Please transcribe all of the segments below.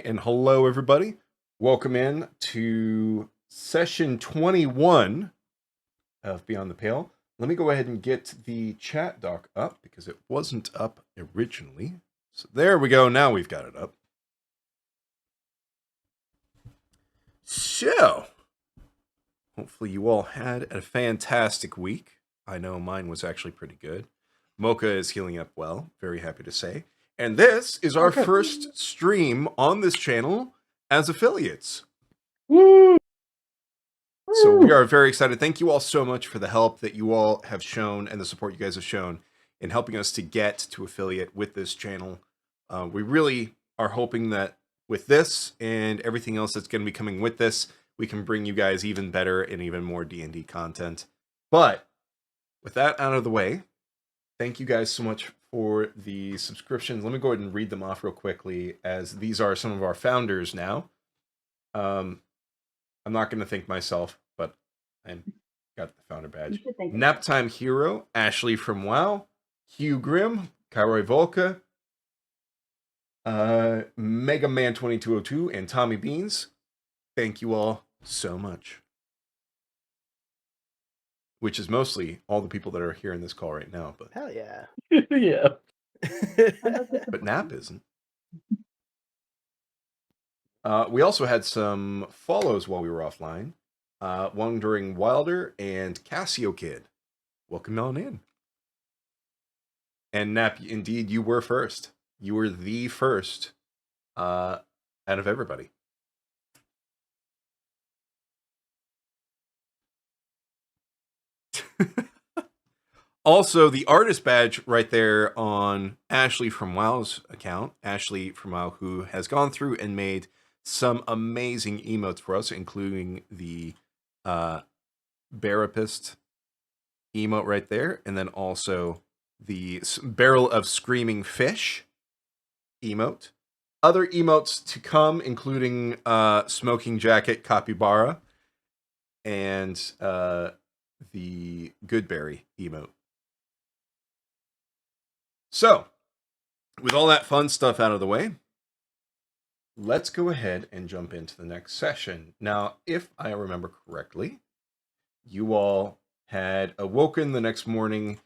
right, and hello everybody. Welcome in to session 21 of Beyond the Pale. Let me go ahead and get the chat doc up because it wasn't up originally. So there we go. Now we've got it up. So, hopefully you all had a fantastic week. I know mine was actually pretty good. Mocha is healing up well. Very happy to say. And this is our first stream on this channel as affiliates. Woo! So we are very excited. Thank you all so much for the help that you all have shown and the support you guys have shown in helping us to get to affiliate with this channel. We really are hoping that with this and everything else that's going to be coming with this, we can bring you guys even better and even more D&D content. But with that out of the way, thank you guys so much for the subscriptions. Let me go ahead and read them off real quickly, as these are some of our founders now. I'm not going to thank myself, but I got the founder badge. Naptime Hero, Ashley from WoW, Hugh Grimm, Kairoy Volka, Mega Man 2202, and Tommy Beans. Thank you all so much. Which is mostly all the people that are here in this call right now. But hell yeah. Yeah. But Nap isn't. We also had some follows while we were offline. Wandering Wilder and Cassio Kid. Welcome on in. And Nap, indeed, you were first. You were the first out of everybody. Also, the artist badge right there on Ashley from WoW's account. Ashley from WoW, who has gone through and made some amazing emotes for us, including the Barapist emote right there, and then also the Barrel of Screaming Fish emote. Other emotes to come, including Smoking Jacket Capybara and the Goodberry emote. So, with all that fun stuff out of the way, let's go ahead and jump into the next session. Now, if I remember correctly, you all had awoken the next morning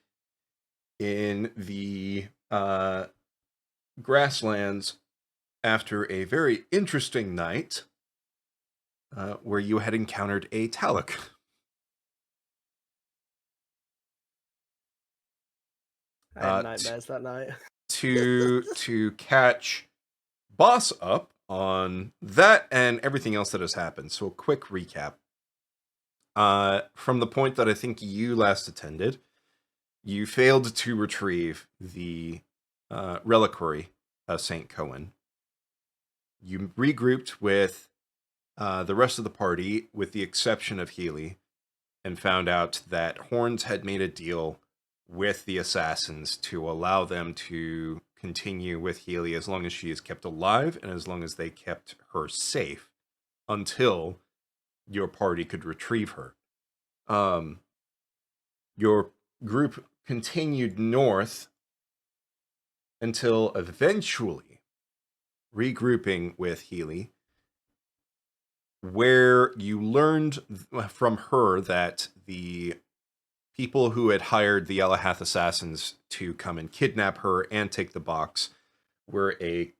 in the grasslands after a very interesting night where you had encountered a Taluk. I had nightmares that night. to catch Boss up on that and everything else that has happened. So a quick recap. From the point that I think you last attended, you failed to retrieve the reliquary of St. Cohen. You regrouped with the rest of the party, with the exception of Healy, and found out that Horns had made a deal with the assassins to allow them to continue with Healy as long as she is kept alive and as long as they kept her safe until your party could retrieve her. Your group continued north until eventually regrouping with Healy, where you learned from her that the people who had hired the Razhath assassins to come and kidnap her and take the box were a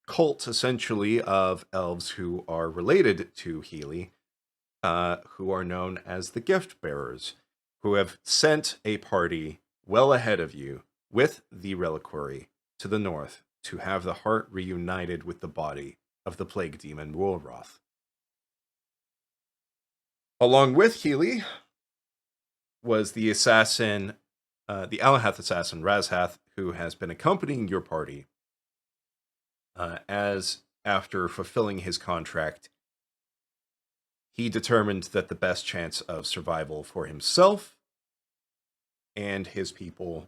cult, essentially, of elves who are related to Healy, who are known as the Gift Bearers, who have sent a party well ahead of you with the reliquary to the north to have the heart reunited with the body of the plague demon Wolroth. Along with Healy was the assassin, the Razhath assassin, Razhath, who has been accompanying your party as after fulfilling his contract, he determined that the best chance of survival for himself and his people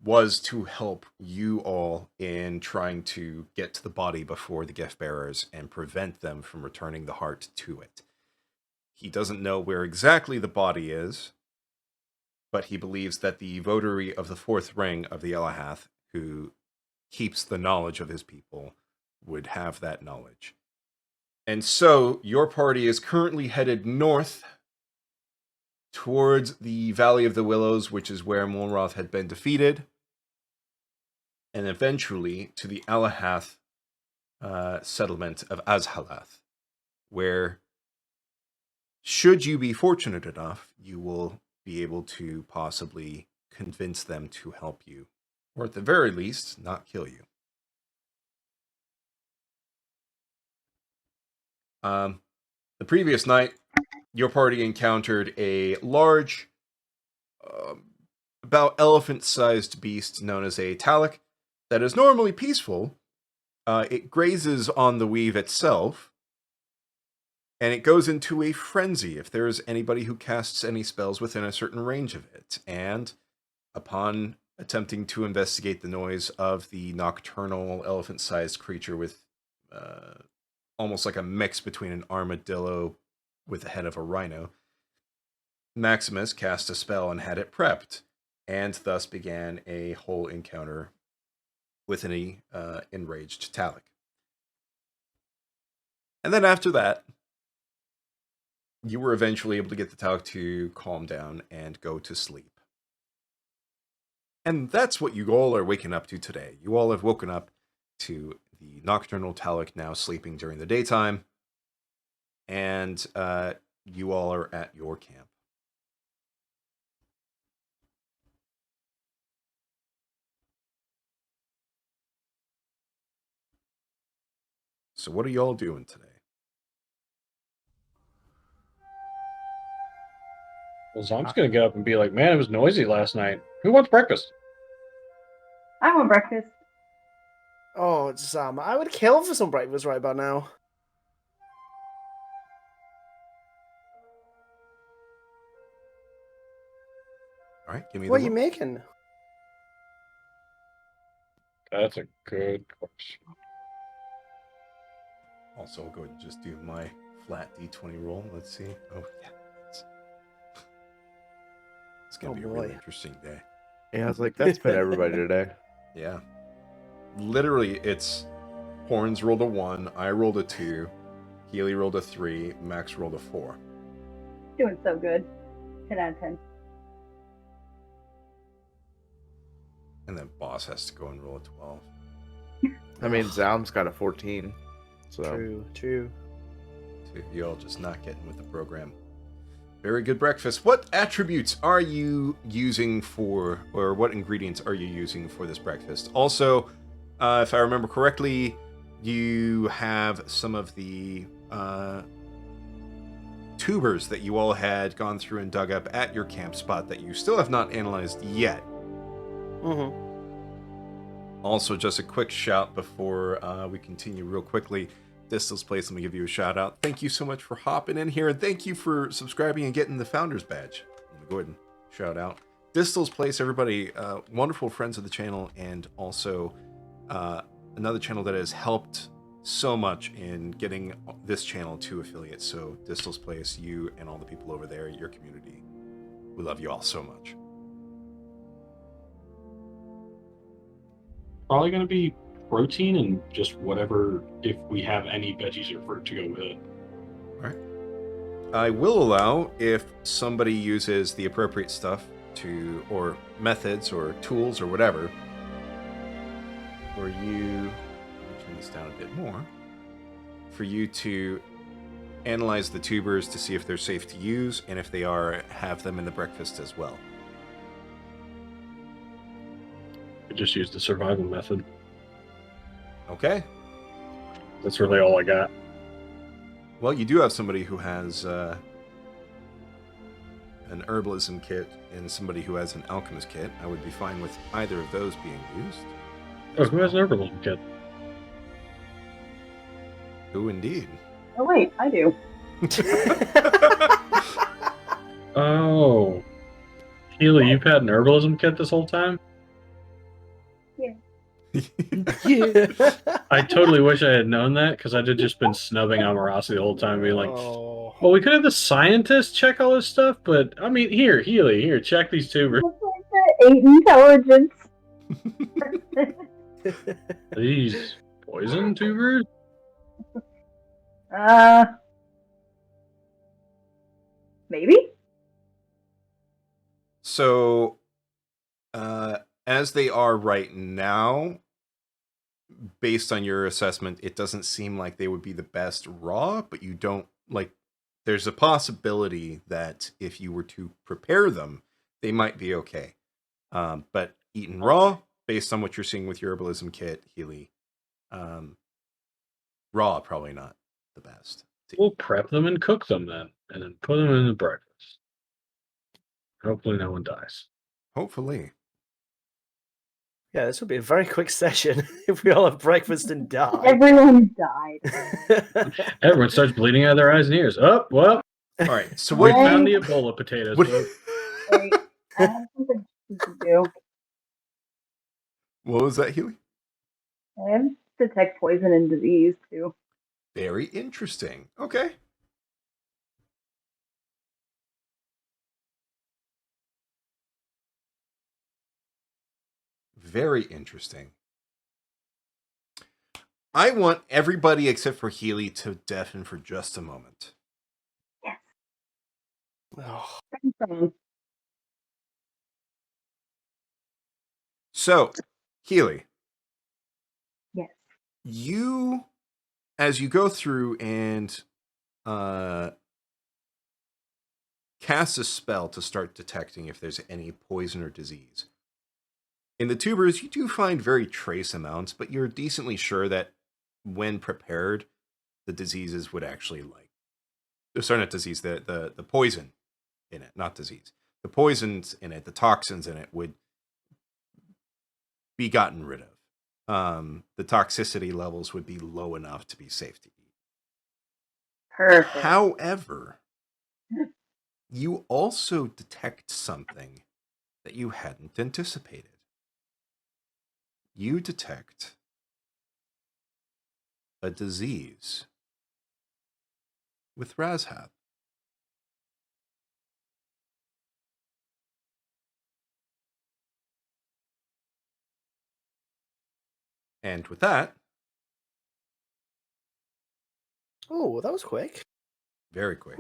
was to help you all in trying to get to the body before the gift bearers and prevent them from returning the heart to it. He doesn't know where exactly the body is, but he believes that the votary of the fourth ring of the Razhath, who keeps the knowledge of his people, would have that knowledge. And so your party is currently headed north towards the Valley of the Willows, which is where Molroth had been defeated, and eventually to the Alahath settlement of Azhalath, where, should you be fortunate enough, you will be able to possibly convince them to help you, or at the very least, not kill you. The previous night, your party encountered a large, about elephant-sized beast known as a Talak that is normally peaceful. It grazes on the weave itself, and it goes into a frenzy if there is anybody who casts any spells within a certain range of it. And upon attempting to investigate the noise of the nocturnal elephant-sized creature with almost like a mix between an armadillo with the head of a rhino, Maximus cast a spell and had it prepped, and thus began a whole encounter with an enraged Talak. And then after that, you were eventually able to get the Talak to calm down and go to sleep. And that's what you all are waking up to today. You all have woken up to the nocturnal Talak now sleeping during the daytime, and you all are at your camp. So what are you all doing today? Well, Zom's gonna get up and be like, man, it was noisy last night. Who wants breakfast? I want breakfast. Oh, Sam, I would kill for some breakfast right about now. All right, give me What the are you roll. making? That's a good question. Also, I'll go ahead and just do my flat D20 roll. Let's see. Oh, yeah. It's going to be a really interesting day. Yeah, I was like, that's been everybody today. Yeah. Literally, it's Horns rolled a 1, I rolled a 2, Healy rolled a 3, Max rolled a 4. Doing so good. 10 out of 10. And then Boss has to go and roll a 12. I mean, Zaum's got a 14. So. True. So you all just not getting with the program. Very good breakfast. What attributes are you using for, or what ingredients are you using for this breakfast? Also, if I remember correctly, you have some of the tubers that you all had gone through and dug up at your camp spot that you still have not analyzed yet. Mm-hmm. Also, just a quick shout before we continue real quickly. Distil's Place, let me give you a shout out. Thank you so much for hopping in here, and thank you for subscribing and getting the Founders Badge. Let me go ahead and shout out. Distil's Place, everybody, wonderful friends of the channel, and also another channel that has helped so much in getting this channel to affiliates. So Distil's Place, you and all the people over there, your community, we love you all so much. Probably gonna be protein and just whatever, if we have any veggies or fruit to go with it. All right. I will allow, if somebody uses the appropriate stuff to, or methods or tools or whatever, for you, let me turn this down a bit more, for you to analyze the tubers to see if they're safe to use, and if they are, have them in the breakfast as well. I just use the survival method. Okay. That's really all I got. Well, you do have somebody who has an herbalism kit and somebody who has an alchemist kit. I would be fine with either of those being used. Oh, who has an herbalism kit? Who indeed? Oh, wait, I do. Oh. Healy, you've had an herbalism kit this whole time? Yeah. I totally wish I had known that, because I'd have just been snubbing Amarasi the whole time, being like, Oh. well, we could have the scientists check all this stuff, but, I mean, here, Healy, here, check these tubers. Looks like the 8 intelligence. Please. poison tubers? Maybe? So, as they are right now, based on your assessment, it doesn't seem like they would be the best raw, but you don't like. There's a possibility that if you were to prepare them, they might be okay. But eaten raw, based on what you're seeing with your herbalism kit, Healy, raw probably not the best. We'll prep them and cook them then, and then put them in the breakfast. Hopefully no one dies. Hopefully. Yeah, this would be a very quick session if we all have breakfast and die. Everyone died. Everyone starts bleeding out of their eyes and ears. Oh, well, All right. So we what? found the Ebola potatoes. What, folks. Wait, I have something to do. what was that, Healy? I have to detect poison and disease too. Very interesting. Okay. Very interesting. I want everybody except for Healy to deafen for just a moment. Oh, So, Healy. Yes. You, as you go through and cast a spell to start detecting if there's any poison or disease. In the tubers, you do find very trace amounts, but you're decently sure that when prepared, the diseases would actually sorry, not disease, the poison in it, not disease. The poisons in it, the toxins in it would be gotten rid of. The toxicity levels would be low enough to be safe to eat. Perfect. However, you also detect something that you hadn't anticipated. You detect a disease with Razhath. And with that, oh, that was quick. very quick.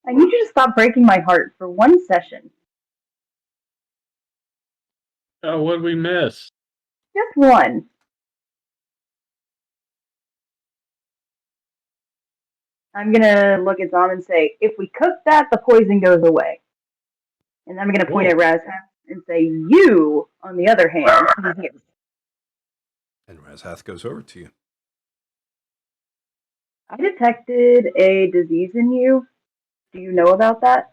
I need you to stop breaking my heart for one session. Oh, what'd we miss? Just one. I'm gonna look at Zom and say, if we cook that, the poison goes away. And I'm gonna point at Razhath and say, you, on the other hand, come here. And Razhath goes over to you. I detected a disease in you. Do you know about that?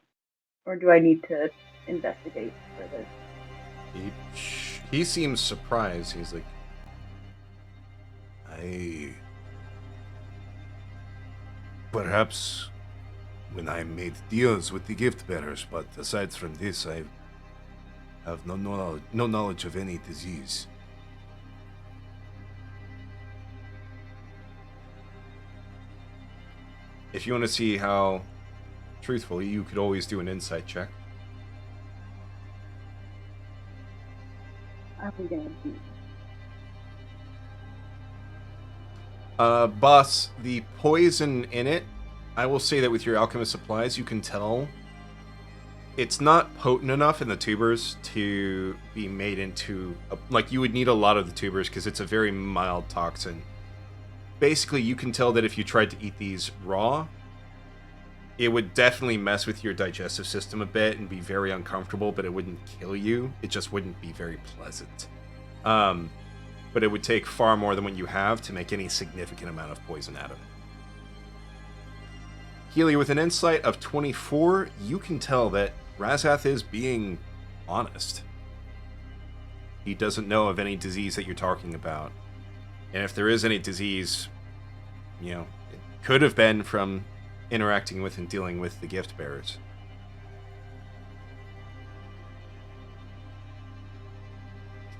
Or do I need to investigate further? He seems surprised. He's like, perhaps when I made deals with the gift bearers, but aside from this, I have no knowledge of any disease. If you want to see how truthful, you could always do an insight check. I'm gonna do. Boss, the poison in it, I will say that with your alchemist supplies, you can tell it's not potent enough in the tubers to be made into like you would need a lot of the tubers because it's a very mild toxin. Basically, you can tell that if you tried to eat these raw, it would definitely mess with your digestive system a bit and be very uncomfortable, but it wouldn't kill you. It just wouldn't be very pleasant. But it would take far more than what you have to make any significant amount of poison out of it. Healy, with an insight of 24, you can tell that Razhath is being honest. He doesn't know of any disease that you're talking about. And if there is any disease, you know, it could have been from interacting with and dealing with the gift bearers.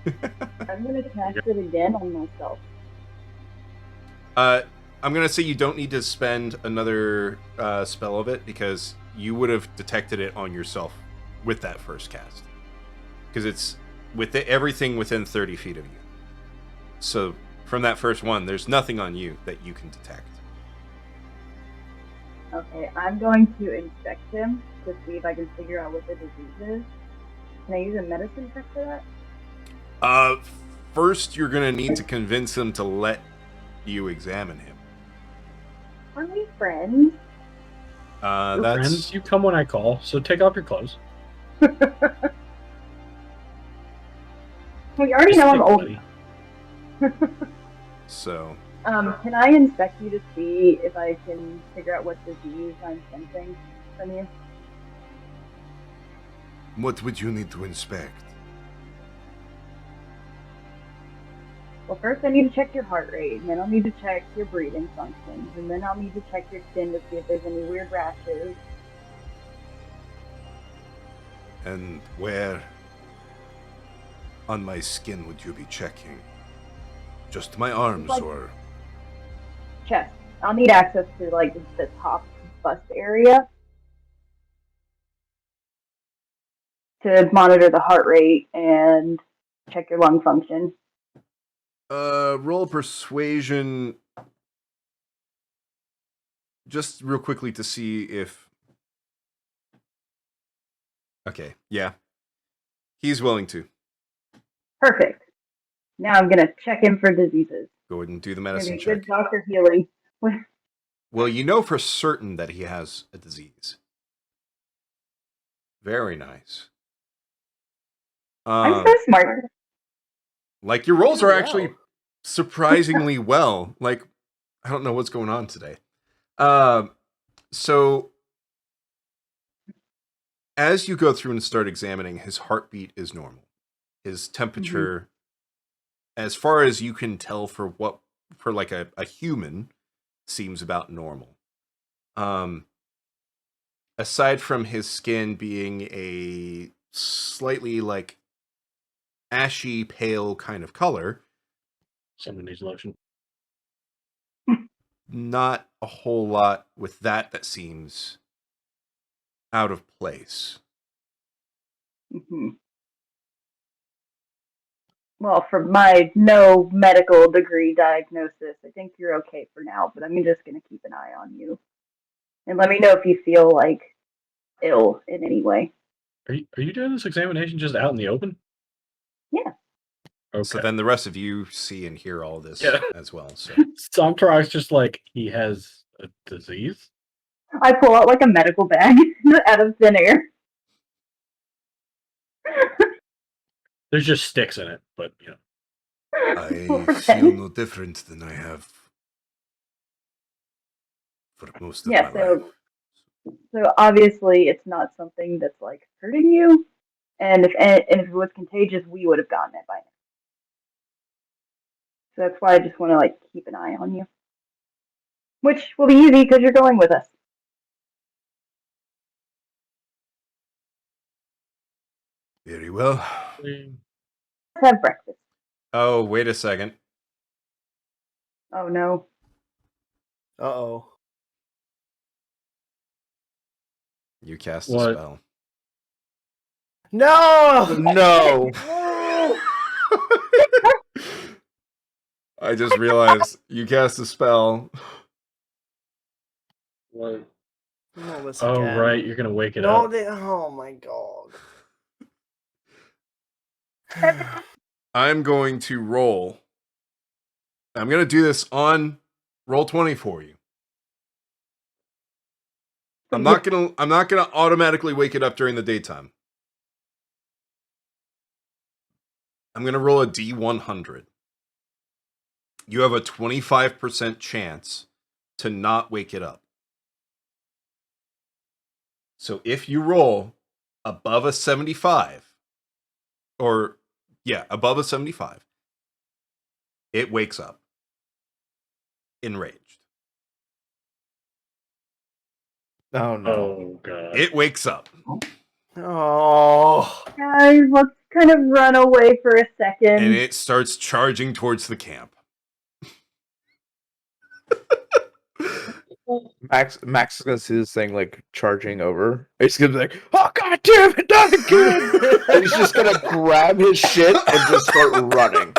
I'm gonna cast it again on myself. I'm going to say you don't need to spend another spell of it because you would have detected it on yourself with that first cast. Because it's with everything within 30 feet of you. So from that first one, there's nothing on you that you can detect. Okay, I'm going to inspect him to see if I can figure out what the disease is. Can I use a medicine check for that? First, you're gonna need to convince him to let you examine him. Are we friends? We're That's friends. You come when I call, so take off your clothes. We already Just know I'm take old. money. so. Can I inspect you to see if I can figure out what disease I'm sensing from you? What would you need to inspect? Well, first I need to check your heart rate, and then I'll need to check your breathing functions, and then I'll need to check your skin to see if there's any weird rashes. And where on my skin would you be checking? Just my arms, Like- or Chest. I'll need access to like the top bust area to monitor the heart rate and check your lung function. roll persuasion just real quickly to see if... Okay, yeah. He's willing to. Perfect. Now I'm gonna check him for diseases. Go ahead and do the Maybe medicine a check. good Dr. Healy. Well, you know for certain that he has a disease. Very nice. I'm so smart. Like, your rolls are Wow. actually surprisingly well. Like, I don't know what's going on today. So, as you go through and start examining, his heartbeat is normal. His temperature, as far as you can tell for like a human, seems about normal. Aside from his skin being a slightly like ashy pale kind of color, Someone needs lotion. not a whole lot with that seems out of place. Hmm. Well, for my no medical degree diagnosis, I think you're okay for now, but I'm just going to keep an eye on you. And let me know if you feel like ill in any way. Are you doing this examination just out in the open? Yeah. Okay. So then the rest of you see and hear all this Yeah. as well. So Somtrak's just like, he has a disease? I pull out like a medical bag out of thin air. There's just sticks in it, but you know. I feel no different than I have for most of Yeah, my life. So obviously it's not something that's like hurting you, and if it was contagious, we would have gotten it by now. So that's why I just want to like keep an eye on you, which will be easy because you're going with us. Very well. Let's have breakfast. Oh, wait a second. Oh no. Uh-oh. You cast What? a spell. No! No. I just realized you cast a spell. What? No, this Oh, again. right. You're going to wake it No, up. oh my god. I'm going to roll. I'm going to do this on roll 20 for you. I'm not going to automatically wake it up during the daytime. I'm going to roll a D100. You have a 25% chance to not wake it up. So if you roll above a 75, above a 75, it wakes up. Enraged. Oh no. Oh, God. It wakes up. Oh. Guys, let's kind of run away for a second. And it starts charging towards the camp. Max is gonna see this thing like charging over. He's gonna be like, "Oh god damn it, not again!" And he's just gonna grab his shit and just start running.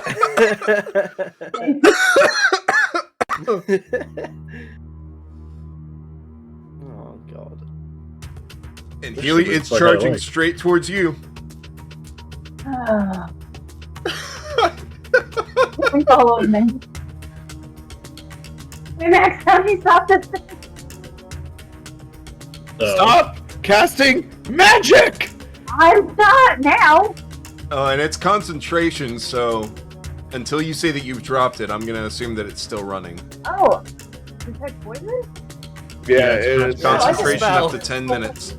Oh god. And This Healy, shit it's looks like I charging like. straight towards you. He followed me. Hey Max, how do you stop this thing? Stop casting magic! I'm not now. And it's concentration, so until you say that you've dropped it, I'm going to assume that it's still running. Oh, detect poison? Yeah, it's it is. concentration spell. up to 10 minutes.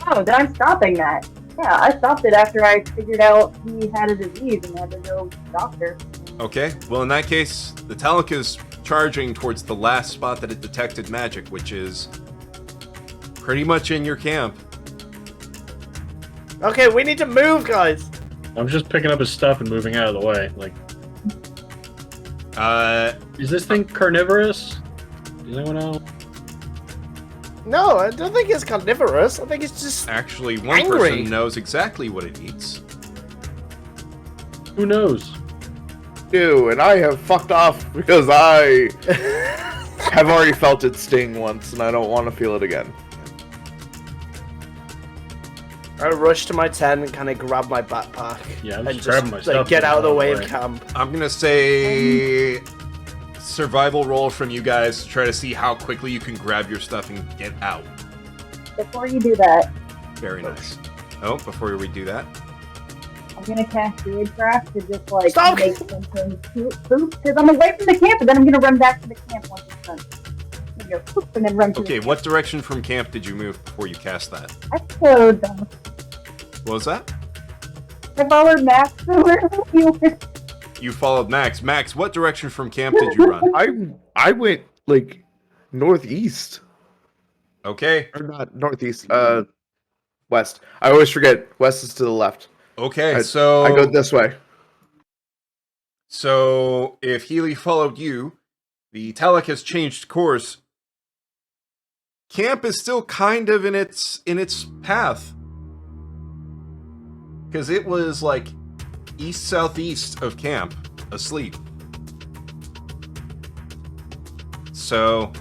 Oh, then I'm stopping that. Yeah, I stopped it after I figured out he had a disease and had to go to the doctor. Okay, well in that case, the Talic is charging towards the last spot that it detected magic, which is pretty much in your camp. Okay, we need to move, guys. I'm just picking up his stuff and moving out of the way. Like, is this thing carnivorous? Does anyone know? No, I don't think it's carnivorous. I think it's just Actually, one Angry. person knows exactly what it eats. Who knows? Ew, and I have fucked off because I have already felt it sting once, and I don't want to feel it again. I rush to my tent and kind of grab my backpack. Yeah, I'm and just grabbing my like, stuff. get and out of the way away. of camp. I'm gonna say survival roll from you guys to try to see how quickly you can grab your stuff and get out. Before you do that, Very nice. Oh, before we do that, I'm gonna cast Druidcraft to just like Stop! make something poop because I'm away from the camp, and then I'm gonna run back to the camp once it's done. I'm gonna go poop and then run to okay, the what direction from camp did you move before you cast that? I followed them. What was that? I followed Max. Where were you? You followed Max. Max, what direction from camp did you run? I went like northeast, Okay, or not northeast, west. I always forget. West is to the left. okay, I so go this way. So if Healy followed you, the Talic has changed course. Camp is still kind of in its path. Because it was like east-southeast of camp, asleep. So,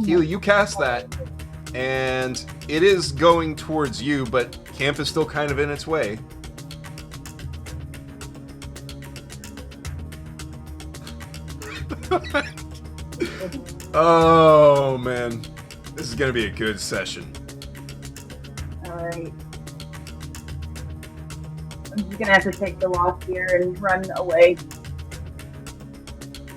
Healy, you cast that, and it is going towards you, but camp is still kind of in its way. Oh, man. This is going to be a good session. Alright. I'm just gonna have to take the loss here and run away.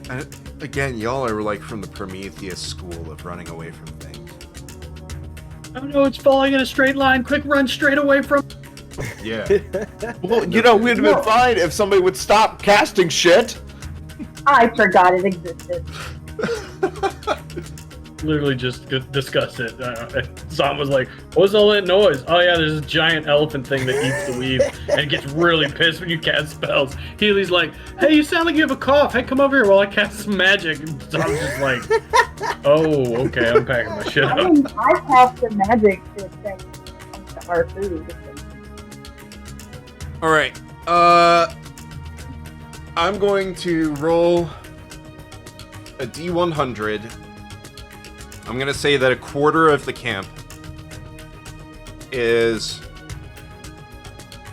And again, y'all are like from the Prometheus school of running away from things. Oh no, it's falling in a straight line. Quick, run straight away from. Yeah. Well, you know, we'd have been fine if somebody would stop casting shit. I forgot it existed. Literally just discussed it. Zom was like, "What's all that noise?" Oh yeah, there's a giant elephant thing that eats the weeds and gets really pissed when you cast spells. Healy's like, "Hey, you sound like you have a cough. Hey, come over here while I cast some magic." And Zom's just like, "Oh, okay, I'm packing my shit I up." mean, I have the magic to affect our food. All right. I'm going to roll a D100. I'm going to say that a quarter of the camp is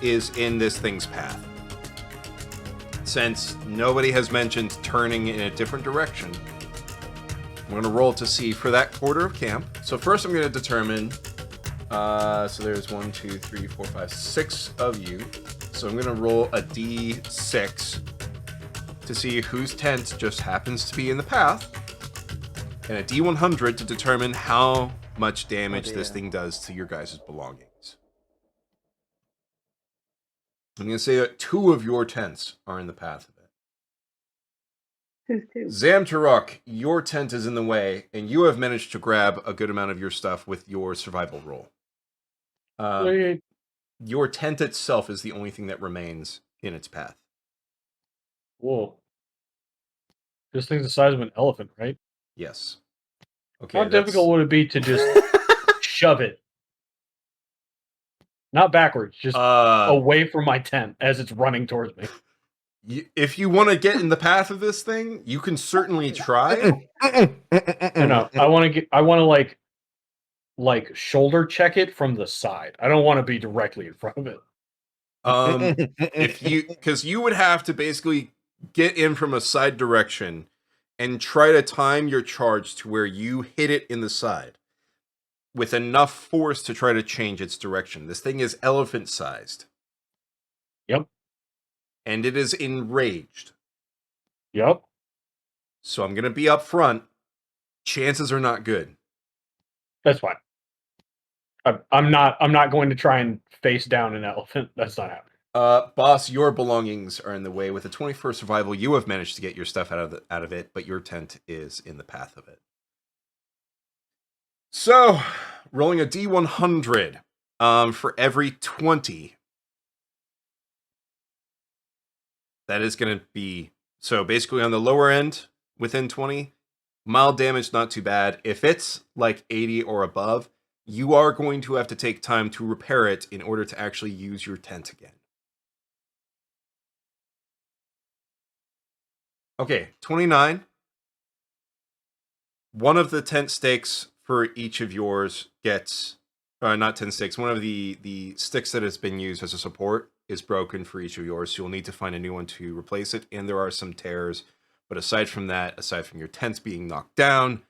in this thing's path. Since nobody has mentioned turning in a different direction, I'm going to roll to see for that quarter of camp. So first I'm going to determine, so there's 1, 2, 3, 4, 5, 6 of you. So I'm going to roll a D6 to see whose tent just happens to be in the path, and a D100 to determine how much damage this thing does to your guys' belongings. I'm going to say that 2 of your tents are in the path of it. Who's two? Zamtarok, your tent is in the way, and you have managed to grab a good amount of your stuff with your survival roll. Your tent itself is the only thing that remains in its path. Whoa. This thing's the size of an elephant, right? Yes. Okay. How difficult would it be to just shove it? Not backwards, just away from my tent as it's running towards me. If you want to get in the path of this thing, you can certainly try. No, I want to like shoulder check it from the side. I don't want to be directly in front of it. Because you would have to basically get in from a side direction and try to time your charge to where you hit it in the side with enough force to try to change its direction. This thing is elephant sized. Yep. And it is enraged. Yep. So I'm going to be up front. Chances are not good. That's fine. I'm not going to try and face down an elephant. That's not happening. Boss, your belongings are in the way. With a 24 survival, you have managed to get your stuff out of it, but your tent is in the path of it. So, rolling a D100 for every 20. That is going to be, so basically on the lower end, within 20, mild damage, not too bad. If it's like 80 or above, you are going to have to take time to repair it in order to actually use your tent again. Okay, 29. One of the tent stakes for each of yours gets, not tent stakes, one of the sticks that has been used as a support is broken for each of yours, so you'll need to find a new one to replace it, and there are some tears. But aside from that, aside from your tents being knocked down,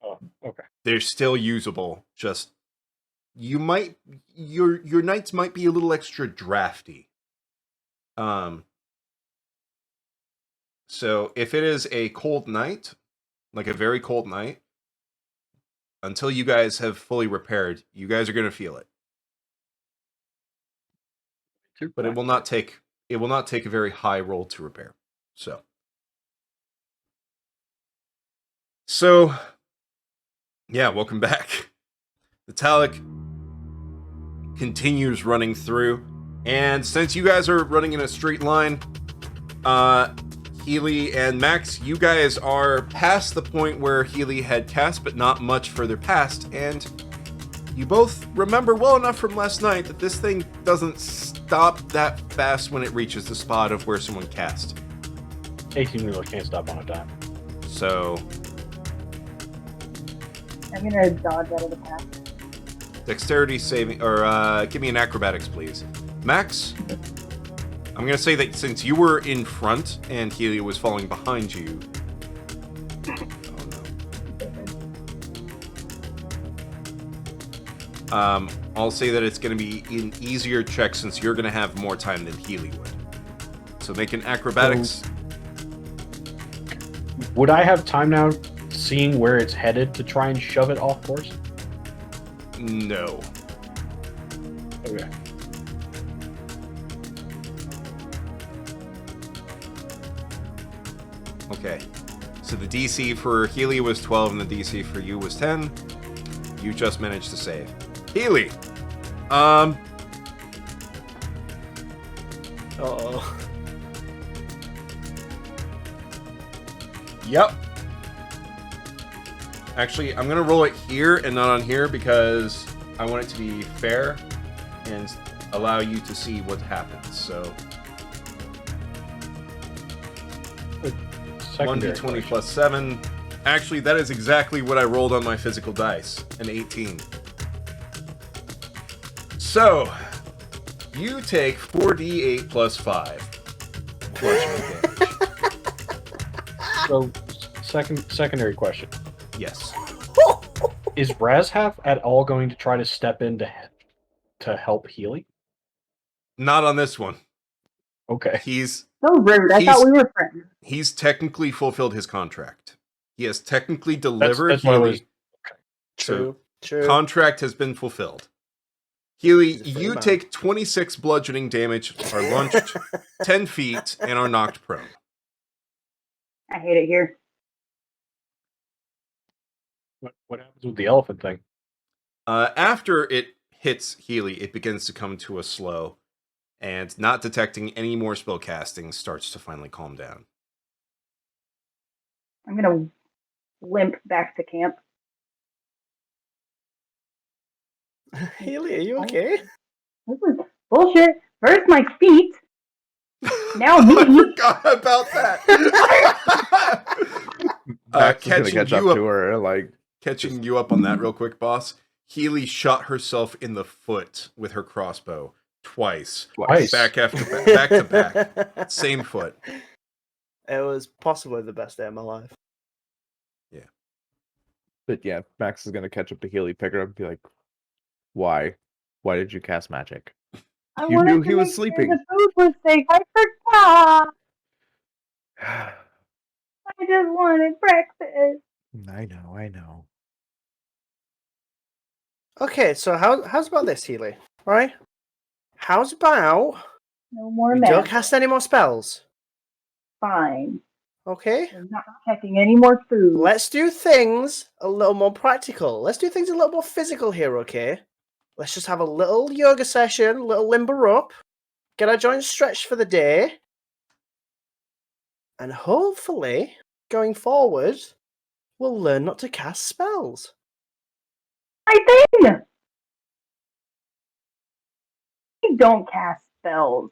okay, they're still usable. Just your nights might be a little extra drafty. So if it is a cold night, like a very cold night, until you guys have fully repaired, you guys are going to feel it. But it will not take a very high roll to repair. So yeah, welcome back. The Talic continues running through, and since you guys are running in a straight line, Healy and Max, you guys are past the point where Healy had cast, but not much further past, and you both remember well enough from last night that this thing doesn't stop that fast when it reaches the spot of where someone cast. 18-wheeler can't stop on a dime. So I'm gonna dodge out of the path. dexterity saving, or give me an acrobatics, please. Max, I'm going to say that since you were in front and Healy was falling behind you... Oh no. I'll say that it's going to be an easier check since you're going to have more time than Healy would. So make an acrobatics. Would I have time now seeing where it's headed to try and shove it off course? No. Okay. Okay. So the DC for Healy was 12 and the DC for you was 10. You just managed to save. Healy! Uh-oh. Yep. Actually, I'm gonna roll it here and not on here because I want it to be fair and allow you to see what happens. So 1d20 plus 7. Actually, that is exactly what I rolled on my physical dice. An 18. So, you take 4d8 plus 5. Bludgeoning damage. So, secondary question. Yes. Is Razhath at all going to try to step in to help Healy? Not on this one. Okay. He's So rude. I thought we were friends. He's technically fulfilled his contract. He has technically delivered That's what I was. Healy. True. Contract has been fulfilled. Healy, He's a free you man. take 26 bludgeoning damage, are launched 10 feet, and are knocked prone. I hate it here. What happens with the elephant thing? After it hits Healy, it begins to come to a slow, and not detecting any more spell casting starts to finally calm down. I'm gonna limp back to camp. Healy, are you okay? This is bullshit. First my feet, now I me. forgot about that. Max is gonna catching catch up you up, to her, like catching you up on that real quick, boss. Healy shot herself in the foot with her crossbow twice, Twice. back to back, same foot. It was possibly the best day of my life. But yeah, Max is gonna catch up to Healy, pick her up, and be like, "Why? Why did you cast magic?" I You wanted knew to he was make sleeping. Sure the food was safe. I forgot. I just wanted breakfast. I know. Okay, so how's about this, Healy? Right? How's about No more we don't mess. cast any more spells? Fine. Okay? I'm not checking any more food. Let's do things a little more practical. Let's do things a little more physical here, okay? Let's just have a little yoga session, a little limber up, get our joints stretched for the day, and hopefully, going forward, we'll learn not to cast spells. My thing! I don't cast spells.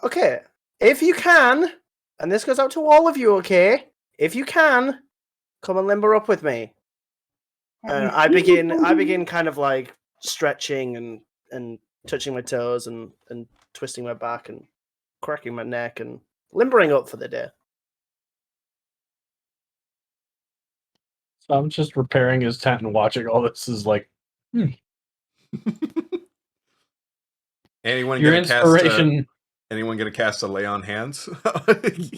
Okay, if you can, and this goes out to all of you, okay? If you can, come and limber up with me. Have you I seen something? begin kind of like stretching and touching my toes and twisting my back and cracking my neck and limbering up for the day. So I'm just repairing his tent and watching all this is like, Anyone your gonna inspiration. anyone gonna cast a lay on hands?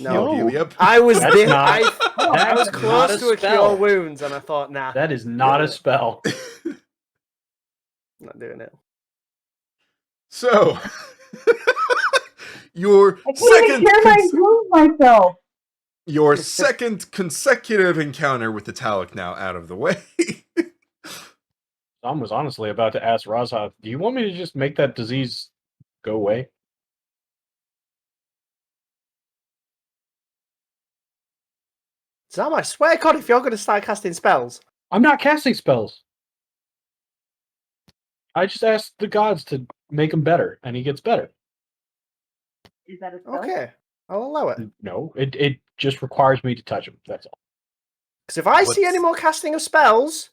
No. Heal Healy up? I was That's there. not- I was that's close not a to a spell. cure wounds, and I thought, nah, That is not a Yeah. spell. not doing it. So, your I can't even cure my wounds myself. your second consecutive encounter with the Talic now out of the way. I was honestly about to ask Razhath, do you want me to just make that disease go away? Sam, I swear to God, if you're going to start casting spells, I'm not casting spells. I just asked the gods to make him better, and he gets better. Is that a spell? okay, I'll allow it. No, it just requires me to touch him. That's all. Because if I see What's- any more casting of spells,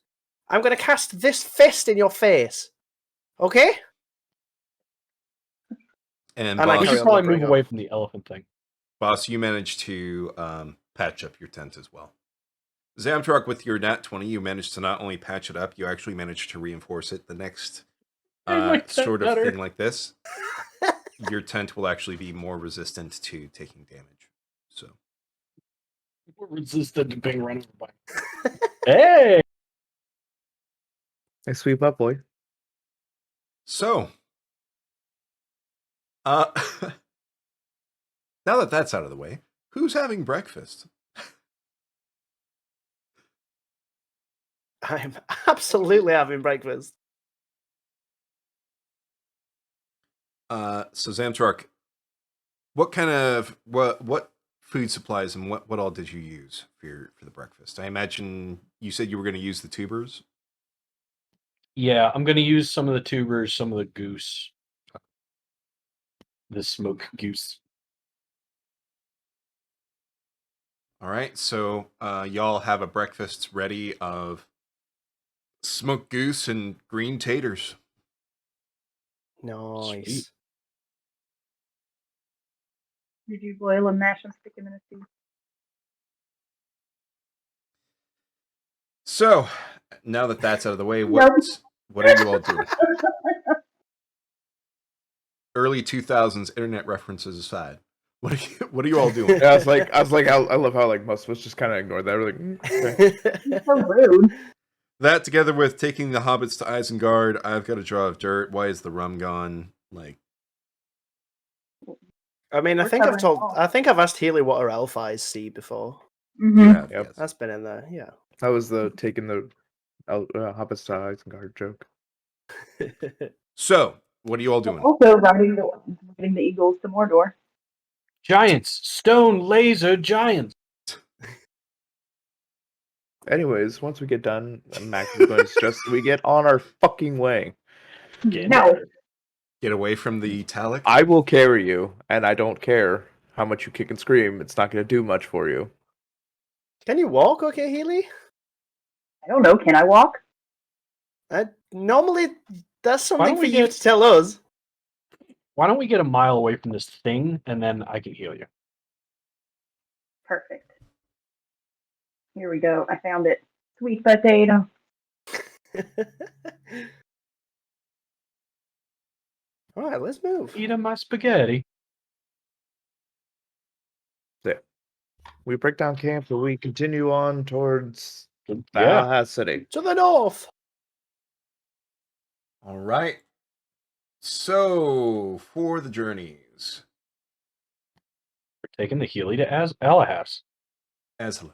I'm going to cast this fist in your face. Okay? And And I We boss, carry should on probably limbering move up. away from the elephant thing. boss, you managed to patch up your tent as well. Zamtruck, with your nat 20, you managed to not only patch it up, you actually managed to reinforce it. The next Make my tent sort of better. thing like this, your tent will actually be more resistant to taking damage. So, We're resistant to being run over by. Hey! I sweep up, boy. so now that that's out of the way, who's having breakfast? I'm absolutely having breakfast. So Zamtruck, what kind of what food supplies and what all did you use for the breakfast? I imagine you said you were going to use the tubers. Yeah, I'm going to use some of the tubers, some of the goose. The smoked goose. All right, so y'all have a breakfast ready of smoked goose and green taters. Nice. Sweet. Did you boil and mash and stick them in a stew? So now that that's out of the way, Nope. what are you all doing? Early 2000s internet references aside, what are you all doing? Yeah, I love how like most of us just kind of ignored that. We're like, okay. You're so rude. That together with taking the hobbits to Isengard, I've got a draw of dirt. Why is the rum gone? Like, I mean, We're covering it all. I think I've asked Healy what her elf eyes see before. Mm-hmm. you have, Yep. yes. That's been in there, yeah. That was the taking the hobbits to Isengard joke. So, what are you all doing? Also, riding the eagles to Mordor. Giants! Stone laser giants! Anyways, once we get done, Max is going to suggest that we get on our fucking way. No. Get away from the Talic. I will carry you, and I don't care how much you kick and scream. It's not going to do much for you. Can you walk okay, Healy? I don't know. Can I walk? Normally, that's something don't for we you get- to tell us. Why don't we get a mile away from this thing, and then I can heal you? Perfect. Here we go. I found it. Sweet potato. All right, let's move. Eating my spaghetti. We break down camp, and we continue on towards Yeah. Valhalla City. To the north. All right. So for the journeys, We're taking the Healy to Alahas. Azla.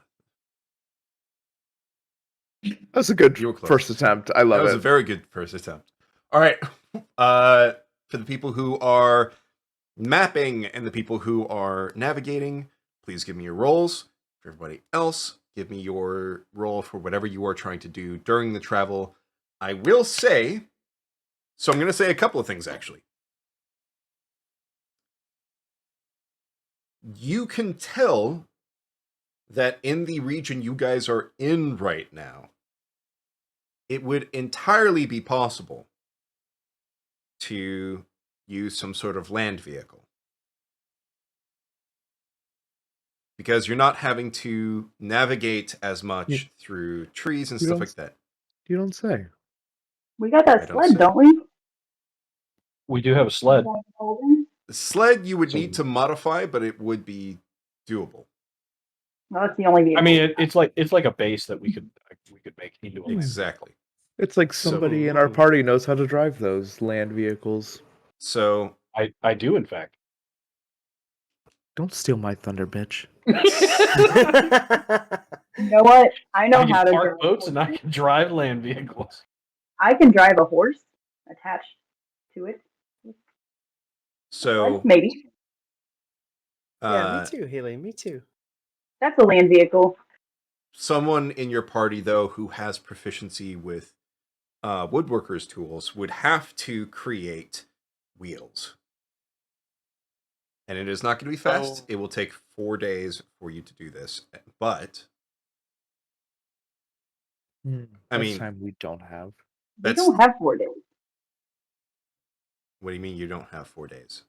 That's a good You were close. first attempt. I love That was it. a very good first attempt. All right. For the people who are mapping and the people who are navigating, please give me your rolls. For everybody else, give me your roll for whatever you are trying to do during the travel. I will say, so I'm going to say a couple of things actually. You can tell that in the region you guys are in right now, it would entirely be possible to use some sort of land vehicle. Because you're not having to navigate as much Yeah. through trees and You stuff don't- like that. You don't say. We got I that don't sled, say. don't we? We do have a sled. The sled you would So- need to modify, but it would be doable. No, that's the only vehicle. I mean, it's like a base that we could make into a land. Exactly. It's like somebody in our party knows how to drive those land vehicles. So I do, in fact. Don't steal my thunder, bitch. You know what? I know I how can to park drive boats and I can drive land vehicles. I can drive a horse attached to it. so Maybe. Yeah, me too, Healy. Me too. That's a land vehicle. someone in your party, though, who has proficiency with woodworkers' tools would have to create wheels. And it is not going to be fast. Oh. It will take 4 days for you to do this. But, I mean, time we don't have. We That's- don't have 4 days. what do you mean you don't have 4 days?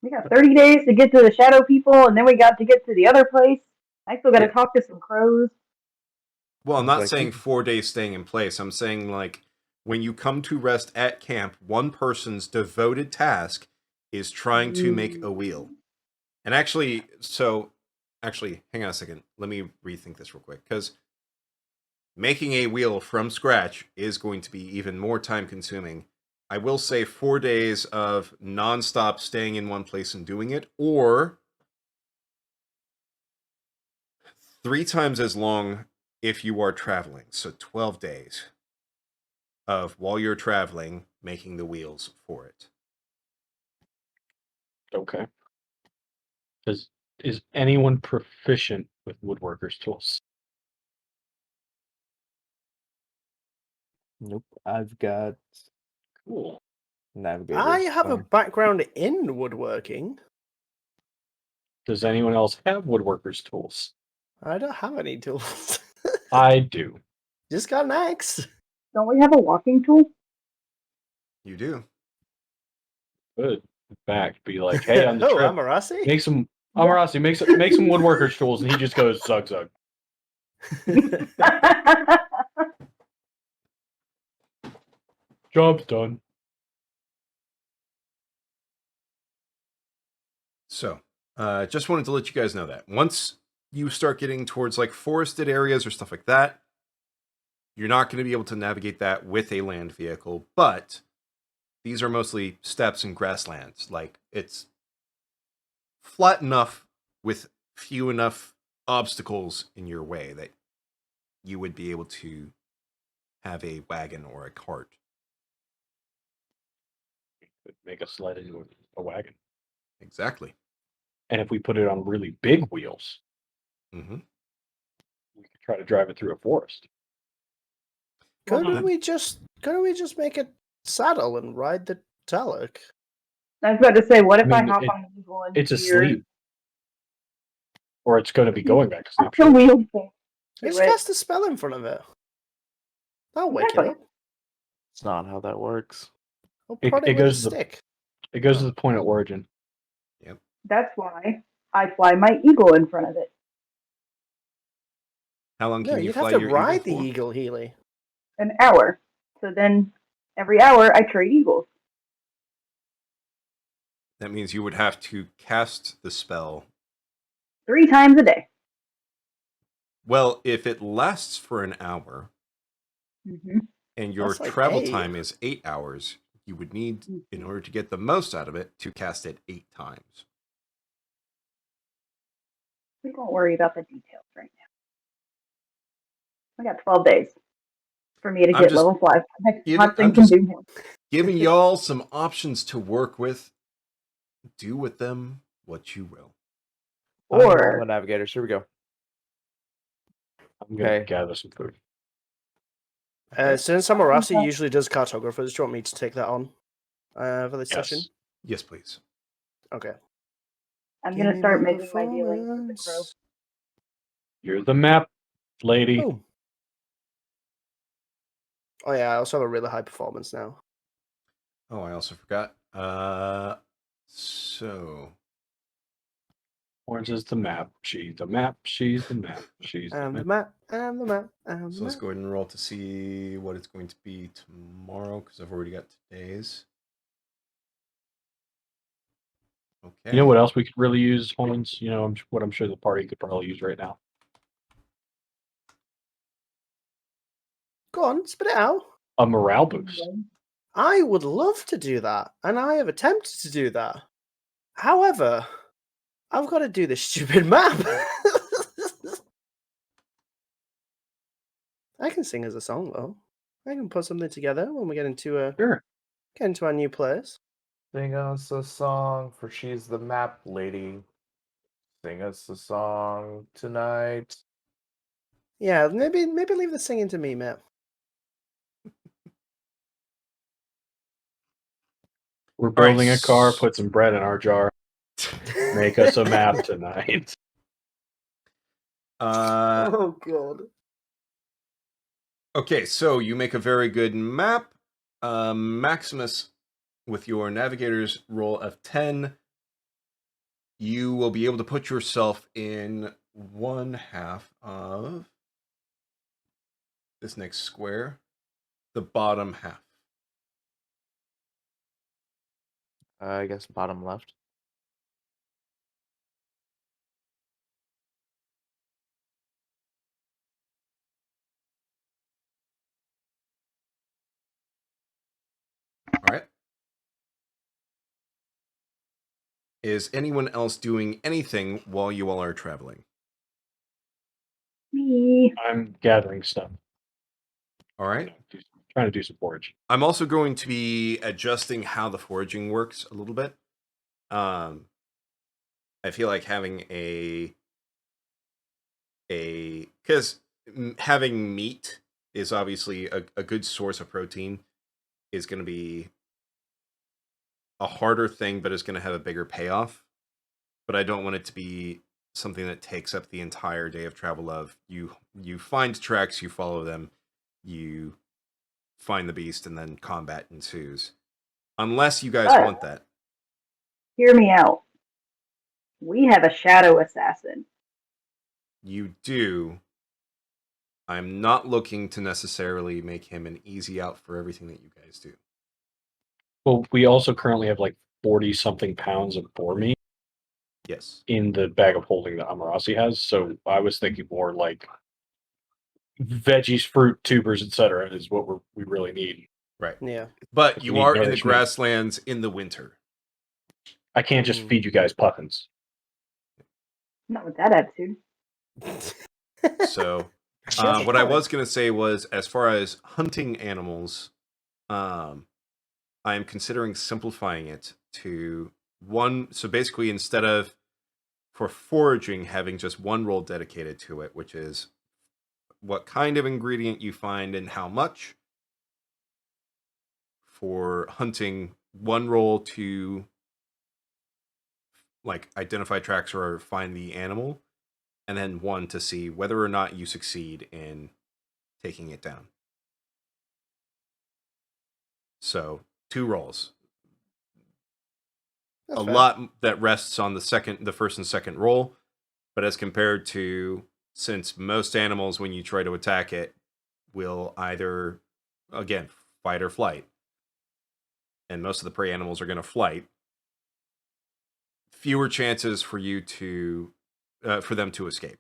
We got 30 days to get to the shadow people, and then we got to get to the other place. I still got to Yeah. talk to some crows. Well, I'm not Like- saying 4 days staying in place. I'm saying, like, when you come to rest at camp, one person's devoted task is trying to make a wheel. And actually, hang on a second. Let me rethink this real quick. Because making a wheel from scratch is going to be even more time consuming. I will say 4 days of nonstop staying in one place and doing it, or 3 times as long if you are traveling. So 12 days of while you're traveling, making the wheels for it. Okay. Is anyone proficient with woodworkers' tools? Nope. I've got Cool. navigator. I have a background in woodworking. Does anyone else have woodworkers' tools? I don't have any tools. I do. Just got an axe. Don't we have a walking tool? You do. Good. In fact, be like, hey, on the Oh, trip, Amarasi? make some Amarasi, make some woodworkers' tools, and he just goes zug zug. Job's done. So, just wanted to let you guys know that once you start getting towards like forested areas or stuff like that, you're not going to be able to navigate that with a land vehicle, but these are mostly steppes and grasslands. Like, it's flat enough with few enough obstacles in your way that you would be able to have a wagon or a cart. Could make a sled into a wagon. Exactly. And if we put it on really big wheels, Mm-hmm. we could try to drive it through a forest. Couldn't we just make a saddle and ride the Taluk? I was about to say, what if I mean, hop on the eagle and It's steer asleep. Or it's going to be going back to sleep. the wheel thing? Just cast a spell in front of it. That'll wake it Exactly. up. It's not how that works. Or It- prod it it with a goes to the- stick. It goes to the point of origin. That's why I fly my eagle in front of it. How long No, can you you'd fly have to your ride the eagle for? eagle, Healy. An hour. So then every hour I trade eagles. That means you would have to cast the spell. 3 times a day. Well, if it lasts for an hour Mm-hmm. and your That's like travel 8. time is 8 hours, you would need, in order to get the most out of it, to cast it 8 times. We won't worry about the details right now. I got 12 days for me to I'm get just level 5. Next giving- Hudson I'm can just- do more. Giving y'all some options to work with. Do with them what you will. Or the navigators. Here we go. I'm going to Okay. gather some food. Since Samarasi usually does cartographers, do you want me to take that on for this session? Yes. Yes, please. Okay. I'm Give going to me start my making my dealings with the crow. performance. You're the map lady. Oh yeah, I also have a really high performance now. Oh, I also forgot. So Orange is the map. She's the map. She's the map. She's the And the map. map, and the map, and So the let's map. go ahead and roll to see what it's going to be tomorrow, because I've already got today's. Okay. You know what else we could really use, Holmes? You know what I'm sure the party could probably use right now. Go on, spit it out. A morale boost. I would love to do that, and I have attempted to do that. However, I've got to do this stupid map. I can sing as a song though. I can put something together when we get into Sure. our new place. Sing us a song, for she's the map lady. Sing us a song tonight. Yeah, maybe leave the singing to me, Matt. We're All right, building a car. Put some bread in our jar. Make us a map tonight. Oh god. Okay, so you make a very good map. Maximus, with your navigator's roll of 10, you will be able to put yourself in one half of this next square, the bottom half. I guess bottom left. All right. Is anyone else doing anything while you all are traveling? Me. I'm gathering stuff. All right. Trying to do some forage. I'm also going to be adjusting how the foraging works a little bit. I feel like having because having meat is obviously a good source of protein is going to be a harder thing, but it's going to have a bigger payoff. But I don't want it to be something that takes up the entire day of travel. Of you find tracks, you follow them, you find the beast, and then combat ensues. Unless you guys want that. Hear me out. We have a shadow assassin. You do. I'm not looking to necessarily make him an easy out for everything that you guys do. Well, we also currently have like 40 something pounds of boar meat Yes. in the bag of holding that Amarasi has. So I was thinking more like veggies, fruit, tubers, etc. is what we really need. Right. Yeah. But If you we need are in the nourishment. grasslands in the winter. I can't just feed you guys puffins. Not with that attitude. So what I was going to say was, as far as hunting animals, I am considering simplifying it to one. So basically, instead of for foraging having just one role dedicated to it, which is what kind of ingredient you find and how much. For hunting, 1 roll to like identify tracks or find the animal, and then 1 to see whether or not you succeed in taking it down. So 2 rolls. That's A fair. lot that rests on the first and second roll, but as compared to, since most animals when you try to attack it will either, again, fight or flight, and most of the prey animals are going to flight, fewer chances for you to for them to escape.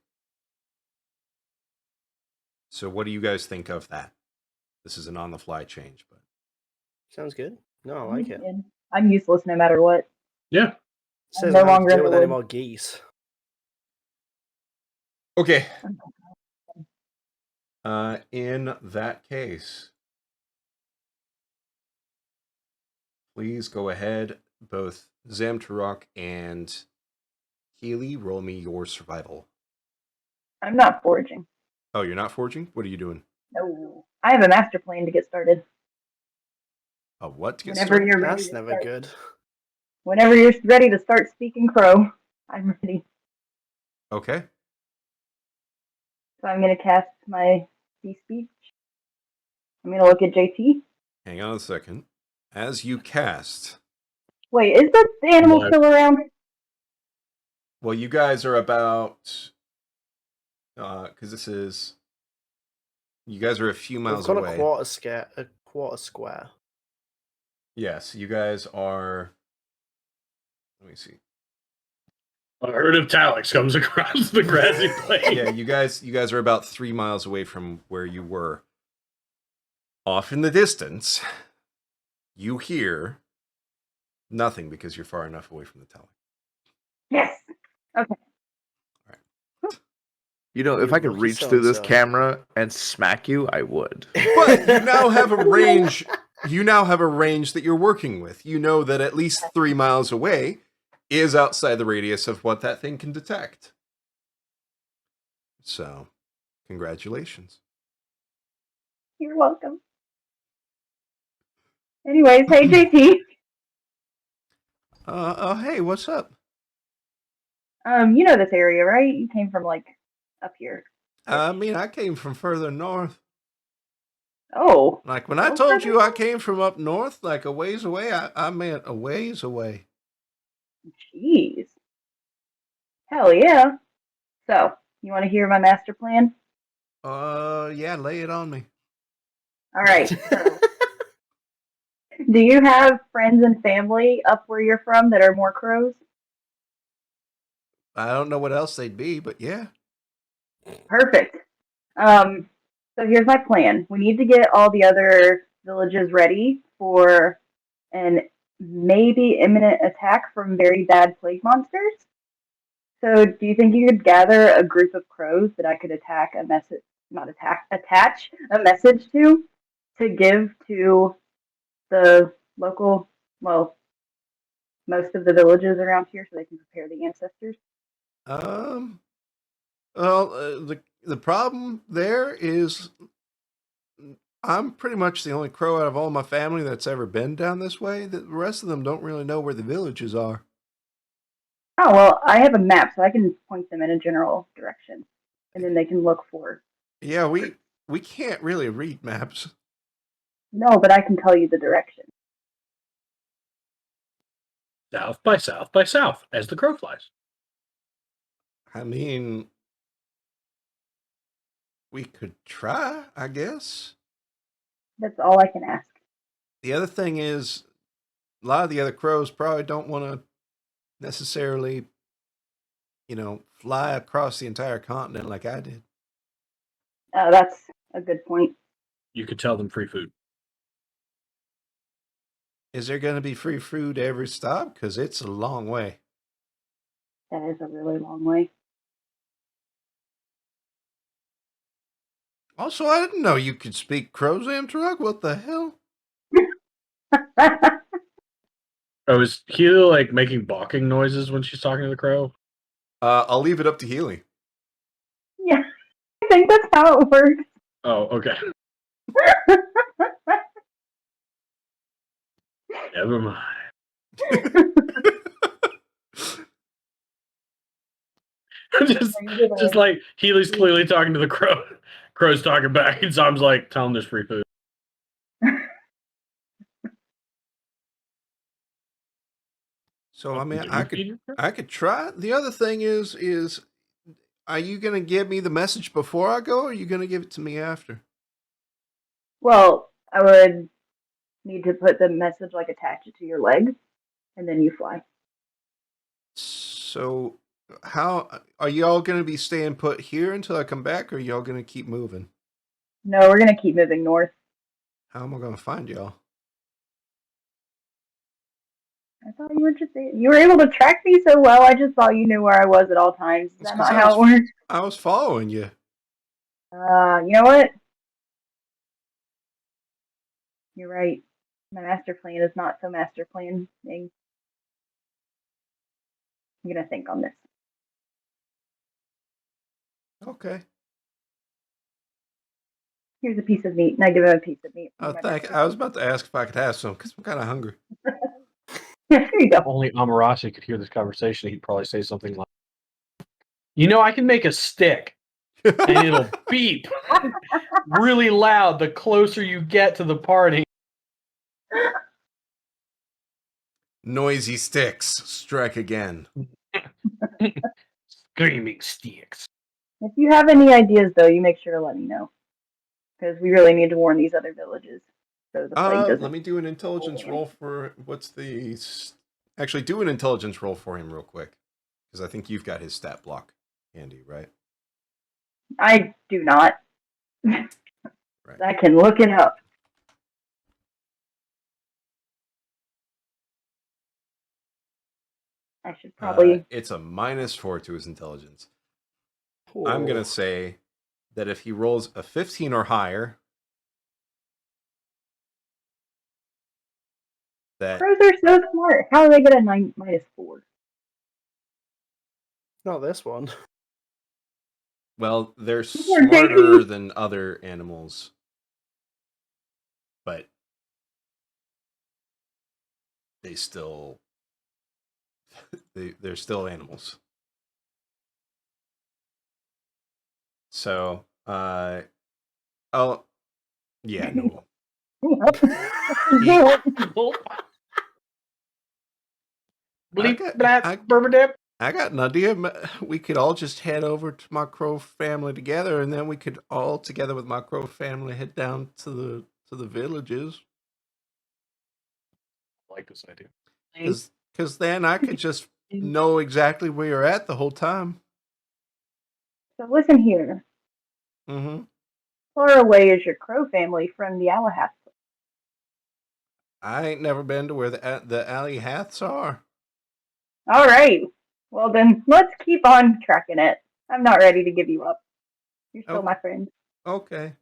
So what do you guys think of that? This is an on the fly change, but Sounds good. No, I like it. And I'm useless no matter what. Yeah. Says no I don't have longer to in deal the with any woods. more geese. okay. In that case, please go ahead, both Zamtarok and Healy, roll me your survival. I'm not foraging. Oh, you're not foraging? What are you doing? No. I have a master plan to get started. What to get Whenever started? you're ready That's to never start. good. Whenever you're ready to start speaking crow, I'm ready. Okay. So I'm going to cast my speech. I'm going to look at JT. Hang on a second. As you cast, Wait, is the animal Live. still around? well, you guys are about, because this is, you guys are a few We've miles got away. a quarter square. Yes, you guys are. Let me see. A herd of Talix comes across the grassy plain. Yeah, you guys are about 3 miles away from where you were. Off in the distance, you hear nothing because you're far enough away from the tower. Yes. You know, if You I could lucky reach through this so-and-so. camera and smack you, I would. But you now have a range. You now have a range that you're working with. You know that at least 3 miles away is outside the radius of what that thing can detect. So, congratulations. You're welcome. Anyways, hey JT. Hey, what's up? You know this area, right? You came from like up here. I mean, I came from further north. Oh. Like when I told you I came from up north, like a ways away, I meant a ways away. Jeez. Hell yeah. So, you want to hear my master plan? Yeah, lay it on me. All right. So, do you have friends and family up where you're from that are more crows? I don't know what else they'd be, but yeah. Perfect. So here's my plan. We need to get all the other villages ready for an maybe imminent attack from very bad plague monsters. So do you think you could gather a group of crows that I could attach a message to give to the local, well, most of the villages around here so they can prepare the ancestors? Well, the problem there is I'm pretty much the only crow out of all my family that's ever been down this way. The rest of them don't really know where the villages are. Oh, well, I have a map, so I can point them in a general direction, and then they can look for. Yeah, we can't really read maps. No, but I can tell you the direction. South by south by south, as the crow flies. I mean, we could try, I guess. That's all I can ask. The other thing is, a lot of the other crows probably don't want to necessarily, fly across the entire continent like I did. That's a good point. You could tell them free food. Is there going to be free food every stop? Because it's a long way. That is a really long way. Also, I didn't know you could speak crow, Zamtarok. What the hell? Oh, is Healy like making barking noises when she's talking to the crow? I'll leave it up to Healy. Yeah, I think that's how it works. Oh, okay. Never mind. just like Healy's clearly talking to the crow. Crow's talking back, and Zom's like, tell him there's free food. So I mean, Do I you feed your crow? could try. The other thing is, are you gonna give me the message before I go, or are you gonna give it to me after? Well, I would need to put the message, like, attach it to your leg, and then you fly. So, how are y'all gonna be staying put here until I come back, or are y'all gonna keep moving? No, we're gonna keep moving north. How am I gonna find y'all? I thought you were you were able to track me so well. I just thought you knew where I was at all times. Is It's that 'cause not I how it works? I was following you. You know what? You're right. My master plan is not so master plan thing. I'm gonna think on this. Okay. Here's a piece of meat, and I give him a piece of meat. Oh, thank. I was about to ask if I could have some because I'm kind of hungry. Here you go. Only Amarashi could hear this conversation. He'd probably say something like, "You know, I can make a stick, and it'll beep really loud the closer you get to the party." Noisy sticks strike again. Screaming sticks. If you have any ideas, though, you make sure to let me know, because we really need to warn these other villages so the plague doesn't. Let me do an intelligence roll for actually do an intelligence roll for him real quick because I think you've got his stat block handy, right? I do not. Right. I can look it up. I should probably. It's a -4 to his intelligence. I'm gonna say that if he rolls a 15 or higher, that Crows are so smart. How do they get a -4? Not this one. well, they're People are taking- smarter than other animals, but they still they're still animals. So, oh, yeah, no. Bleep, I- blap, burberdip. I got an idea. We could all just head over to my crow family together, and then we could all together with my crow family head down to the villages. I like this idea. Because then I could just know exactly where you're at the whole time. So listen here. Mm-hmm. Far away is your crow family from the Alahath? I ain't never been to where the alley haths are. All right. Well, then let's keep on tracking it. I'm not ready to give you up. You're still my friend. Okay.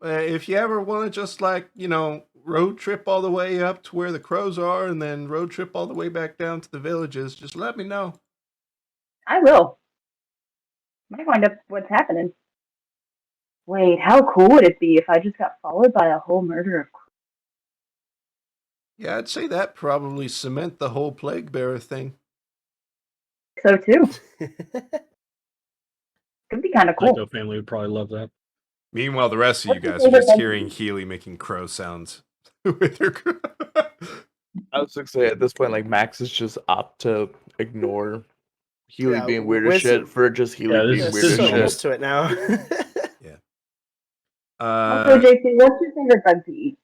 If you ever want to just road trip all the way up to where the crows are and then road trip all the way back down to the villages, just let me know. I will. Might find out what's happening. Wait, how cool would it be if I just got followed by a whole murder of crows? Yeah, I'd say that probably cement the whole plague bearer thing. So too. Could be kind of cool. Psycho family would probably love that. Meanwhile, the rest of you What's your guys are just favorite hearing Healy making crow sounds with her crow. I was gonna say at this point, like Max is just opt to ignore Healy Yeah, being weird as where's shit it- for just Healy Yeah, this being is- weird There's as so shit. much to it now. Also, JC, what's your favorite bug to eat?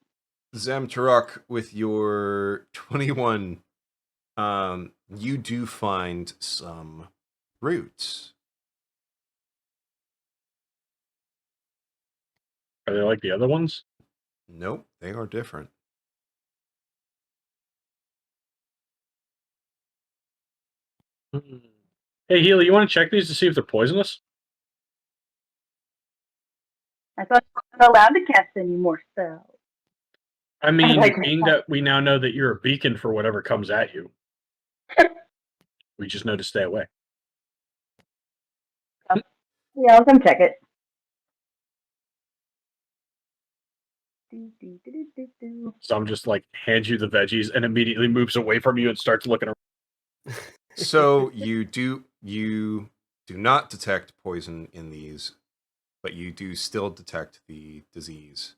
Zamtarok, with your 21, you do find some roots. Are they like the other ones? Nope, they are different. Hey, Healy, you want to check these to see if they're poisonous? I thought I wasn't allowed to cast any more spells. I mean, like being that we now know that you're a beacon for whatever comes at you, we just know to stay away. Yeah, I'll come check it. So I'm just like hands you the veggies and immediately moves away from you and starts looking around. So you do not detect poison in these, but you do still detect the disease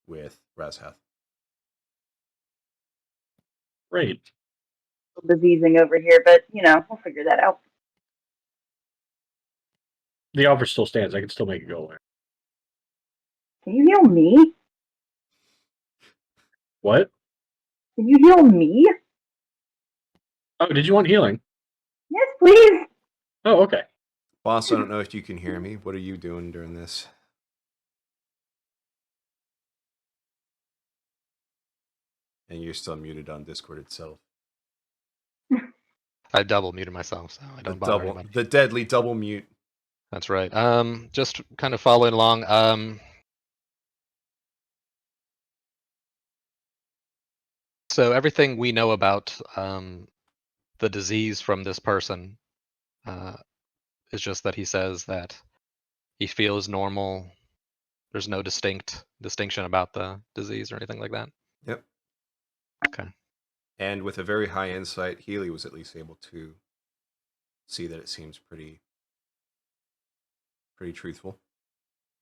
with Razhath. Great. Diseasing over here, but we'll figure that out. The offer still stands. I can still make it go away. Can you heal me? What? Can you heal me? Oh, did you want healing? Yes, please. Oh, okay. Boss, I don't know if you can hear me. What are you doing during this? And you're still muted on Discord itself. I double muted myself, so I don't bother anybody. The deadly double mute. That's right. Just kind of following along. So everything we know about the disease from this person is just that he says that he feels normal. There's no distinction about the disease or anything like that. Yep. Okay. And with a very high insight, Healy was at least able to see that it seems pretty truthful.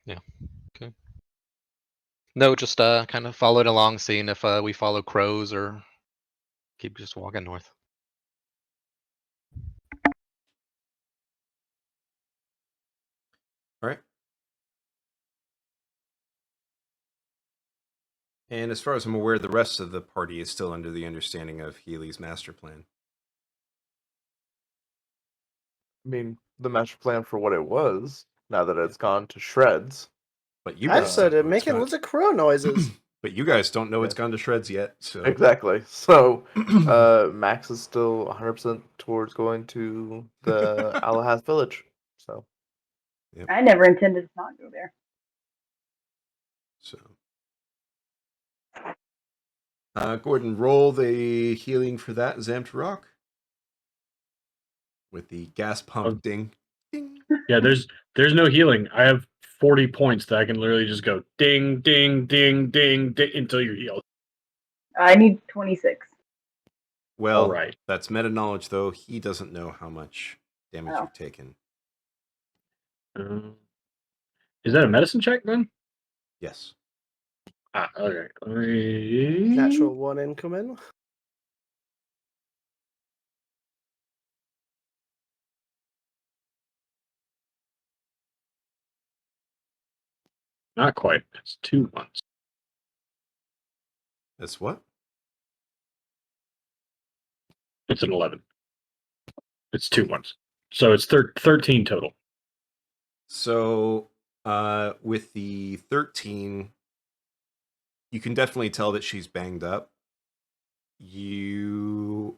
Yeah. Okay. No, just kind of following along, seeing if we follow crows or keep just walking north. All right. And as far as I'm aware, the rest of the party is still under the understanding of Healy's master plan. I mean, the master plan for what it was, now that it's gone to shreds. But you I guys started don't know making lots of crow noises. But you guys don't know Yeah. it's gone to shreds yet. So Exactly. So, Max is still 100% towards going to the Alahath village. So, I never intended to not go there. So, Gordon, roll the healing for that Zamtarok with the gas pump ding. Ding. Yeah, there's no healing. I have 40 points that I can literally just go ding, ding, ding, ding, ding until you're healed. I need 26. Well, All right. That's meta knowledge, though. He doesn't know how much damage Oh. you've taken. Is that a medicine check then? Yes. Ah, okay. Natural one incoming. Not quite. It's 2 months. That's what? It's an 11. It's 2 months. So it's 13 total. So, with the 13, you can definitely tell that she's banged up. I'm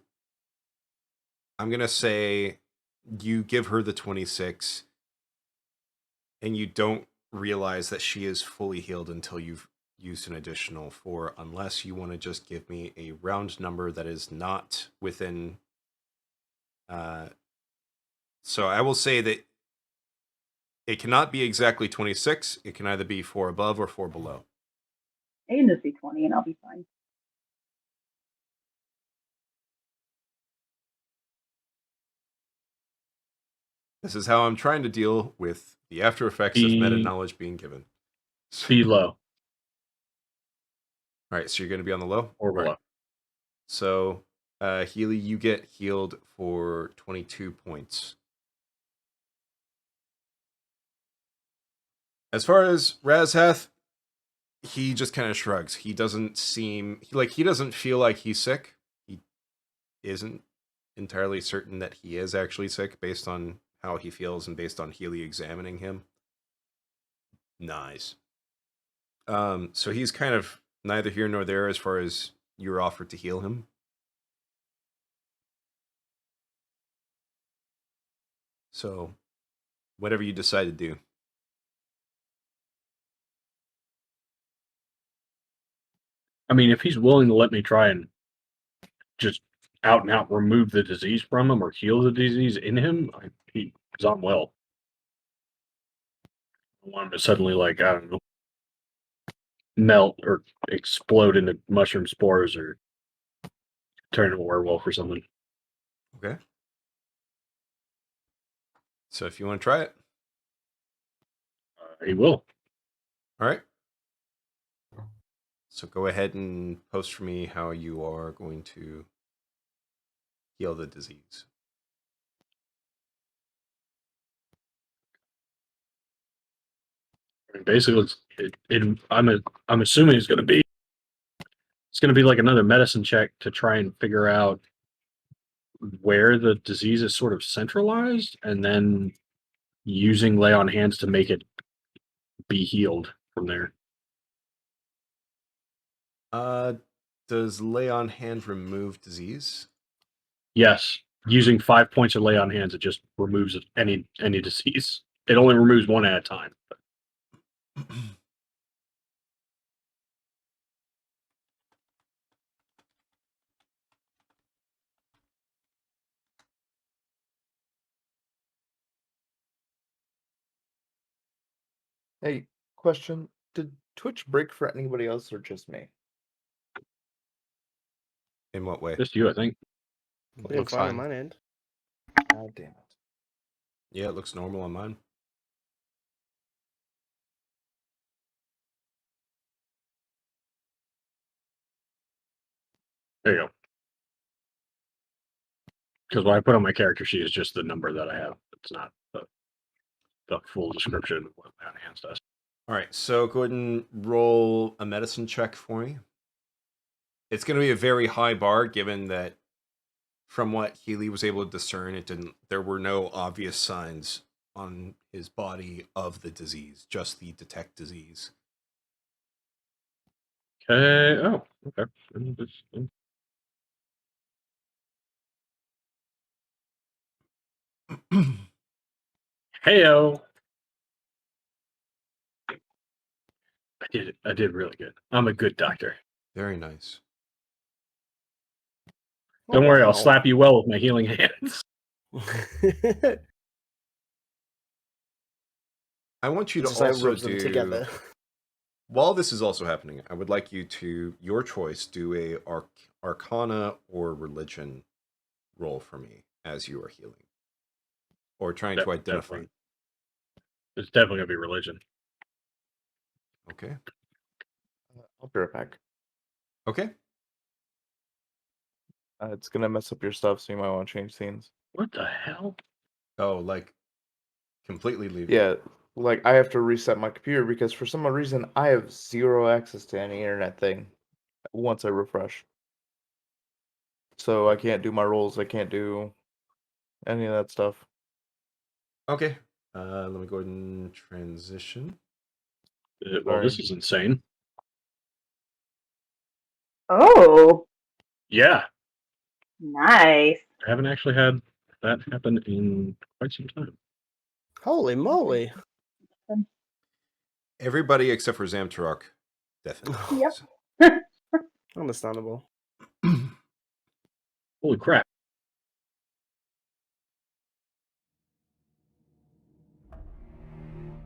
going to say you give her the 26, and you don't realize that she is fully healed until you've used an additional 4, unless you want to just give me a round number that is not within. So I will say that it cannot be exactly 26. It can either be 4 above or 4 below. I can just be 20 and I'll be fine. This is how I'm trying to deal with the after effects of meta knowledge being given. Be low. All right, so you're going to be on the low? Or below. Right. So, Healy, you get healed for 22 points. As far as Razhath, he just kind of shrugs. He doesn't seem he doesn't feel like he's sick. He isn't entirely certain that he is actually sick based on how he feels and based on Healy examining him. Nice. So he's kind of neither here nor there as far as your offer to heal him. So, whatever you decide to do. I mean, if he's willing to let me try and just out and out remove the disease from him or heal the disease in him, he's on well. want him to suddenly, like, I don't know, melt or explode into mushroom spores or turn into a werewolf or something. Okay. So if you want to try it, He will. all right. So go ahead and post for me how you are going to heal the disease. I mean, basically, I'm assuming it's going to be like another medicine check to try and figure out where the disease is sort of centralized, and then using lay on hands to make it be healed from there. Does lay on hand remove disease? Yes, using 5 points of lay on hands, it just removes any disease. It only removes one at a time. Hey, question. Did Twitch break for anybody else or just me? In what way? Just you, I think. Looking Looks fine on fine. my end. God damn it. Yeah, it looks normal on mine. There you go. Because what I put on my character sheet is just the number that I have. It's not the full description of what lay on hands does. All right, so go ahead and roll a medicine check for me. It's going to be a very high bar, given that from what Healy was able to discern, there were no obvious signs on his body of the disease, just the detect disease. Okay. Oh, okay. Heyo. I did it. I did really good. I'm a good doctor. Very nice. Don't worry, I'll wow. slap you well with my healing hands. I want you to Just like also rub them together. while this is also happening, I would like you to, your choice, do a Arcana or Religion roll for me as you are healing. Or trying to identify. It's definitely gonna be religion. Okay. I'll be right back. Okay. It's gonna mess up your stuff, so you might want to change scenes. What the hell? Oh, like completely leave. Yeah, like I have to reset my computer because for some reason I have zero access to any internet thing once I refresh. So I can't do my rolls, I can't do any of that stuff. Okay. Let me go ahead and transition. Well, this Sorry. is insane. Oh, Yeah, nice. I haven't actually had that happen in quite some time. Holy moly. Everybody except for Zamtarok definitely. Yep. Understandable. Holy crap!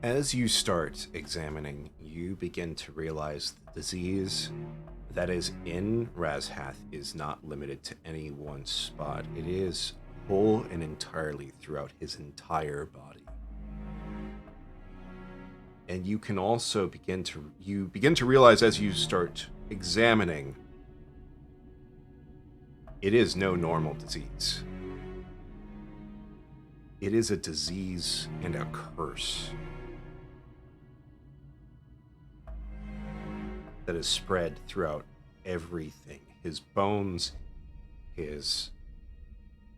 As you start examining, you begin to realize the disease that is in Razhath is not limited to any one spot. It is whole and entirely throughout his entire body. And you can also begin to realize as you start examining, it is no normal disease. It is a disease and a curse that is spread throughout everything. His bones, his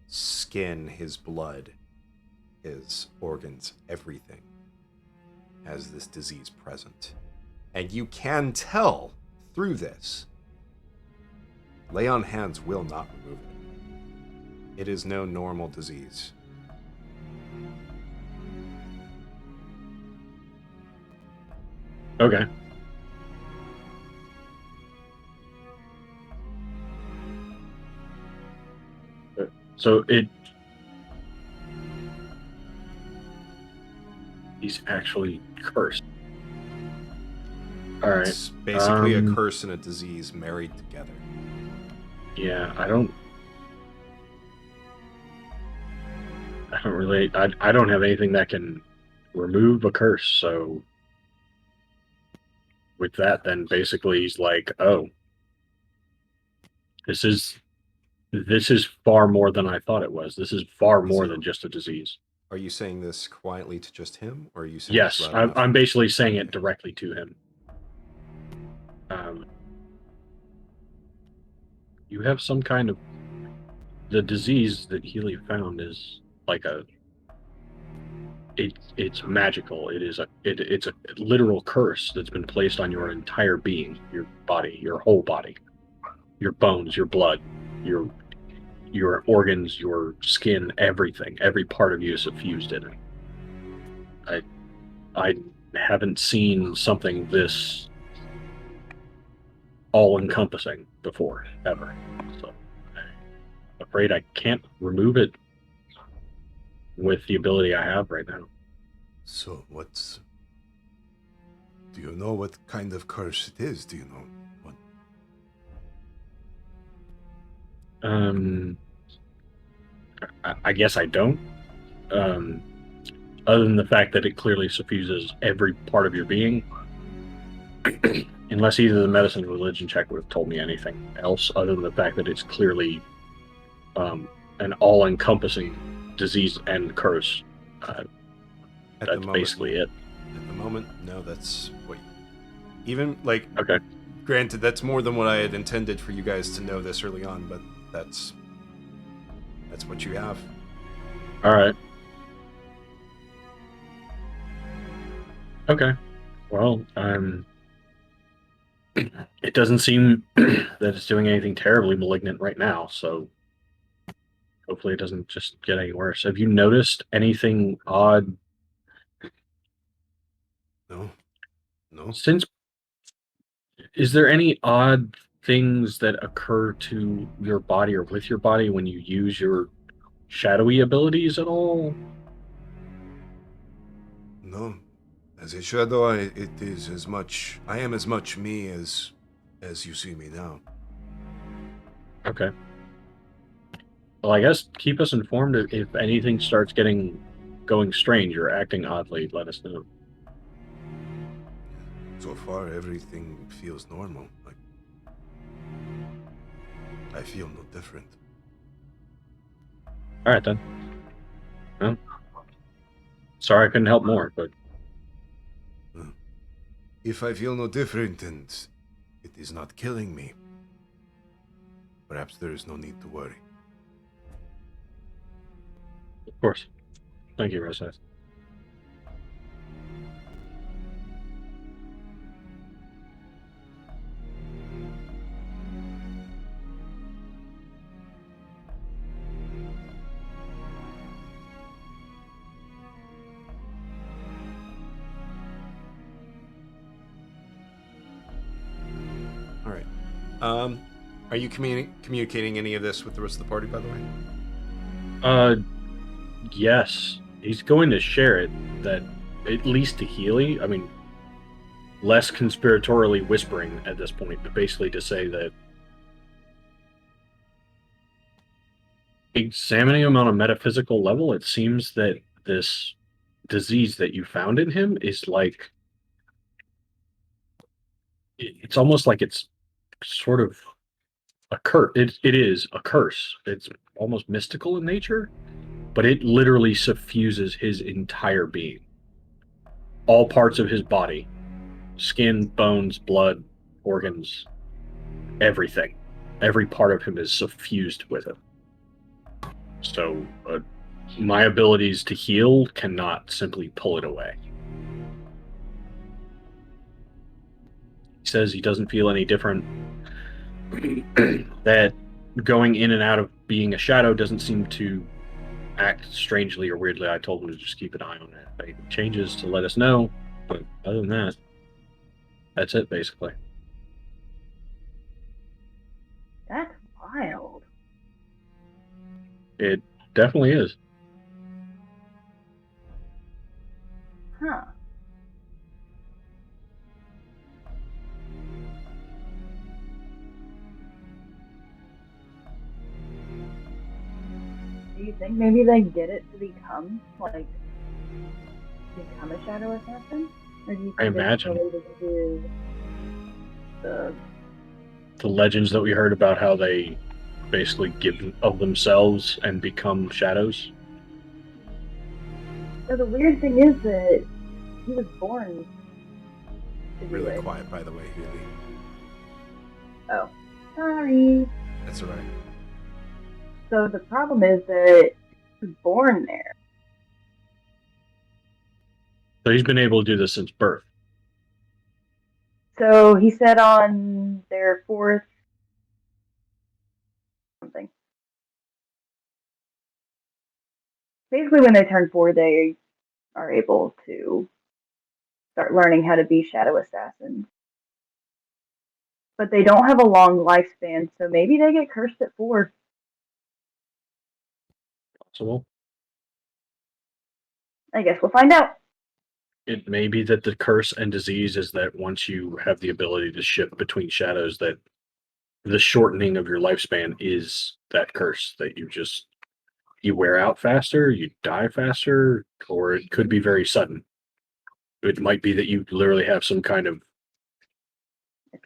skin, his blood, his organs, everything has this disease present. And you can tell through this. Lay on hands will not remove it. It is no normal disease. Okay. So He's actually cursed. All right. It's basically a curse and a disease married together. Yeah, I don't really. I don't have anything that can remove a curse. So with that, then basically he's like, oh, this is far more than I thought it was. This is far more than just a disease. Are you saying this quietly to just him, or are you saying Yes, this loud enough? I'm basically saying it directly to him. You have some kind of the disease that Healy found is like it's magical. It's a literal curse that's been placed on your entire being, your body, your whole body, your bones, your blood, your organs, your skin, everything. Every part of you is suffused in it. I haven't seen something this all-encompassing before, ever. So I'm afraid I can't remove it with the ability I have right now. So do you know what kind of curse it is? Do you know what? I guess I don't. Other than the fact that it clearly suffuses every part of your being. Unless either the medicine or religion check would have told me anything else, other than the fact that it's clearly an all-encompassing disease and curse. That's basically it. At the moment, no, that's what... Even, like... Okay. Granted, that's more than what I had intended for you guys to know this early on, but that's what you have. All right. Okay. Well, it doesn't seem that it's doing anything terribly malignant right now, so hopefully it doesn't just get any worse. Have you noticed anything odd? No. Is there any odd things that occur to your body or with your body when you use your shadowy abilities at all? No. As a shadow, I am as much me as you see me now. Okay. Well, I guess keep us informed if anything starts going strange or acting oddly. Let us know. So far, everything feels normal. Like I feel no different. All right then. Well, sorry I couldn't help more, but If I feel no different and it is not killing me, perhaps there is no need to worry. of course. Thank you, Razhath. All right. Are you communicating any of this with the rest of the party, by the way? Yes. He's going to share it, that at least to Healy. I mean, less conspiratorially whispering at this point, but basically to say that examining him on a metaphysical level, it seems that this disease that you found in him is like, it's almost like it's sort of a curse. It is a curse. It's almost mystical in nature, but it literally suffuses his entire being. All parts of his body, skin, bones, blood, organs, everything. Every part of him is suffused with it. So my abilities to heal cannot simply pull it away. He says he doesn't feel any different. That going in and out of being a shadow doesn't seem to act strangely or weirdly. I told him to just keep an eye on it. If anything changes, to let us know. But other than that, that's it, basically. That's wild. It definitely is. Huh. Do you think maybe they get it to become a shadow assassin? Or do you I think it's imagine. related to the legends that we heard about how they basically give of themselves and become shadows? So the weird thing is that he was born to do Really it. quiet, by the way, Healy. Oh, sorry. That's all right. So the problem is that he was born there. So he's been able to do this since birth. So he said on their fourth something. Basically, when they turn 4, they are able to start learning how to be shadow assassins. But they don't have a long lifespan, so maybe they get cursed at 4. Possible. I guess we'll find out. It may be that the curse and disease is that once you have the ability to shift between shadows, that the shortening of your lifespan is that curse, that you wear out faster, you die faster, or it could be very sudden. It might be that you literally have some kind of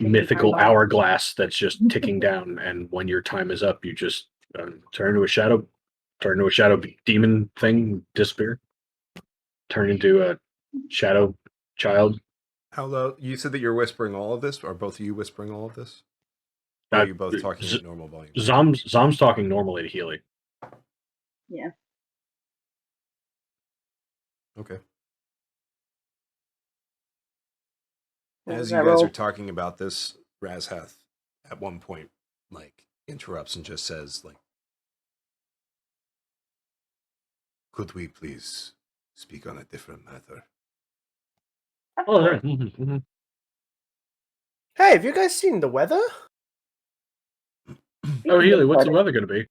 mythical hourglass that's just ticking down, and when your time is up, you just turn into a shadow demon thing, disappear, turn into a shadow child. How low? You said that you're whispering all of this? Are both of you whispering all of this? Or are you both talking at normal volume? Zom's talking normally to Healy. Yeah. Okay. What As was you that guys roll? are talking about this, Razhath at one point interrupts and just says Could we please speak on a different matter? Oh, yeah. Mm-hmm. Hey, have you guys seen the weather? Oh, Healy, what's the weather going to be?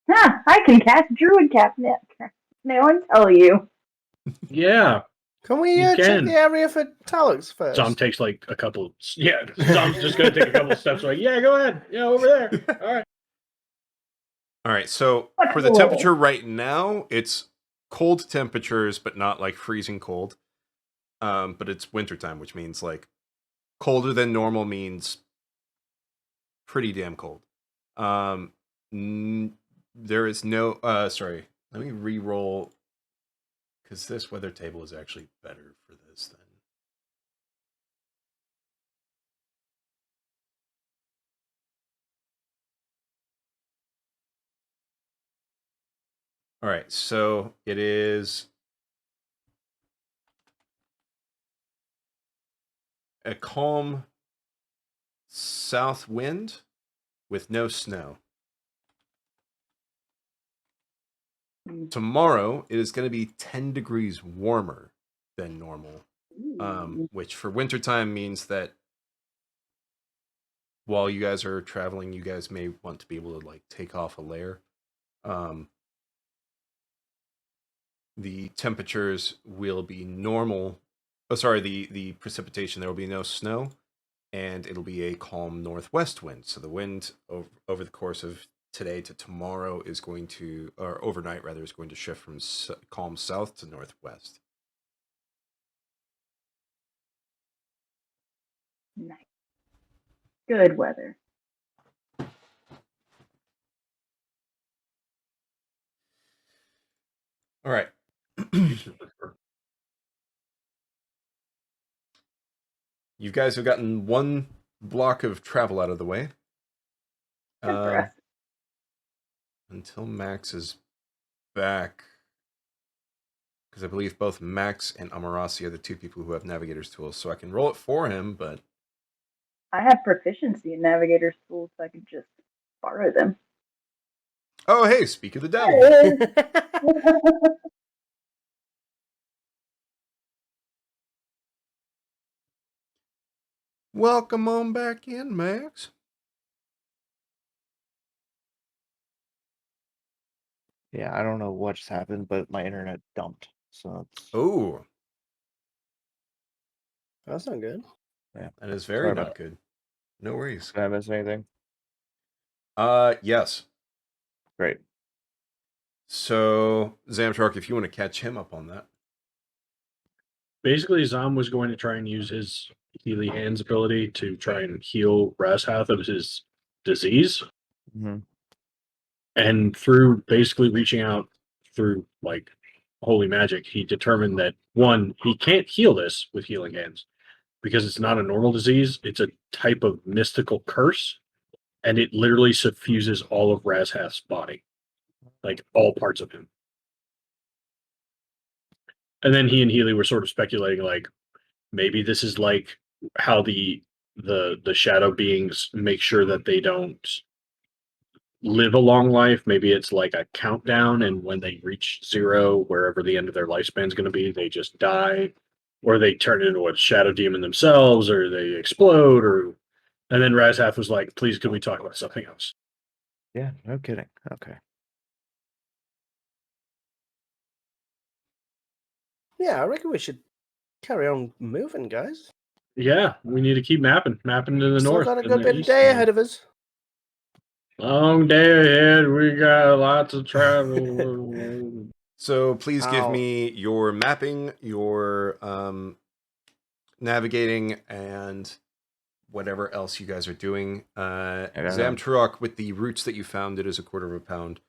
Huh, I can cast Druid Cap now and tell you. Yeah. Can we You check can. the area for Talux first? Zom takes a couple. Yeah, Zom's just going to take a couple steps. Yeah, go ahead. Yeah, over there. All right. all right, so for the temperature right now, it's cold temperatures, but not freezing cold. But it's wintertime, which means colder than normal means pretty damn cold. There is no sorry, let me re-roll because this weather table is actually better for this then. All right, so it is a calm south wind with no snow. Tomorrow it is going to be 10 degrees warmer than normal, which for wintertime means that while you guys are traveling, you guys may want to be able to take off a layer. The temperatures will be normal. Oh, sorry, the precipitation, there will be no snow, and it'll be a calm northwest wind. So the wind over the course of today to tomorrow is going to, or overnight rather, is going to shift from calm south to northwest. Nice. Good weather. All right. You guys have gotten one block of travel out of the way. Until Max is back. Because I believe both Max and Amarasi are the two people who have Navigator's tools. So I can roll it for him, but... I have proficiency in Navigator's tools, so I could just borrow them. Oh, hey, speak of the devil. Welcome on back in, Max. Yeah, I don't know what just happened, but my internet dumped. So it's... Oh. That's not good. Yeah. That is very not good. No worries. Did I miss anything? Yes. Great. So, Zamtark, if you want to catch him up on that. Basically, Zom was going to try and use his Healy Hands ability to try and heal Razhath of his disease. Mhm. And through basically reaching out through like holy magic, he determined that one, he can't heal this with healing hands because it's not a normal disease. It's a type of mystical curse, and it literally suffuses all of Razhath's body, like all parts of him. And then he and Healy were sort of speculating, like maybe this is like how the shadow beings make sure that they don't live a long life. Maybe it's like a countdown, and when they reach zero, wherever the end of their lifespan is going to be, they just die, or they turn into a shadow demon themselves, or they explode, or. And then Razhath was like, "Please, could we talk about something else?" Yeah, no kidding. Okay. Yeah, I reckon we should carry on moving, guys. Yeah, we need to keep mapping to the Still north got a and good the bit of east. day ahead of us. Long day ahead. We got lots of travel. So, please give Ow. me your mapping, your navigating, and whatever else you guys are doing. got Zamtarok, with the routes that you found, it is 1/4 pound.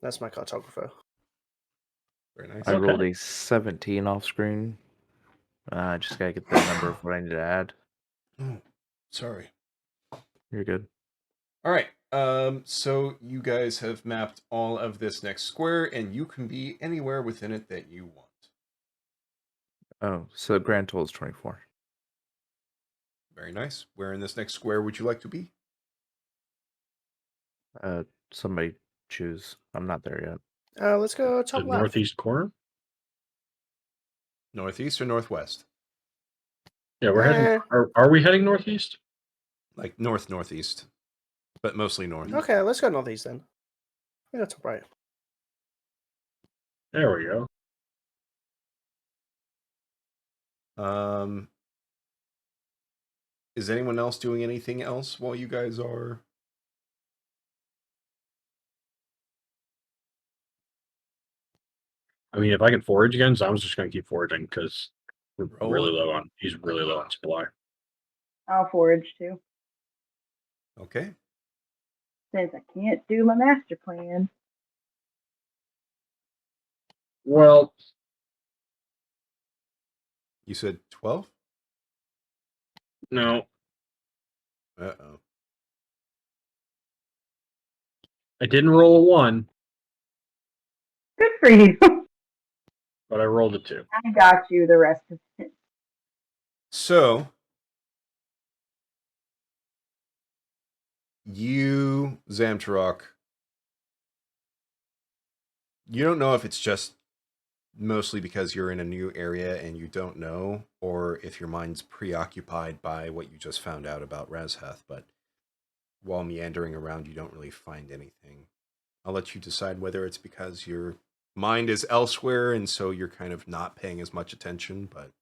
That's my cartographer. Very nice. I Okay. rolled a 17 off screen. I just gotta get the number of what I need to add. Oh, sorry. You're good. All right. So you guys have mapped all of this next square, and you can be anywhere within it that you want. Oh, so grand total is 24. Very nice. Where in this next square would you like to be? Somebody choose. I'm not there yet. Let's go The top left. northeast corner. Northeast or northwest? Yeah, we're heading. Are we heading northeast? Like northeast, but mostly north. Okay, let's go northeast then. We go top right. There we go. Is anyone else doing anything else while you guys are? I mean, if I can forage again, so I'm just going to keep foraging because we're Roll really it. low on. He's really low on supply. I'll forage too, Okay. since I can't do my master plan. Well, You said 12? no, Uh-oh. I didn't roll a 1, Good for you. but I rolled a 2. I got you the rest of it. So, you, Zamtarok, you don't know if it's just mostly because you're in a new area and you don't know, or if your mind's preoccupied by what you just found out about Razhath, but while meandering around, you don't really find anything. I'll let you decide whether it's because your mind is elsewhere and so you're kind of not paying as much attention, but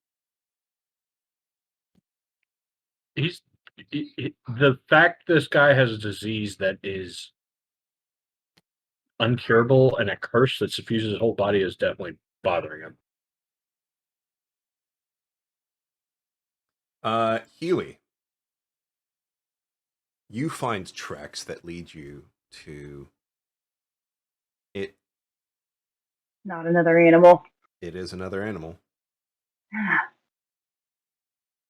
The fact this guy has a disease that is uncurable and a curse that suffuses his whole body is definitely bothering him. Healy, you find tracks that lead you to it. Not another animal. It is another animal.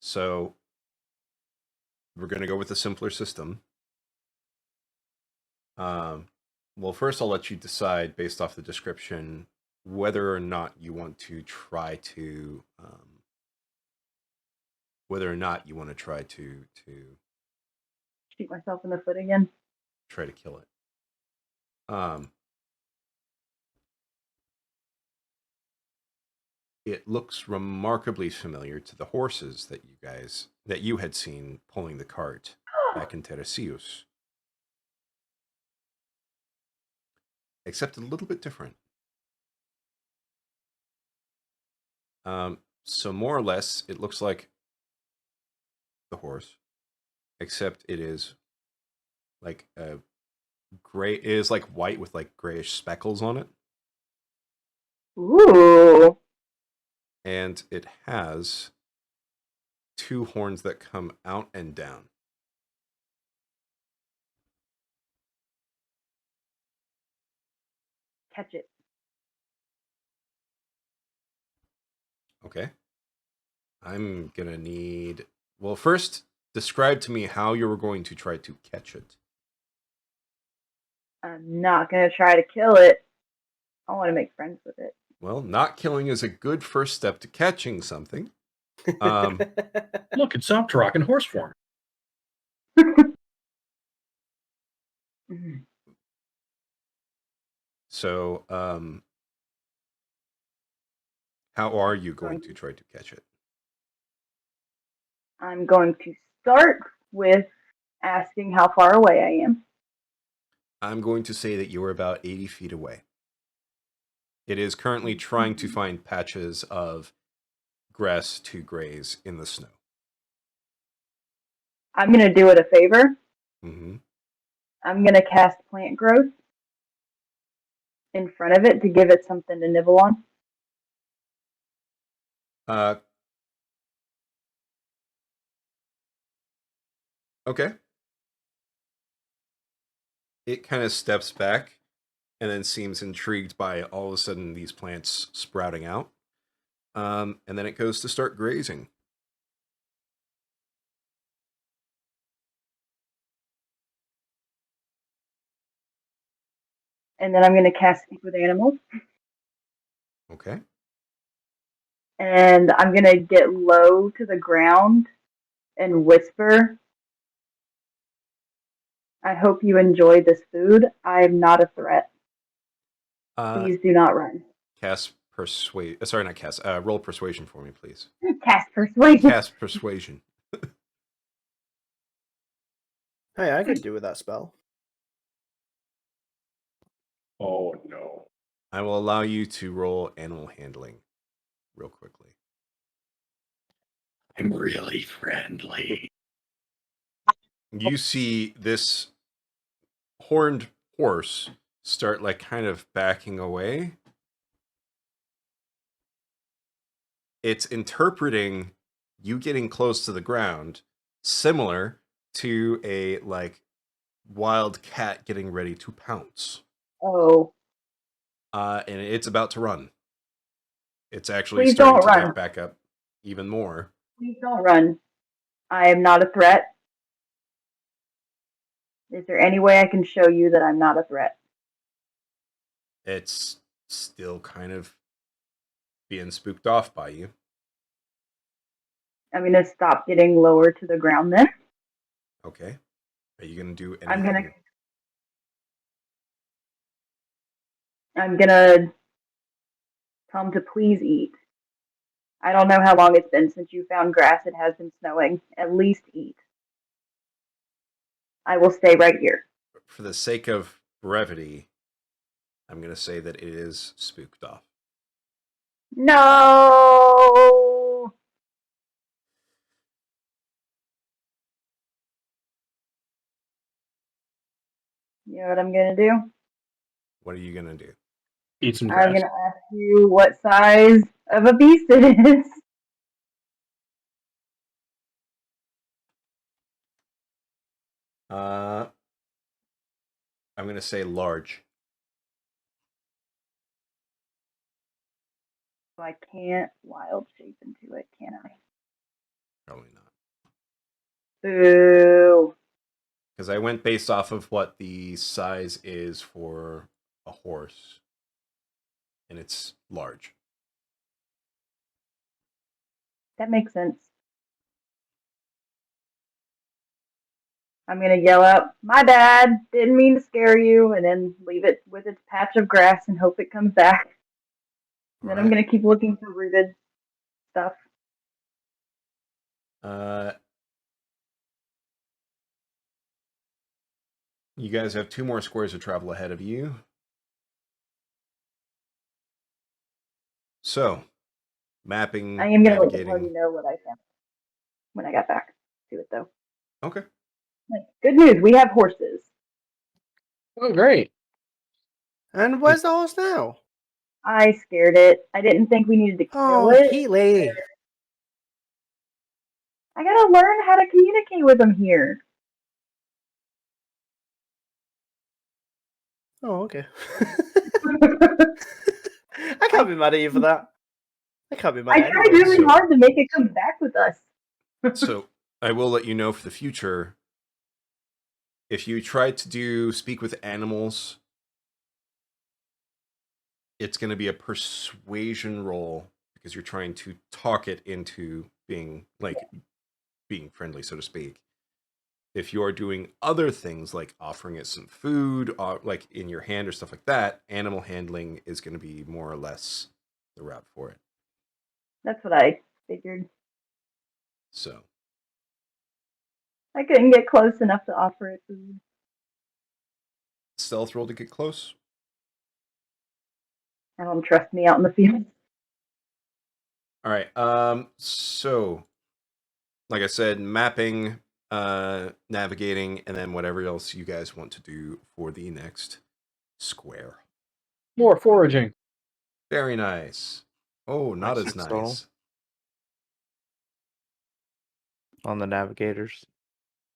So we're going to go with a simpler system. Well, first I'll let you decide based off the description whether or not you want to try to Shoot myself in the foot again. try to kill it. It looks remarkably familiar to the horses that you had seen pulling the cart back in Teresius. Except a little bit different. So more or less, it looks like the horse, except it is like a gray. It is like white with like grayish speckles on it, Ooh. and it has 2 horns that come out and down. Catch it. Okay. I'm gonna need. Well, first, describe to me how you were going to try to catch it. I'm not gonna try to kill it. I want to make friends with it. Well, not killing is a good first step to catching something. Um, Look, it stopped rocking horse form. Mhm. So, how are you going to try to catch it? I'm going to start with asking how far away I am. I'm going to say that you are about 80 feet away. It is currently trying to find patches of grass to graze in the snow. I'm going to do it a favor. Mm-hmm. I'm going to cast plant growth in front of it to give it something to nibble on. Okay. It kind of steps back and then seems intrigued by all of a sudden these plants sprouting out. And then it goes to start grazing. And then I'm going to cast Speak with Animals. Okay. And I'm going to get low to the ground and whisper, I hope you enjoy this food. I am not a threat. Please do not run. Cast persuade. Sorry, not cast. Roll persuasion for me, please. Cast persuasion. Cast persuasion. Hey, I could do with that spell. Oh no. I will allow you to roll animal handling real quickly. I'm really friendly. You see this horned horse start like kind of backing away. It's interpreting you getting close to the ground similar to a like wild cat getting ready to pounce. Oh. And it's about to run. It's actually Please starting don't to run. like back up even more. Please don't run. I am not a threat. Is there any way I can show you that I'm not a threat? It's still kind of being spooked off by you. I'm going to stop getting lower to the ground then. Okay. Are you going to do I'm anything? gonna tell him to please eat. I don't know how long it's been since you found grass. It has been snowing. At least eat. I will stay right here. For the sake of brevity, I'm going to say that it is spooked off. No. You know what I'm gonna do? What are you going to do? Eat some grass. I'm gonna ask you what size of a beast it is. I'm going to say large. So I can't wild shape into it, can I? Probably not. Boo. Because I went based off of what the size is for a horse. And it's large. That makes sense. I'm gonna yell out, my bad, didn't mean to scare you, and then leave it with its patch of grass and hope it comes back. And then I'm gonna keep looking for rooted stuff. You guys have 2 more squares of travel ahead of you. So, mapping, I am gonna let the navigating. party know what I found when I got back to it, though. Okay. Like, good news, we have horses. Oh, great. And where's the horse now? I scared it. I didn't think we needed to kill Oh, it. Healy. I gotta learn how to communicate with him here. Oh, okay. I can't be mad at you for that. I can't be mad I at tried anyone. really So- hard to make it come back with us. So I will let you know for the future. If you try to speak with animals, it's going to be a persuasion roll because you're trying to talk it into being friendly, so to speak. If you are doing other things like offering it some food, like in your hand or stuff like that, animal handling is going to be more or less the route for it. That's what I figured. So I couldn't get close enough to offer it food. stealth roll to get close. I don't trust me out in the field. All right. So like I said, mapping, navigating, and then whatever else you guys want to do for the next square. More foraging. Very nice. Oh, not Nice as install. nice. On the navigators.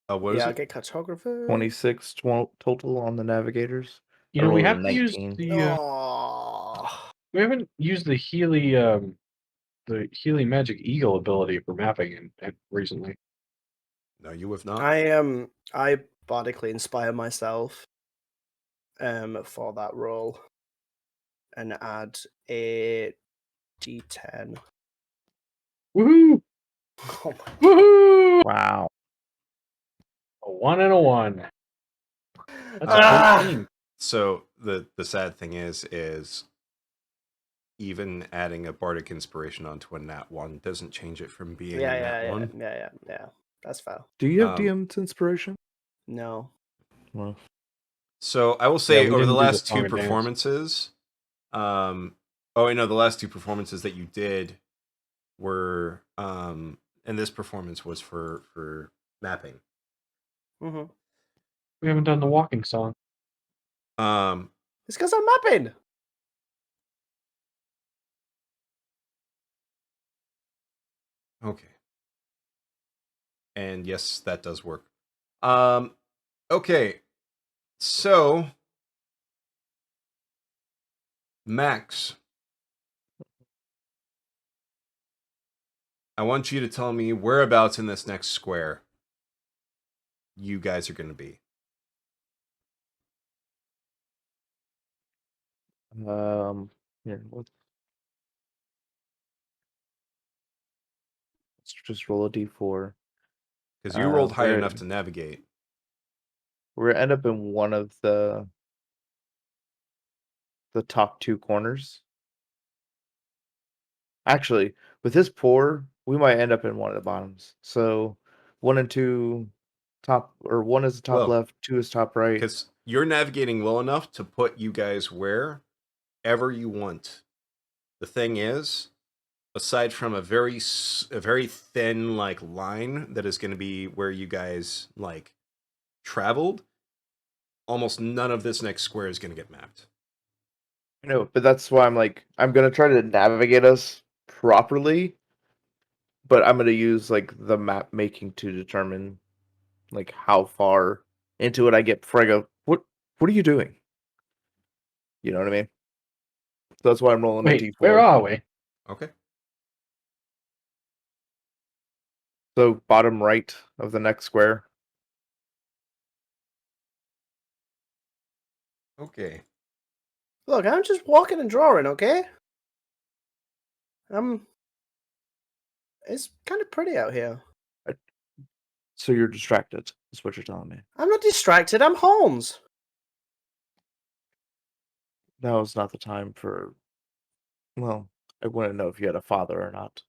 What is Yeah, I'll it? get cartographer. 26 total on the navigators. You I know, we rolled a have to use 19. the. Oh. We haven't used the Healy Magic Eagle ability for mapping recently. No, you have not. I bardically inspire myself for that roll and add a d10. Woohoo! Oh my Woohoo! Wow. A 1 and a 1. That's Ah! a 14. So the sad thing is even adding a bardic inspiration onto a nat 1 doesn't change it from being a nat 1. Yeah. That's fair. Do you have Um, DM's inspiration? No. Well, So I will say we over the didn't do the last song two and dance. performances, the last two performances that you did were, and this performance was for mapping. Mm-hmm. We haven't done the walking song. It's because I'm mapping. Okay. And yes, that does work. Okay. So Max, I want you to tell me whereabouts in this next square you guys are going to be. here, let's just roll a d4. Because you rolled high we're- enough to navigate. We're gonna end up in one of the top two corners. Actually, with this pour, we might end up in one of the bottoms. So 1 and 2 top, or 1 is the top Well, left, 2 is top right. Because you're navigating well enough to put you guys wherever you want. The thing is, aside from a very thin line that is going to be where you guys traveled, almost none of this next square is going to get mapped. No, but that's why I'm gonna try to navigate us properly, but I'm gonna use the map making to determine how far into it I get before I go, what are you doing? You know what I mean? So that's why I'm rolling a Wait, d4. where are we? Okay. So bottom right of the next square. Okay. Look, I'm just walking and drawing, okay? It's kind of pretty out here. So you're distracted, is what you're telling me. I'm not distracted. I'm Holmes. Now is not the time for. Well, I wouldn't know if you had a father or not.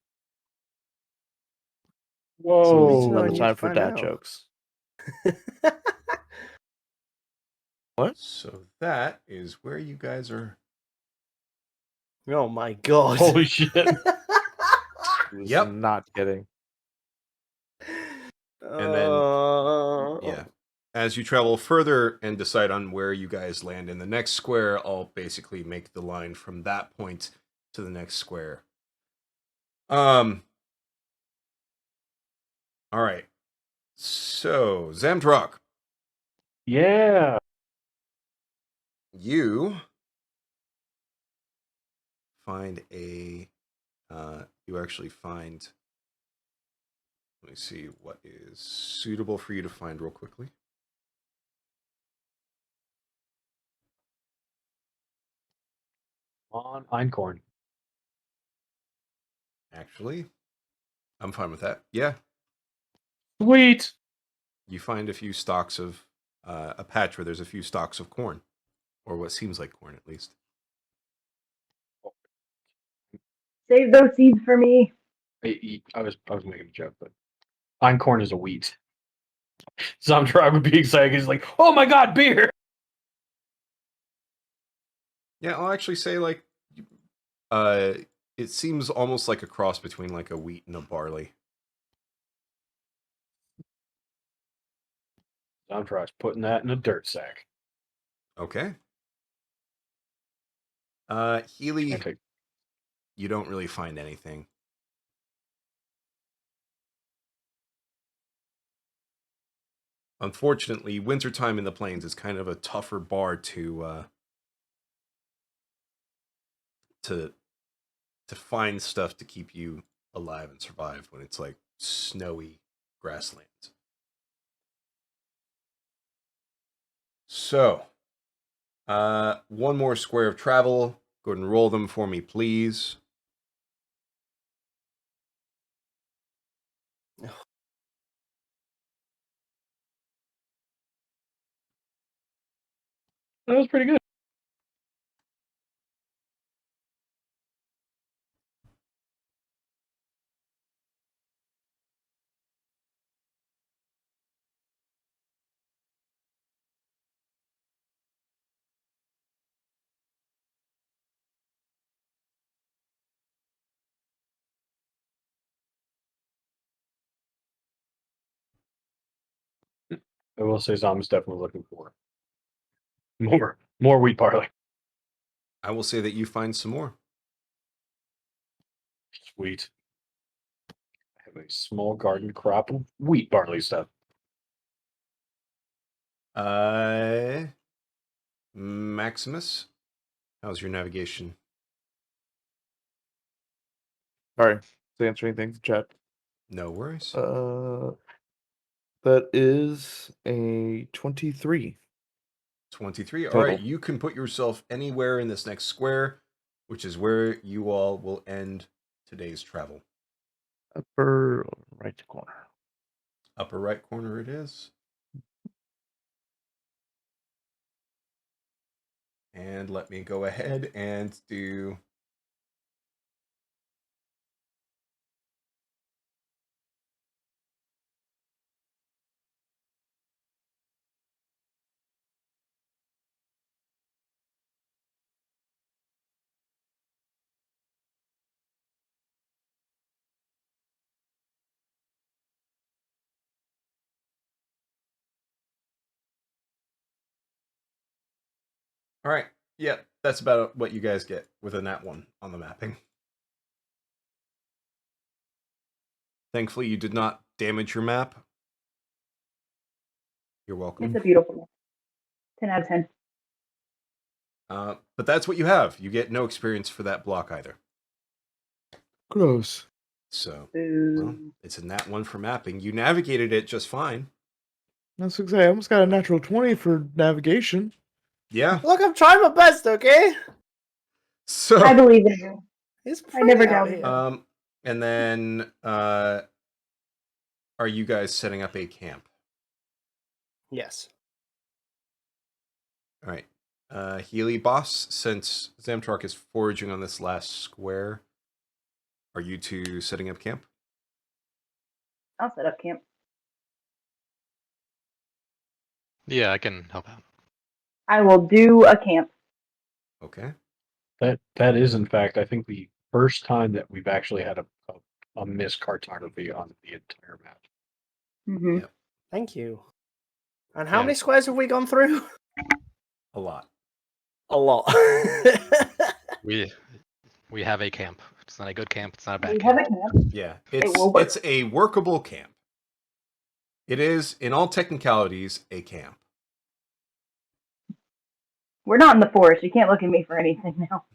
So this Whoa. is not the you time to for find dad out. jokes. What? So that is where you guys are. Oh my god. Holy shit. I was Yep. not kidding. And then- Yeah. as you travel further and decide on where you guys land in the next square, I'll basically make the line from that point to the next square. All right. So, Zamdrok, Yeah. you find you actually find, let me see what is suitable for you to find real quickly. On Einkorn. Actually, I'm fine with that. Yeah, Sweet. you find a few stalks of a patch where there's a few stalks of corn, or what seems like corn at least. Save those seeds for me. I was making a joke, but Einkorn is a wheat. Zamtrog would be excited. He's like, "Oh my god, beer!" Yeah, I'll actually say like, it seems almost like a cross between like a wheat and a barley. Zamtrog's putting that in a dirt sack. Okay. Healy, Okay. you don't really find anything. Unfortunately, wintertime in the plains is kind of a tougher bar to find stuff to keep you alive and survive when it's like snowy grasslands. So, one more square of travel. Go ahead and roll them for me, please. That was pretty good. I will say Zom is definitely looking for more wheat barley. I will say that you find some more. Sweet. I have a small garden crop of wheat barley stuff. Maximus, how's your navigation? Sorry, to answer anything in chat. No worries. That is a 23. 23. All Total. right, you can put yourself anywhere in this next square, which is where you all will end today's travel. Upper right corner. Upper right corner it is. And let me go ahead and do... All right. Yeah, that's about what you guys get within that one on the mapping. Thankfully, you did not damage your map. You're welcome. It's a beautiful one. 10 out of 10. But that's what you have. You get no experience for that block either. Close. So, Boo. well, it's in that one for mapping. You navigated it just fine. That's what I almost got a natural 20 for navigation. Yeah. Look, I'm trying my best, okay? So, I believe in you. It's I never pretty out doubted here. and then, are you guys setting up a camp? Yes. All right. Healy, boss, since Zamtrok is foraging on this last square, are you two setting up camp? I'll set up camp. Yeah, I can help out. I will do a camp. Okay. That is, in fact, I think the first time that we've actually had a miscartography on the entire map. Mm-hmm. Yep. Thank you. And how Yeah. many squares have we gone through? A lot. A lot. We have a camp. It's not a good camp. It's not a bad We have camp. a camp. Yeah, will work. it's a workable camp. It is, in all technicalities, a camp. We're not in the forest. You can't look at me for anything now.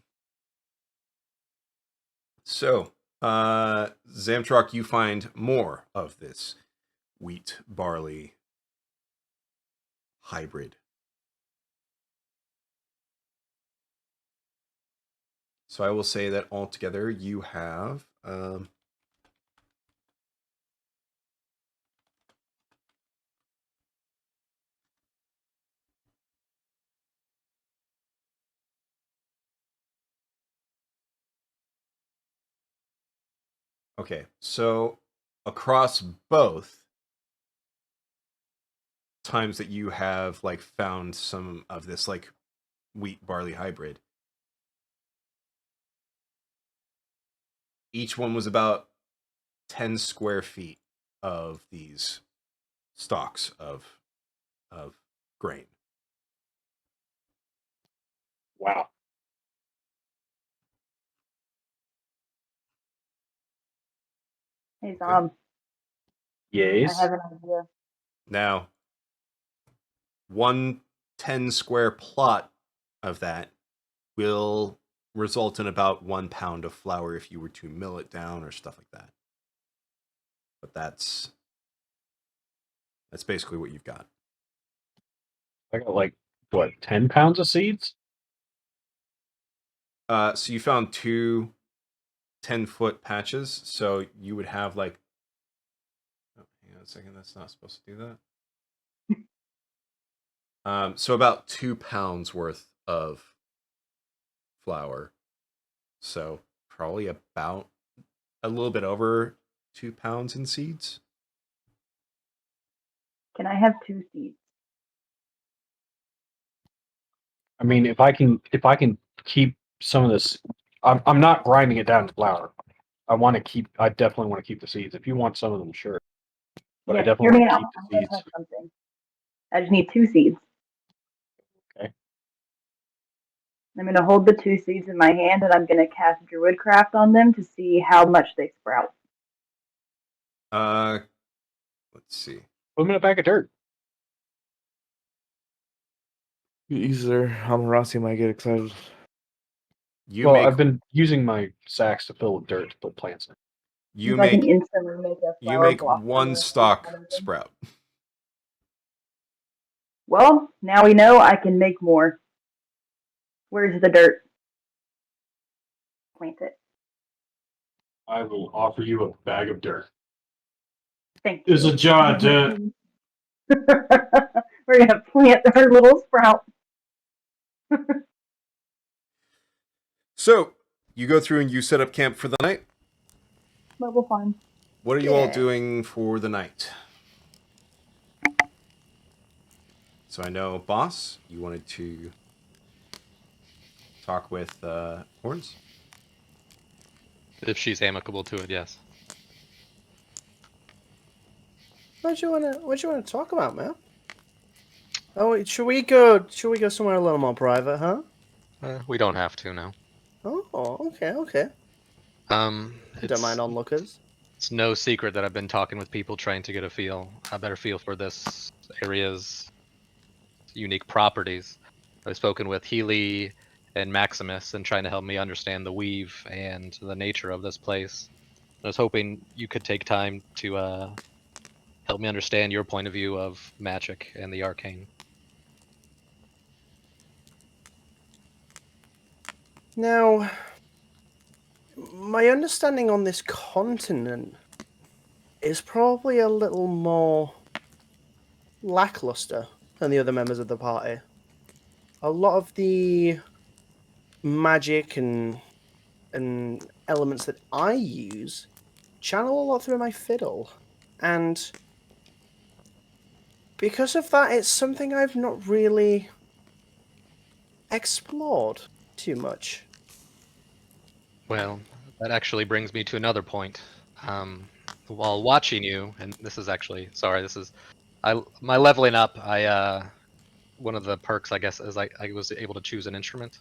So, Zamtrock, you find more of this wheat barley hybrid. So I will say that altogether you have okay, so across both times that you have like found some of this like wheat barley hybrid, each one was about 10 square feet of these stalks of grain. Wow. Hey, Tom. I Yes. have an idea. Now, one 10 square plot of that will result in about 1 pound of flour if you were to mill it down or stuff like that. But that's basically what you've got. I got like what, 10 pounds of seeds? So you found two 10-foot patches, so you would have like, oh, hang on a second, that's not supposed to do that. So about 2 pounds worth of flour. So probably about a little bit over 2 pounds in seeds. Can I have 2 seeds? I mean, if I can keep some of this, I'm not grinding it down to flour. I definitely want to keep the seeds. If you want some of them, sure. But I Yeah, definitely hear me want to out. keep I'm the gonna seeds. test something. I just need 2 seeds. Okay. I'm gonna hold the 2 seeds in my hand, and I'm gonna cast Druidcraft on them to see how much they sprout. Let's see. Put them in a bag of dirt. Easier. Amarasi might get excited. I've been using my sacks to fill with dirt to put plants in. You I can make instantly make a you flower make block. one stalk sprout. Well, now we know I can make more. Where's the dirt? Plant it. I will offer you a bag of dirt. Thank you. There's a jar of dirt. We're gonna plant our little sprout. So you go through and you set up camp for the night. Level fun. What are you all doing for the night? So I know, boss, you wanted to talk with Horns. If she's amicable to it, yes. What do you wanna talk about, man? Oh, should we go somewhere a little more private, huh? We don't have to now. Oh, okay. Don't It's mind onlookers. it's no secret that I've been talking with people trying to get a better feel for this area's unique properties. I've spoken with Healy and Maximus and trying to help me understand the weave and the nature of this place. I was hoping you could take time to help me understand your point of view of magic and the arcane. Now, my understanding on this continent is probably a little more lackluster than the other members of the party. A lot of the magic and elements that I use channel a lot through my fiddle, and because of that, it's something I've not really explored too much. Well, that actually brings me to another point. While watching you, and this is actually, sorry, this is my leveling up, one of the perks I guess is I was able to choose an instrument,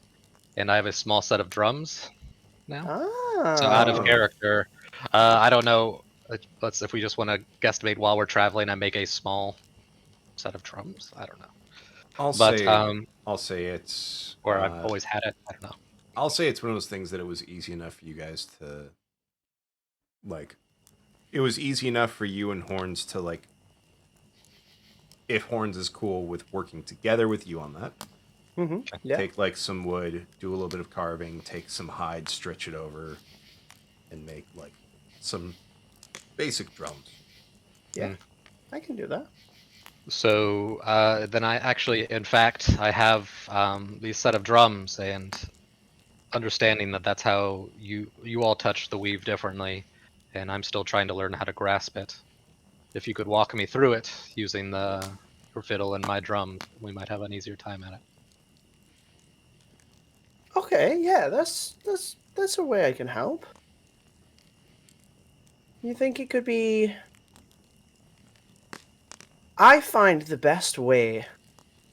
and I have a small set of drums now. So out of Ah. character, I don't know. Let's if we just want to guesstimate while we're traveling, I make a small set of drums. I don't know, I'll but say I'll say it's or I've always had it. I don't know. I'll say it's one of those things that it was easy enough for you guys to like. It was easy enough for you and Horns to like. If Horns is cool with working together with you on that, Yeah. take like some wood, do a little bit of carving, take some hide, stretch it over, and make like some basic drums. Yeah. I can do that. So then I actually, in fact, I have these set of drums, and understanding that that's how you all touch the weave differently, and I'm still trying to learn how to grasp it. If you could walk me through it using your fiddle and my drums, we might have an easier time at it. Okay, yeah, that's a way I can help. You think it could be? I find the best way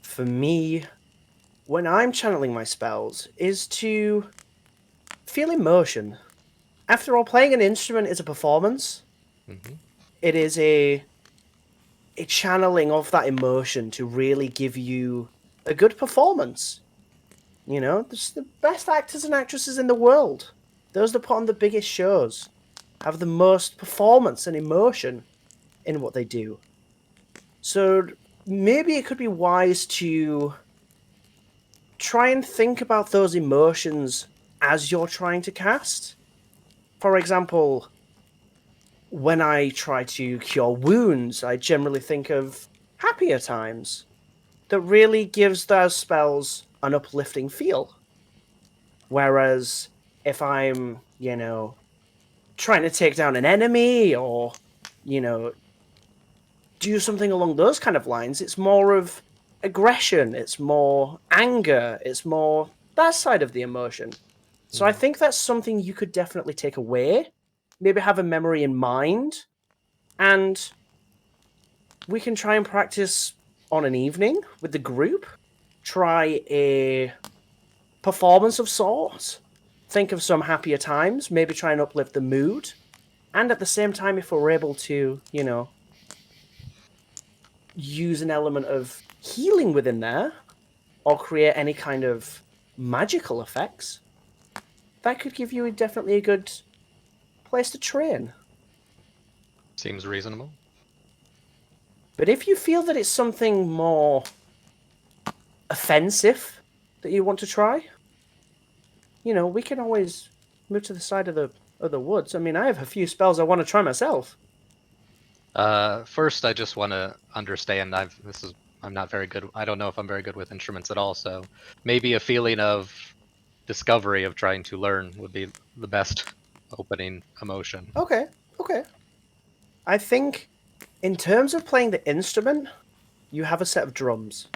for me when I'm channeling my spells is to feel emotion. After all, playing an instrument is a performance. Hmm. It is a channeling of that emotion to really give you a good performance. You know, the best actors and actresses in the world, those that put on the biggest shows, have the most performance and emotion in what they do. So maybe it could be wise to try and think about those emotions as you're trying to cast. For example, when I try to cure wounds, I generally think of happier times. That really gives those spells an uplifting feel. Whereas if I'm, trying to take down an enemy or, you know, do something along those kind of lines, it's more of aggression, it's more anger, it's more that side of the emotion. So I think that's something you could definitely take away, maybe have a memory in mind, and we can try and practice on an evening with the group. Try a performance of sorts. Think of some happier times, maybe try and uplift the mood. And at the same time, if we're able to, use an element of healing within there, or create any kind of magical effects, that could give you definitely a good place to train. Seems reasonable. But if you feel that it's something more offensive that you want to try, we can always move to the side of the woods. I mean, I have a few spells I want to try myself. First, I just want to understand. I'm not very good. I don't know if I'm very good with instruments at all. So maybe a feeling of discovery of trying to learn would be the best opening emotion. Okay. I think in terms of playing the instrument, you have a set of drums.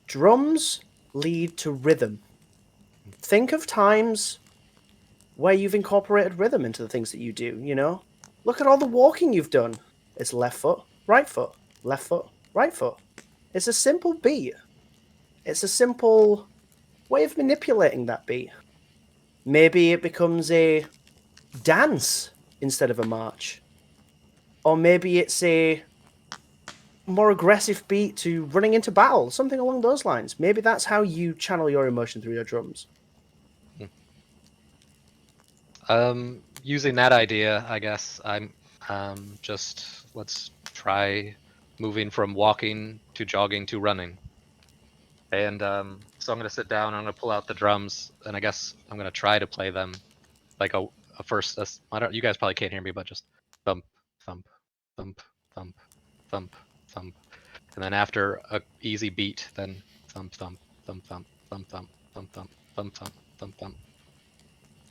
Drums lead to rhythm. Think of times where you've incorporated rhythm into the things that you do, Look at all the walking you've done. It's left foot, right foot, left foot, right foot. It's a simple beat. It's a simple way of manipulating that beat. Maybe it becomes a dance instead of a march. Or maybe it's a more aggressive beat to running into battle, something along those lines. Maybe that's how you channel your emotion through your drums. Using that idea, I guess I'm just let's try moving from walking to jogging to running. And so I'm gonna sit down. I'm gonna pull out the drums, and I guess I'm gonna try to play them like a first. I don't. You guys probably can't hear me, but just thump, thump, thump, thump, thump, thump, and then after a easy beat, then thump, thump, thump, thump, thump, thump, thump, thump, thump, thump, thump, thump.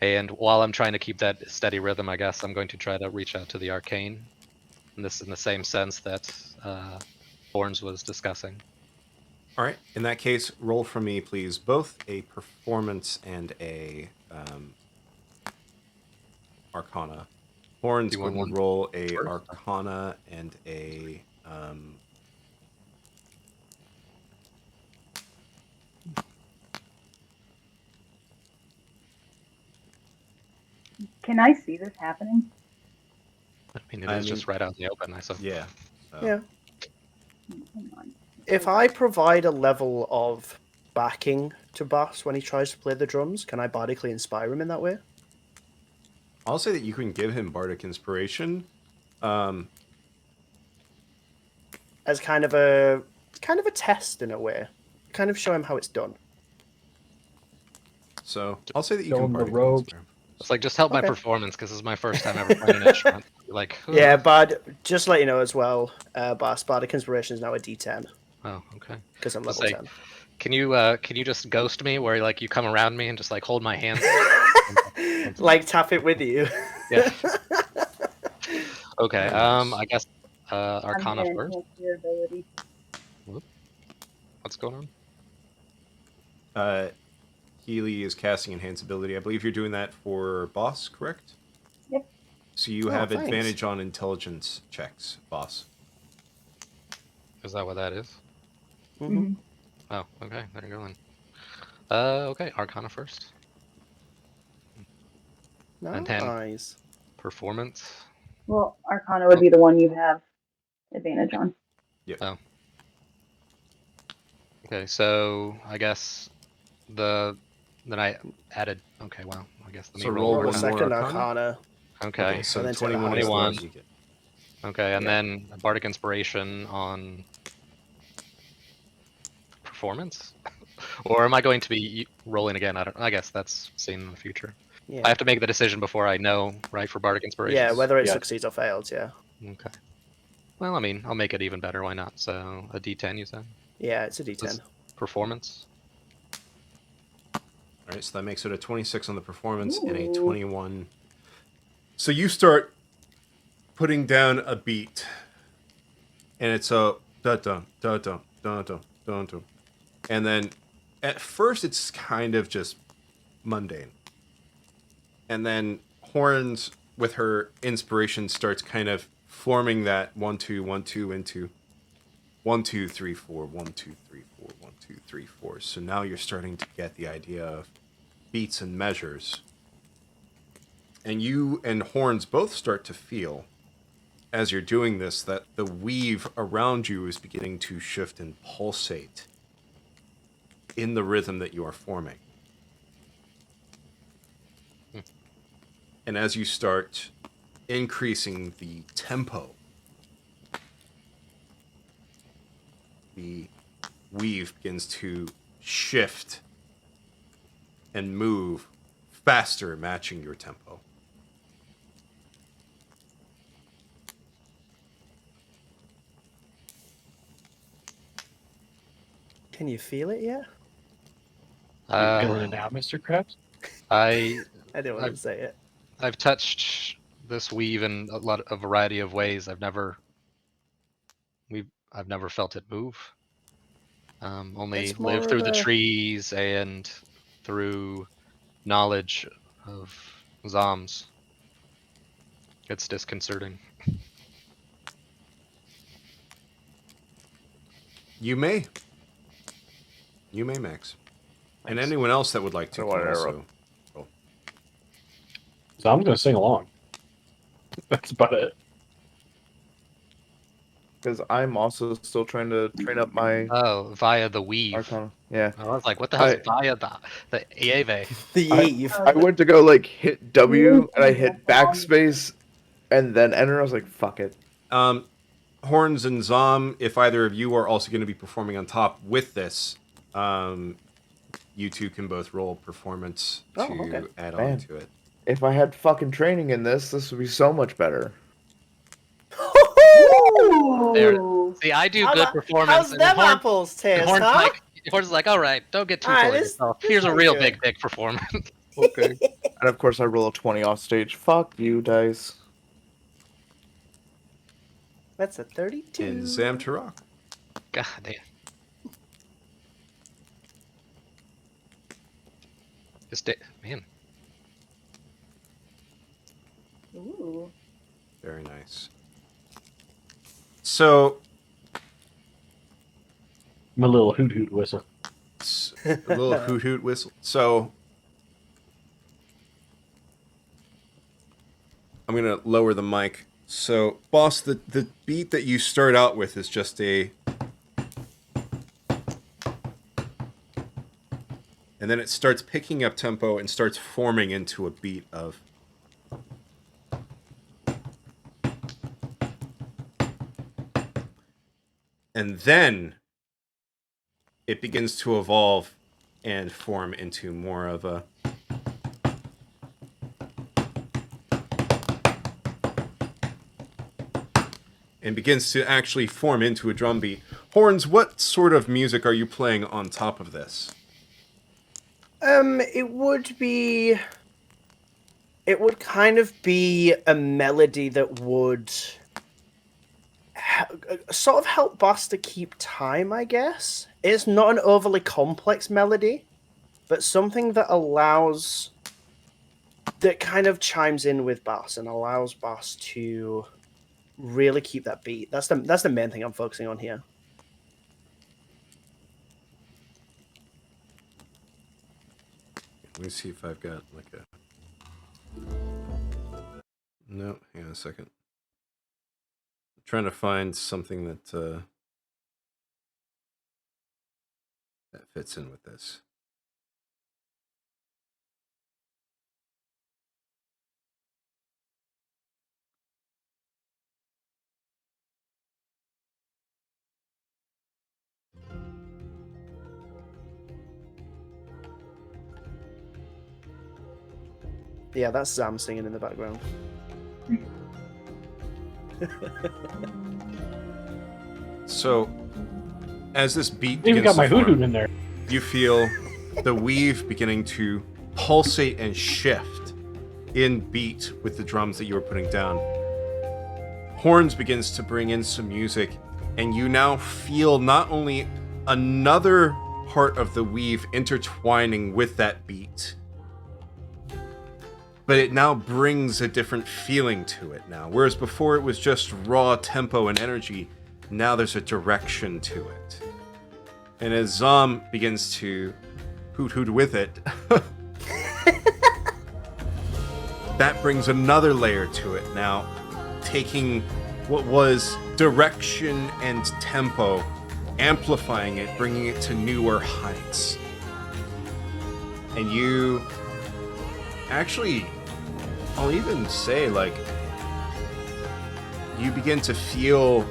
And while I'm trying to keep that steady rhythm, I guess I'm going to try to reach out to the arcane. And this in the same sense that Horns was discussing. All right. In that case, roll for me, please, both a performance and a Arcana. Horns Do you want will one roll a first? Arcana and a Can I see this happening? I mean, it is just right out in the open. I suppose. Yeah. Yeah. Hang on. If I provide a level of backing to Bass when he tries to play the drums, can I bardically inspire him in that way? I'll say that you can give him bardic inspiration. As kind of a test in a way. Kind of show him how it's done. So I'll say that you Show can him the bardically ropes. inspire him. It's like just help my Okay. performance because this is my first time ever playing an instrument. Like, Yeah, Bard, just to let you know as well, Bass, Bardic Inspiration is now a D10 Oh, okay. because I'm Just level like, can you just ghost me where like you come around me and just like hold my hand? 10. Like tap it with you. Yeah. Okay. Very nice. I guess I'm Arcana gonna first. enhance your ability. What's going on? Healy is casting Enhance ability. I believe you're doing that for Boss, correct? Yep. So you Oh, have thanks. advantage on intelligence checks, Boss. Is that what that is? Mm-hmm. Oh, okay. There you go then. Okay. Arcana first. And 10 Nice. performance. Well, Arcana would be the one you have advantage on. Oh. Okay, so I guess then I added. Okay, well, I guess let me So roll roll Roll a one Arcana. more second Arcana? Arcana. Okay. So And the then take the 21 is the 21. lowest you get. Okay, and Yeah. then Bardic Inspiration on performance, or am I going to be rolling again? I guess that's seen in the future. Yeah. I have to make the decision before I know, right, for Bardic Inspiration. Yeah, whether it Yeah. succeeds or fails, yeah. Okay. Well, I mean, I'll make it even better. Why not? So a D10, you said. Yeah, it's a D10. This performance. All right, so that makes it a 26 on the performance and a Ooh. 21. So you start putting down a beat, and it's a da-dum, da-dum, da-dum, da-dum. And then at first it's kind of just mundane. And then Horns, with her inspiration, starts kind of forming that 1 2 1 2 into 1 2 3 4 1 2 3 4 1 2 3 4. So now you're starting to get the idea of beats and measures. And you and Horns both start to feel, as you're doing this, that the weave around you is beginning to shift and pulsate in the rhythm that you are forming. And as you start increasing the tempo, the weave begins to shift and move faster, matching your tempo. Can you feel it yet? You feeling it now, Mr. Krabs? I I didn't want to say it. I've touched this weave in a variety of ways. I've never felt it move. Only It's lived more through of the a- trees and through knowledge of Zoms. It's disconcerting. You may, Max. And Thanks. anyone else that would like to I don't can wanna also. interrupt. So I'm gonna sing along. That's about it. Because I'm also still trying to train up my Oh, via the weave. Arcana. Yeah. I was like, what the hell's I- via the Ieve? The I- Eve. I went to go like hit W and I hit backspace and then enter. I was like, fuck it. Horns and Zom, if either of you are also going to be performing on top with this, you two can both roll performance Oh, to okay. add Man. on to it. If I had fucking training in this would be so much better. There. Ooh. See, I do How good the- performance. How's and them Horn- apples and taste, Horn's huh? like, all right, don't get too All right, full of this- yourself. this Here's a one's real good. big performance. Okay. And of course I roll a 20 off stage. Fuck you, dice. That's a 32. In Zamtarok. God damn. Man. Ooh. Very nice. So, My little hoot hoot whistle. a little hoot hoot whistle. So, I'm gonna lower the mic. So, boss, the beat that you start out with is just a, and then it starts picking up tempo and starts forming into a beat of. And then it begins to evolve and form into more of a. And begins to actually form into a drum beat. Horns, what sort of music are you playing on top of this? It would kind of be a melody that would sort of help Boss to keep time, I guess. It's not an overly complex melody, but something that kind of chimes in with Boss and allows Boss to really keep that beat. That's the main thing I'm focusing on here. Let me see if I've got like a. No, hang on a second. I'm trying to find something that that fits in with this. Yeah, that's Zam singing in the background. So, as this beat I even begins got to my form, hoot in there. you feel the weave beginning to pulsate and shift in beat with the drums that you were putting down. Horns begins to bring in some music, and you now feel not only another part of the weave intertwining with that beat, but it now brings a different feeling to it now. Whereas before it was just raw tempo and energy, now there's a direction to it. And as Zom begins to hoot with it, that brings another layer to it now, taking what was direction and tempo, amplifying it, bringing it to newer heights. And you actually, I'll even say, like, you begin to feel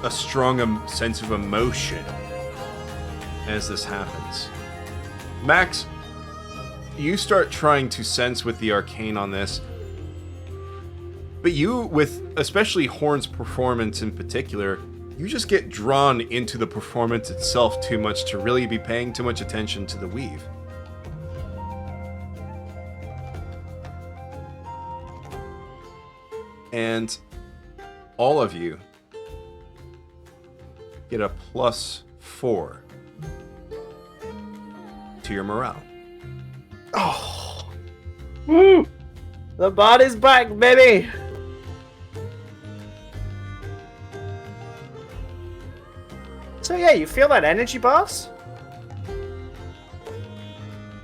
a strong sense of emotion as this happens. Max, you start trying to sense with the arcane on this, but you, with especially Horn's performance in particular, you just get drawn into the performance itself too much to really be paying too much attention to the weave. And all of you get a +4 to your morale. Oh, woo! The body's back, baby. So yeah, you feel that energy, boss?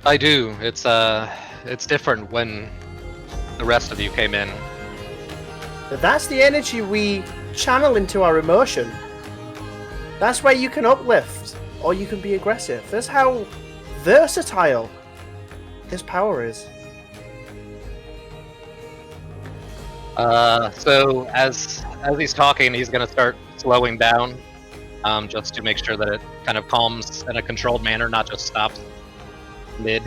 I do. It's different when the rest of you came in. But that's the energy we channel into our emotion. That's where you can uplift, or you can be aggressive. That's how versatile his power is. So as he's talking, he's gonna start slowing down, just to make sure that it kind of calms in a controlled manner, not just stops mid.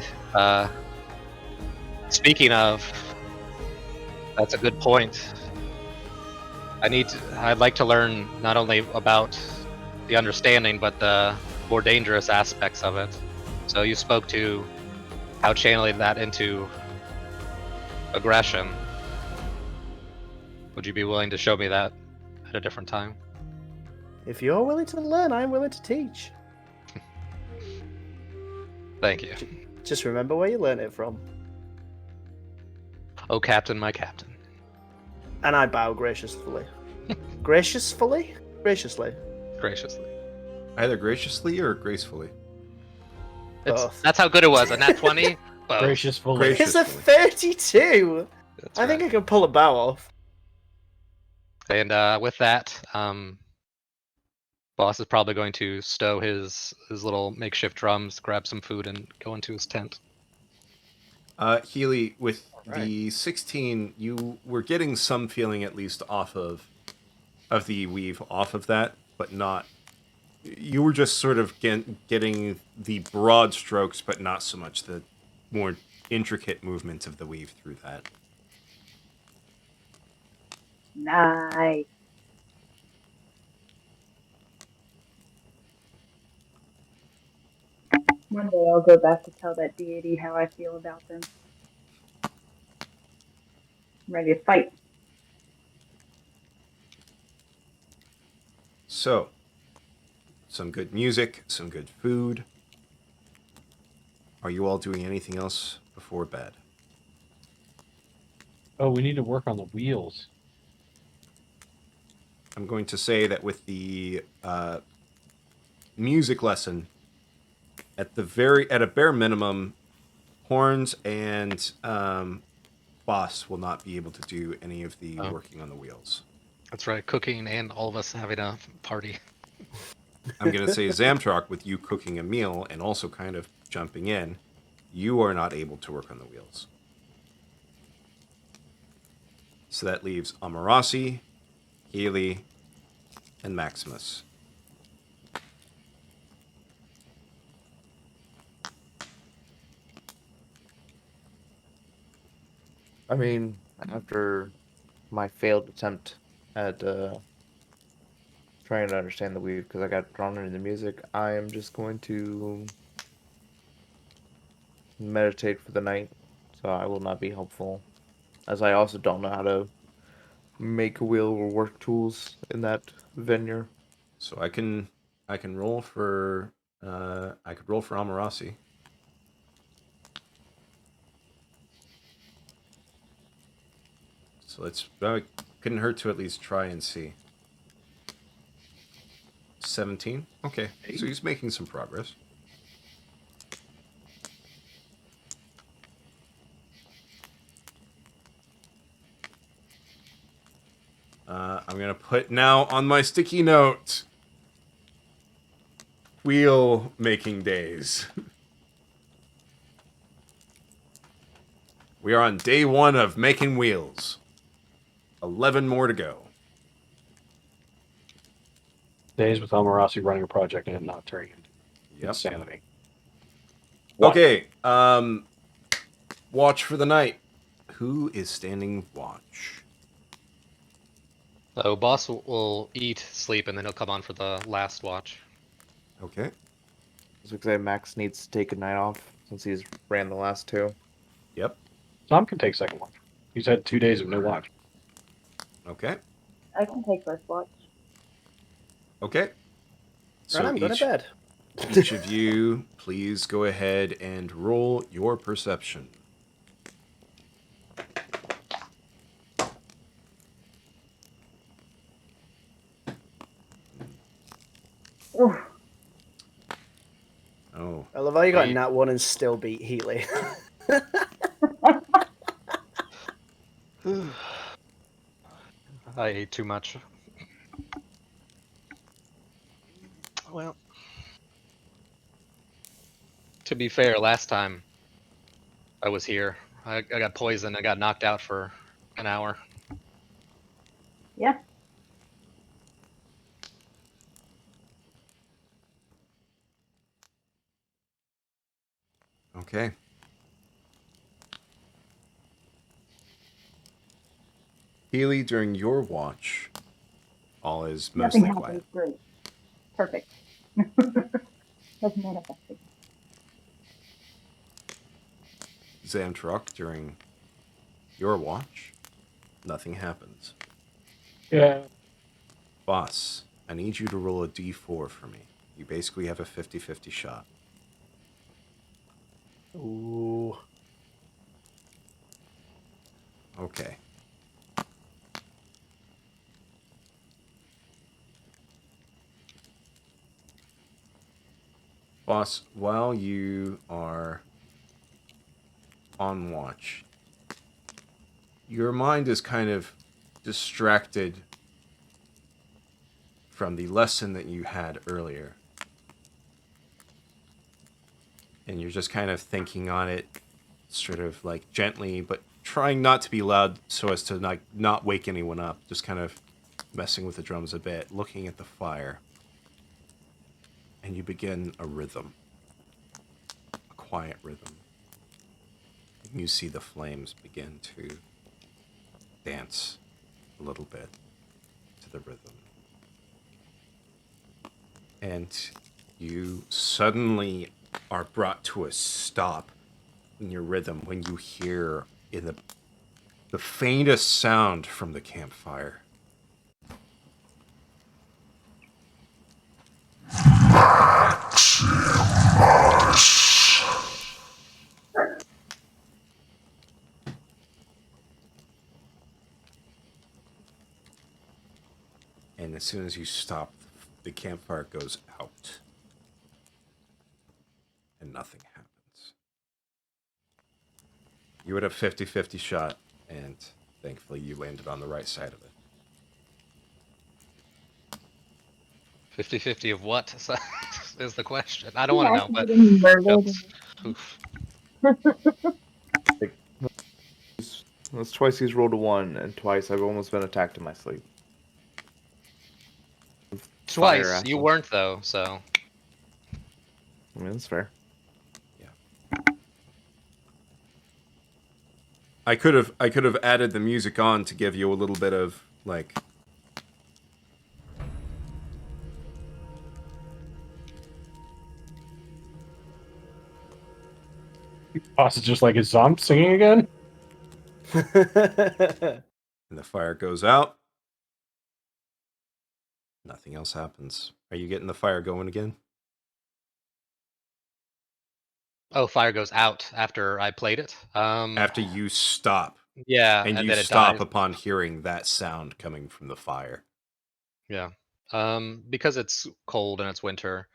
Speaking of, that's a good point. I'd like to learn not only about the understanding, but the more dangerous aspects of it. So you spoke to how channeling that into aggression. Would you be willing to show me that at a different time? If you're willing to learn, I'm willing to teach. Thank you. Just remember where you learned it from. Oh, Captain, my Captain. And I bow graciously. Graciously? Graciously. Graciously. Either graciously or gracefully. Both. That's how good it was. A nat 20? Both. Gracious fully. It's a 32! That's I think I right. could pull a bow off. And with that, boss is probably going to stow his little makeshift drums, grab some food, and go into his tent. Healy, with Right. the 16, you were getting some feeling at least off of the weave off of that, but not. You were just sort of getting the broad strokes, but not so much the more intricate movement of the weave through that. Nice. One day I'll go back to tell that deity how I feel about them. I'm ready to fight. So, some good music, some good food. Are you all doing anything else before bed? Oh, we need to work on the wheels. I'm going to say that with the music lesson, at a bare minimum, Horns and Boss will not be able to do any of the Oh. working on the wheels. That's right, cooking and all of us having a party. I'm going to say Zamtrock, with you cooking a meal and also kind of jumping in, you are not able to work on the wheels. So that leaves Amarasi, Healy, and Maximus. I mean, after my failed attempt at trying to understand the weave because I got drawn into the music, I am just going to meditate for the night, so I will not be helpful, as I also don't know how to make a wheel or work tools in that venue. So I can roll for I could roll for Amarasi. So let's couldn't hurt to at least try and see. 17. Okay, so he's making some progress. I'm gonna put now on my sticky note. Wheel making days. We are on day 1 of making wheels. 11 more to go. Days with Amarasi running a project and it not turning into Yep. insanity. Okay. Watch for the night. Who is standing watch? So boss will eat, sleep, and then he'll come on for the last watch. Okay. I was gonna say Max needs to take a night off since he's ran the last two. Yep. Tom can take second watch. He's had 2 days of no watch. Okay. I can take first watch. Okay. So Right, I'm going to bed. each of you, please go ahead and roll your perception. Oof. Oh. I love how you got Hey. nat 1 and still beat Healy. I ate too much. Well, to be fair, last time I was here, I got poisoned. I got knocked out for an hour. Yeah. Okay. Healy, during your watch, all is Nothing mostly happens. quiet. Great. Perfect. That's manifesting. Zamtrock, during your watch, nothing happens. Yeah. Boss, I need you to roll a d4 for me. You basically have a 50-50 shot. Ooh. Okay. Boss, while you are on watch, your mind is kind of distracted from the lesson that you had earlier. And you're just kind of thinking on it, sort of like gently, but trying not to be loud so as to not wake anyone up. Just kind of messing with the drums a bit, looking at the fire. And you begin a rhythm. A quiet rhythm. And you see the flames begin to dance a little bit to the rhythm. And you suddenly are brought to a stop in your rhythm when you hear in the faintest sound from the campfire. And as soon as you stop, the campfire goes out. And nothing happens. You had a 50-50 shot, and thankfully you landed on the right side of it. 50-50 of what is the question? I don't want to know, but Getting murdered. oof. That's twice he's rolled a 1, and twice I've almost been attacked in my sleep. Fire Twice. You assholes. weren't though, so I mean, that's fair. I could have added the music on to give you a little bit of like Boss is just like, is Zom singing again? and the fire goes out. Nothing else happens. Are you getting the fire going again? oh, fire goes out after I played it. After you stop. Yeah, And you then it stop dies. upon hearing that sound coming from the fire. Yeah. Because it's cold and it's winter,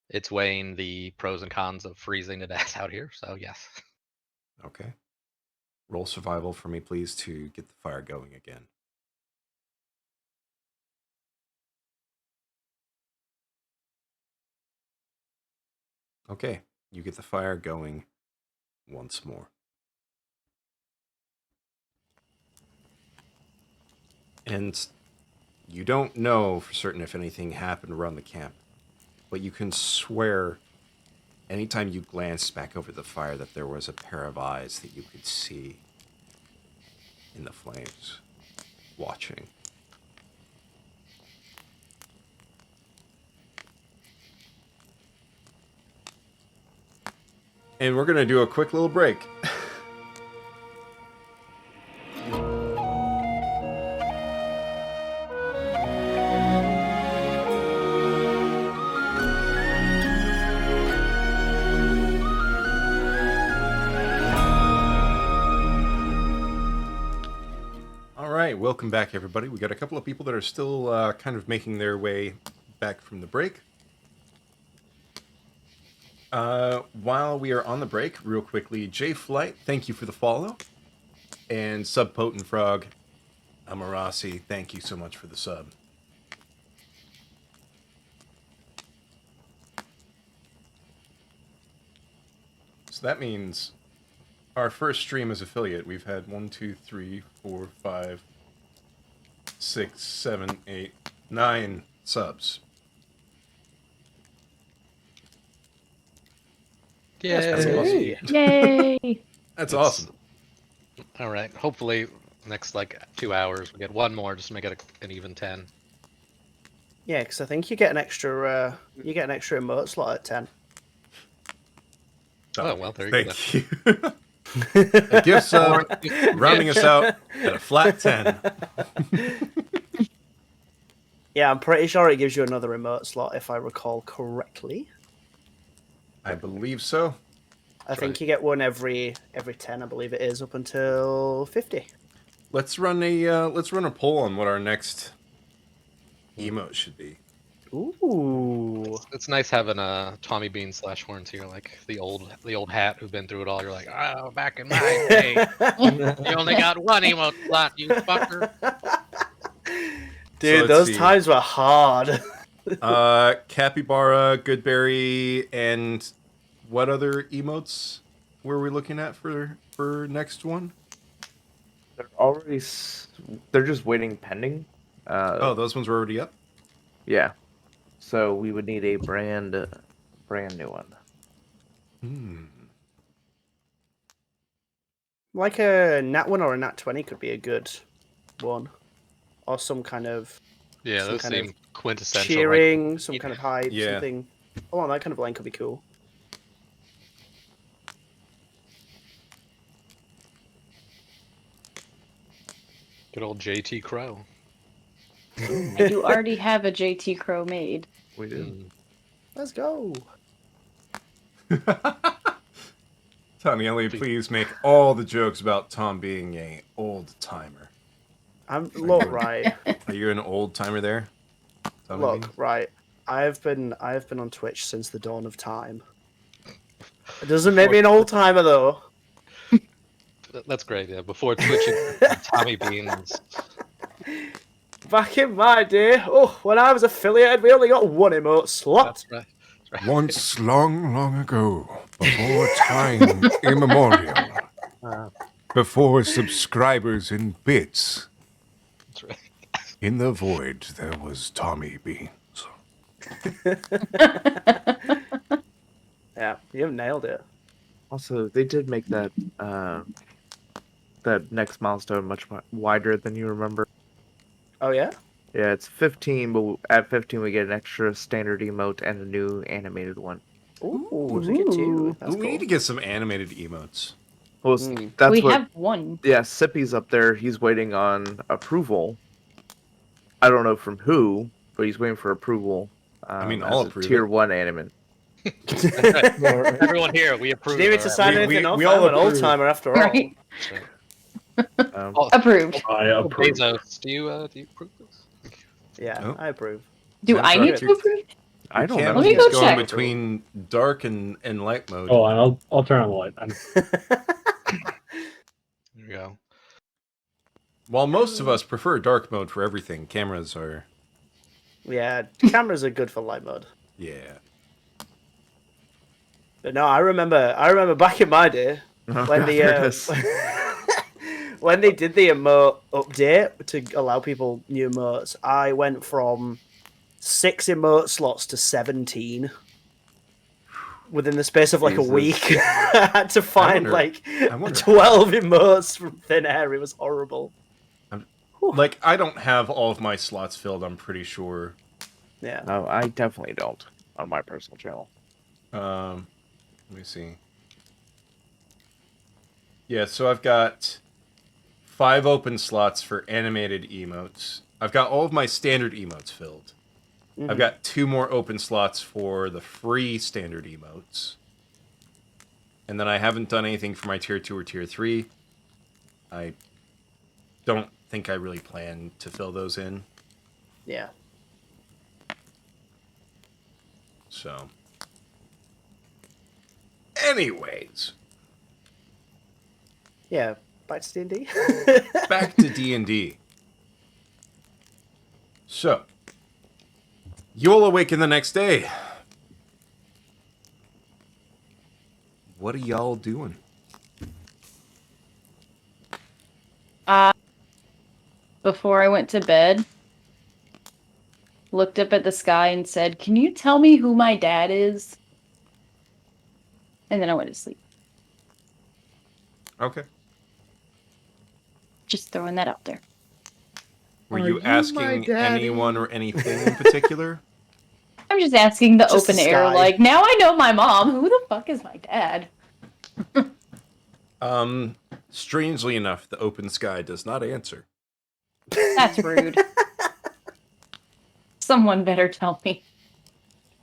it's weighing the pros and cons of freezing to death out here. So yes. Okay. Roll survival for me, please, to get the fire going again. Okay. You get the fire going once more. And you don't know for certain if anything happened around the camp, but you can swear anytime you glanced back over the fire that there was a pair of eyes that you could see in the flames, watching. And we're going to do a quick little break. Welcome back, everybody. We got a couple of people that are still kind of making their way back from the break. While we are on the break, real quickly, J Flight, thank you for the follow. And Subpotent Frog, Amarasi, thank you so much for the sub. So that means our first stream as affiliate, we've had 1, 2, 3, 4, 5, 6, 7, 8, 9 subs. Yay! Yay! That's awesome. All right. Hopefully, next like 2 hours, we get one more just to make it an even 10. Yeah, because I think you get an extra emote slot at 10. Oh well, there you go. Thank you. A gift sub, rounding us out at a flat 10. Yeah, I'm pretty sure it gives you another remote slot, if I recall correctly. I believe so. I think you get one every 10, I believe it is, up until 50. Let's run a poll on what our next emote should be. Ooh. It's nice having a Tommy Bean / Horns here, like the old hat who've been through it all. You're like, oh, back in my day, you only got one emote slot, you fucker. Dude, let's those see. times were hard. Capybara, Goodberry, and what other emotes were we looking at for next one? They're already. They're just waiting pending. Oh, those ones were already up? Yeah. So we would need a brand new one. Like a Nat 1 or a Nat 20 could be a good one. Or some kind of Yeah, Some those kind of seem quintessential. cheering, some kind of hype, Yeah. something along that kind of line could be cool. Good old JT Crow. I do already have a JT Crow made. We do. Let's go. Tommy Ellie, please make all the jokes about Tom being a old timer. Look, right. Are you an old timer there? Tommy Look, Bean? right. I've been on Twitch since the dawn of time. It doesn't make me an old timer though. That's great, yeah. Before twitching Tommy Beans. Back in my day, when I was affiliated, we only got one emote slot. That's right. Once long, long ago, before time immemorial, before subscribers in bits, That's right. in the void there was Tommy Beans. Yeah, you have nailed it. Also, they did make that that next milestone much wider than you remember. Oh yeah? Yeah, it's 15, but at 15 we get an extra standard emote and a new animated one. Ooh, look at you. That's Ooh, we need to get some animated emotes. Well, Mm. that's we what. have one. Yeah, Sippy's up there. He's waiting on approval. I don't know from who, but he's waiting for approval. I mean, as I'll a approve tier it. 1 animate. Everyone here, we approve. Do you need to sign We- anything we- off? we all I'm an old approve. timer after all. Right. Oh, Approved. I approve. Bezos, do you approve this? Yeah, Oh. I approve. Do That's I right. need to approve? I don't Can't know. Let me just go go in check. between dark and light mode. Oh, and I'll turn on the light. There you go. While most of us prefer dark mode for everything, cameras are, Yeah, cameras are good for light mode. yeah. But no, I remember back in my day Oh, when God, the there it is. when they did the emote update to allow people new emotes, I went from 6 emote slots to 17 within the space of like Jesus. a week. I had to find wonder- like I wonder 12 emotes from thin air. It was horrible. Like, I don't have all of my slots filled, I'm pretty sure. Yeah. No, I definitely don't on my personal channel. Let me see. Yeah, so I've got 5 open slots for animated emotes. I've got all of my standard emotes filled. I've got 2 more open slots for the free standard emotes. And then I haven't done anything for my tier 2 or tier 3. I don't think I really plan to fill those in. Yeah. So, anyways, Yeah. Back to D&D. back to D&D. So, you all awaken the next day. What are y'all doing? Before I went to bed, looked up at the sky and said, "Can you tell me who my dad is?" And then I went to sleep. Okay. Just throwing that out there. Were Are you you my asking daddy? anyone or anything in particular? I'm just asking the Just the open air, sky. like, now I know my mom. Who the fuck is my dad? Strangely enough, the open sky does not answer. That's rude. Someone better tell me.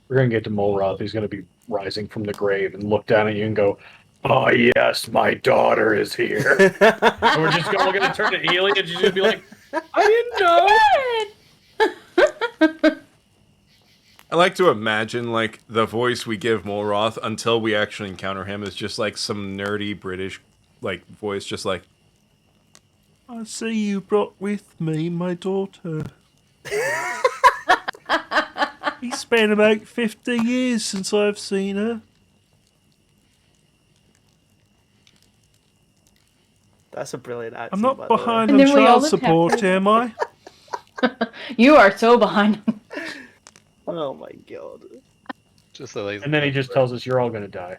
We're gonna get to Molroth. He's gonna be rising from the grave and look down at you and go, "Oh yes, my daughter is here." And we're just gonna turn to Ely, and she's gonna be like, "I didn't know." I like to imagine, like, the voice we give Molroth until we actually encounter him is just, like, some nerdy British, like, voice, just like, I see you brought with me my daughter. It's been about 50 years since I've seen her. That's a brilliant accent. I'm not by the way. behind And on then we all child just have support, to- am I? You are so behind. Oh my god. Just so they, And then he just tells us you're all gonna die.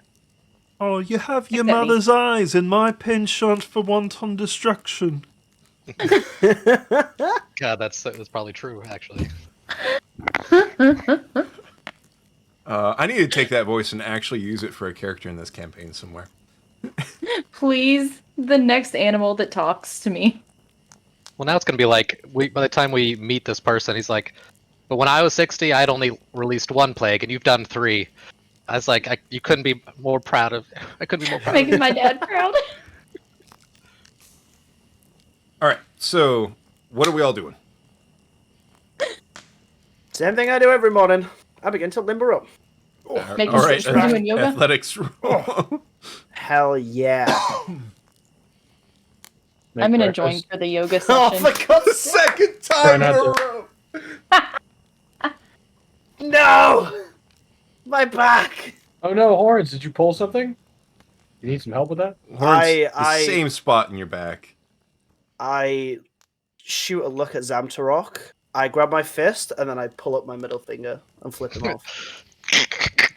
Oh, you have your Except me. mother's eyes and my penchant for wanton destruction. God, that's probably true, actually. I need to take that voice and actually use it for a character in this campaign somewhere. Please, the next animal that talks to me. Well, now it's gonna be like by the time we meet this person, he's like, "But when I was 60, I'd only released one plague, and you've done 3." I was like, you couldn't be more proud of. I couldn't be more proud of Making you. my dad proud. All right, so what are we all doing? Same thing I do every morning. I begin to limber up. Making all right, sure you're doing yoga. athletics roll. Hell yeah. Make I'm gonna breakfast. join for the yoga Oh, session. for God's The sake. second Try time in not a row. No! My back! Oh no, Horns, did you pull something? You need some help with that? Horns, the I- same spot in your back. I shoot a look at Zamtarok. I grab my fist and then I pull up my middle finger and flip him off.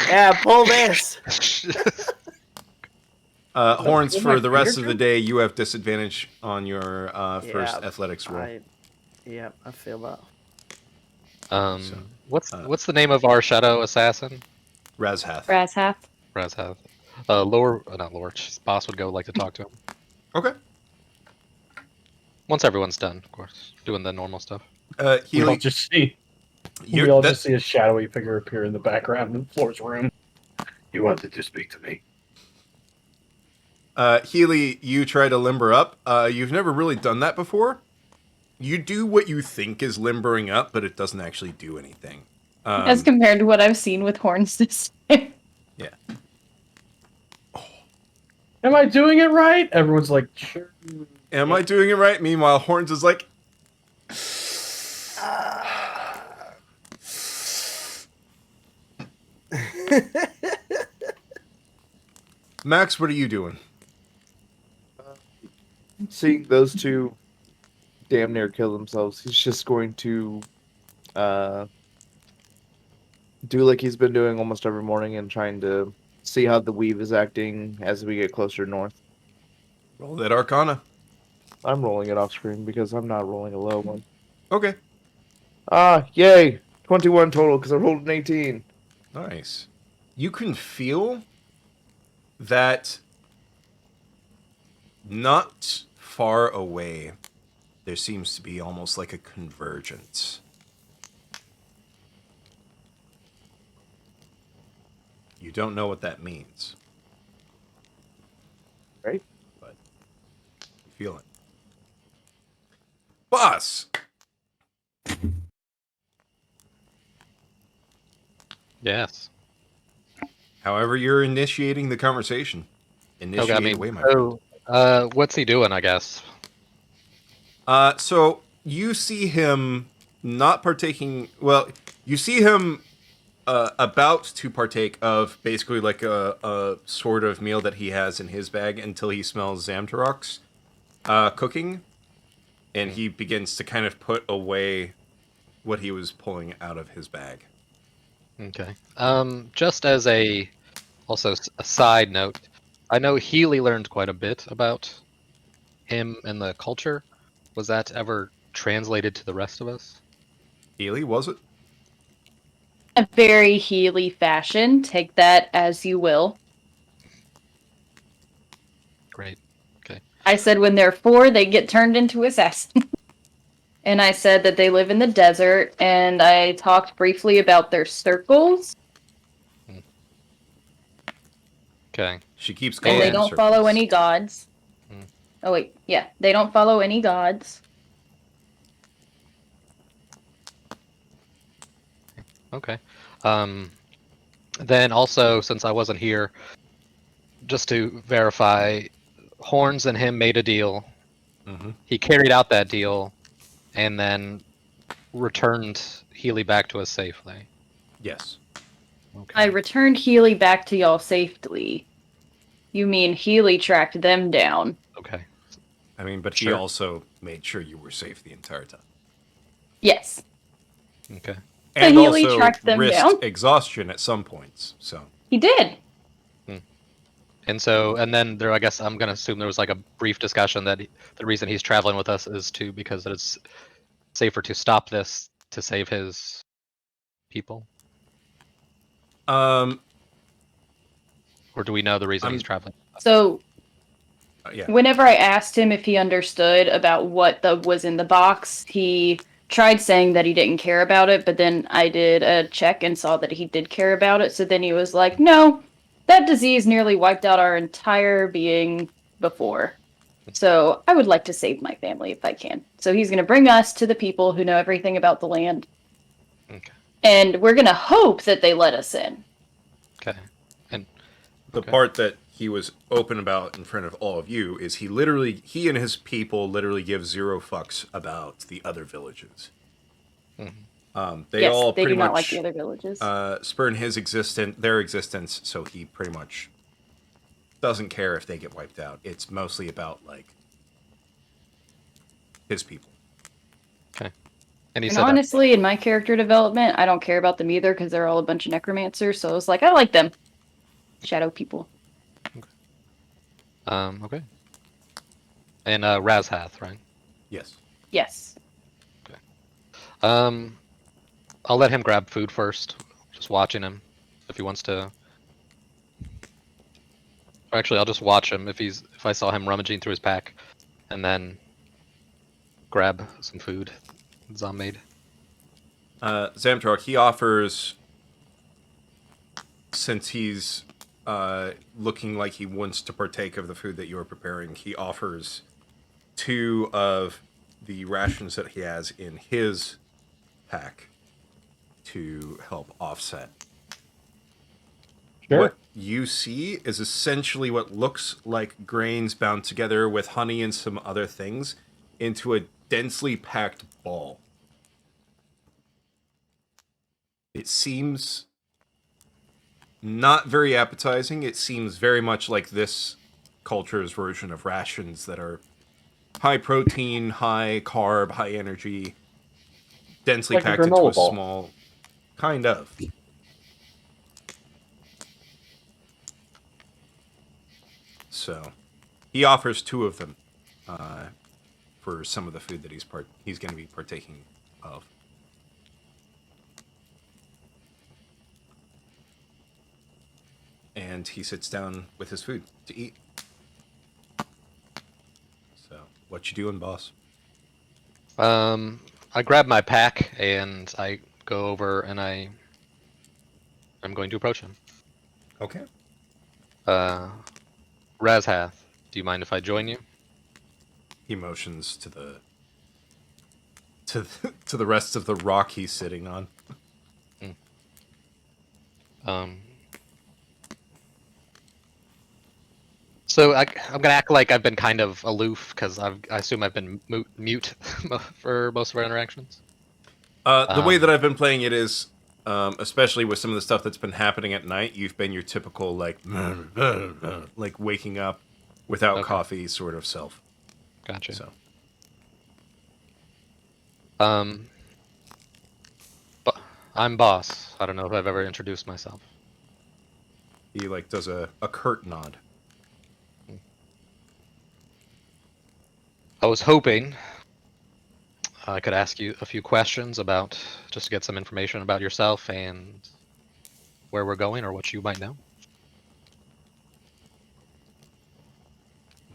Yeah, pull this! Horns, With for my the rest of finger the day, you have disadvantage on your first Yeah, athletics roll. I feel that. So, What's the name of our shadow assassin? Razhath. Razhath. Razhath. Not Lore. Boss would go like to talk to him. Okay. Once everyone's done, of course, doing the normal stuff. We all Healy, just see that's- see a shadowy figure appear in the background in Floor's room. You wanted to speak to me. Healy, you try to limber up. You've never really done that before. You do what you think is limbering up, but it doesn't actually do anything. As compared to what I've seen with horns this time. Yeah. Am I doing it right? Everyone's like, sure. Am I doing it right? Meanwhile, Horns is like, Max, what are you doing? Seeing those two damn near kill themselves, he's just going to do like he's been doing almost every morning and trying to see how the weave is acting as we get closer north. Roll that Arcana. I'm rolling it off screen because I'm not rolling a low one. Okay. Ah, yay! 21 total because I rolled an 18. Nice. You can feel that not far away, there seems to be almost like a convergence. You don't know what that means. Right? But you feel it. Boss! Yes. However, you're initiating the conversation. Initiate I mean, away, my friend. What's he doing, I guess? So you see him not partaking. Well, you see him about to partake of basically like a sort of meal that he has in his bag until he smells Zamtarok's cooking, and he begins to kind of put away what he was pulling out of his bag. Okay. Just as a side note, I know Healy learned quite a bit about him and the culture. Was that ever translated to the rest of us? Ely, was it? A very Healy fashion. Take that as you will. Great. Okay. I said when they're 4, they get turned into assassins. And I said that they live in the desert, and I talked briefly about their circles. Okay. She keeps And calling they them don't follow circles. any gods. Hmm. Oh wait, yeah, they don't follow any gods. Okay. Then also, since I wasn't here, just to verify, Horns and him made a deal. Mm-hmm. He carried out that deal, and then returned Healy back to us safely. Yes. Okay. I returned Healy back to y'all safely. You mean Healy tracked them down? Okay. I mean, but he Sure. also made sure you were safe the entire time. Yes. Okay. And Healy also tracked them risked down? exhaustion at some points. So He did. And so, and then there, I guess I'm gonna assume there was like a brief discussion that the reason he's traveling with us is because it's safer to stop this to save his people. um Or do we know the reason he's I'm- traveling? So yeah. whenever I asked him if he understood about what was in the box, he tried saying that he didn't care about it, but then I did a check and saw that he did care about it. So then he was like, "No, that disease nearly wiped out our entire being before. So I would like to save my family if I can." So he's going to bring us to the people who know everything about the land. Okay. And we're going to hope that they let us in. Okay. And The okay. part that he was open about in front of all of you is he and his people literally give zero fucks about the other villages. They Yes, all they pretty do not much like the other villages. spurn their existence, so he pretty much doesn't care if they get wiped out. It's mostly about like his people. Okay. And he And said honestly, in my character development, I don't care about them either because they're all a bunch of necromancers. So I was like, I like them. Shadow people. that. Okay. And Razhath, right? Yes. Yes. I'll let him grab food first. Just watching him, if he wants to. Or actually, I'll just watch him if I saw him rummaging through his pack, and then grab some food. Zom made. Zamtrok, he offers, since he's looking like he wants to partake of the food that you are preparing, he offers 2 of the rations that he has in his pack to help offset. Sure. What you see is essentially what looks like grains bound together with honey and some other things into a densely packed ball. It seems not very appetizing. It seems very much like this culture's version of rations that are high protein, high carb, high energy, densely Like a packed into granola a ball. small, kind of. So, he offers 2 of them for some of the food that he's going to be partaking of. And he sits down with his food to eat. So, what you doing, boss? I grab my pack and I go over and I'm going to approach him. Okay. Razhath, do you mind if I join you? He motions to the rest of the rock he's sitting on. So I'm gonna act like I've been kind of aloof because I assume I've been mute for most of our interactions. The way that I've been playing it is, especially with some of the stuff that's been happening at night, you've been your typical like waking up without coffee sort of self. Gotcha. So, but I'm boss. I don't know if I've ever introduced myself. he like does a curt nod. I was hoping I could ask you a few questions about just to get some information about yourself and where we're going or what you might know.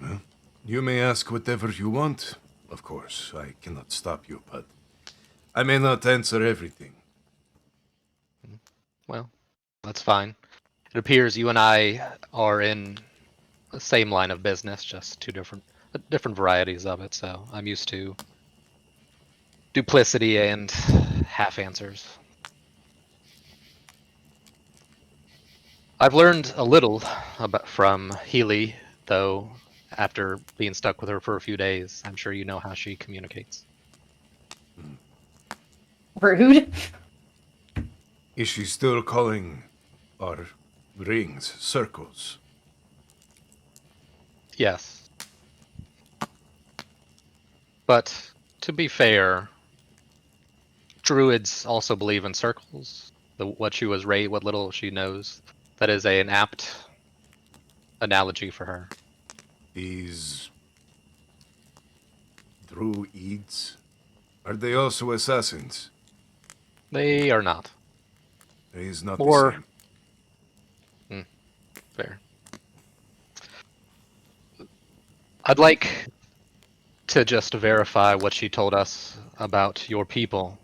Well, you may ask whatever you want. Of course, I cannot stop you, but I may not answer everything. Well, that's fine. It appears you and I are in the same line of business, just two different varieties of it. So I'm used to duplicity and half answers. I've learned a little about from Healy, though. After being stuck with her for a few days, I'm sure you know how she communicates. Rude. Is she still calling our rings circles? Yes. But to be fair, druids also believe in circles. What she was raised, what little she knows, that is an apt analogy for her. These druids, are they also assassins? They are not. It is not Or- the same. Fair. I'd like to just verify what she told us about your people.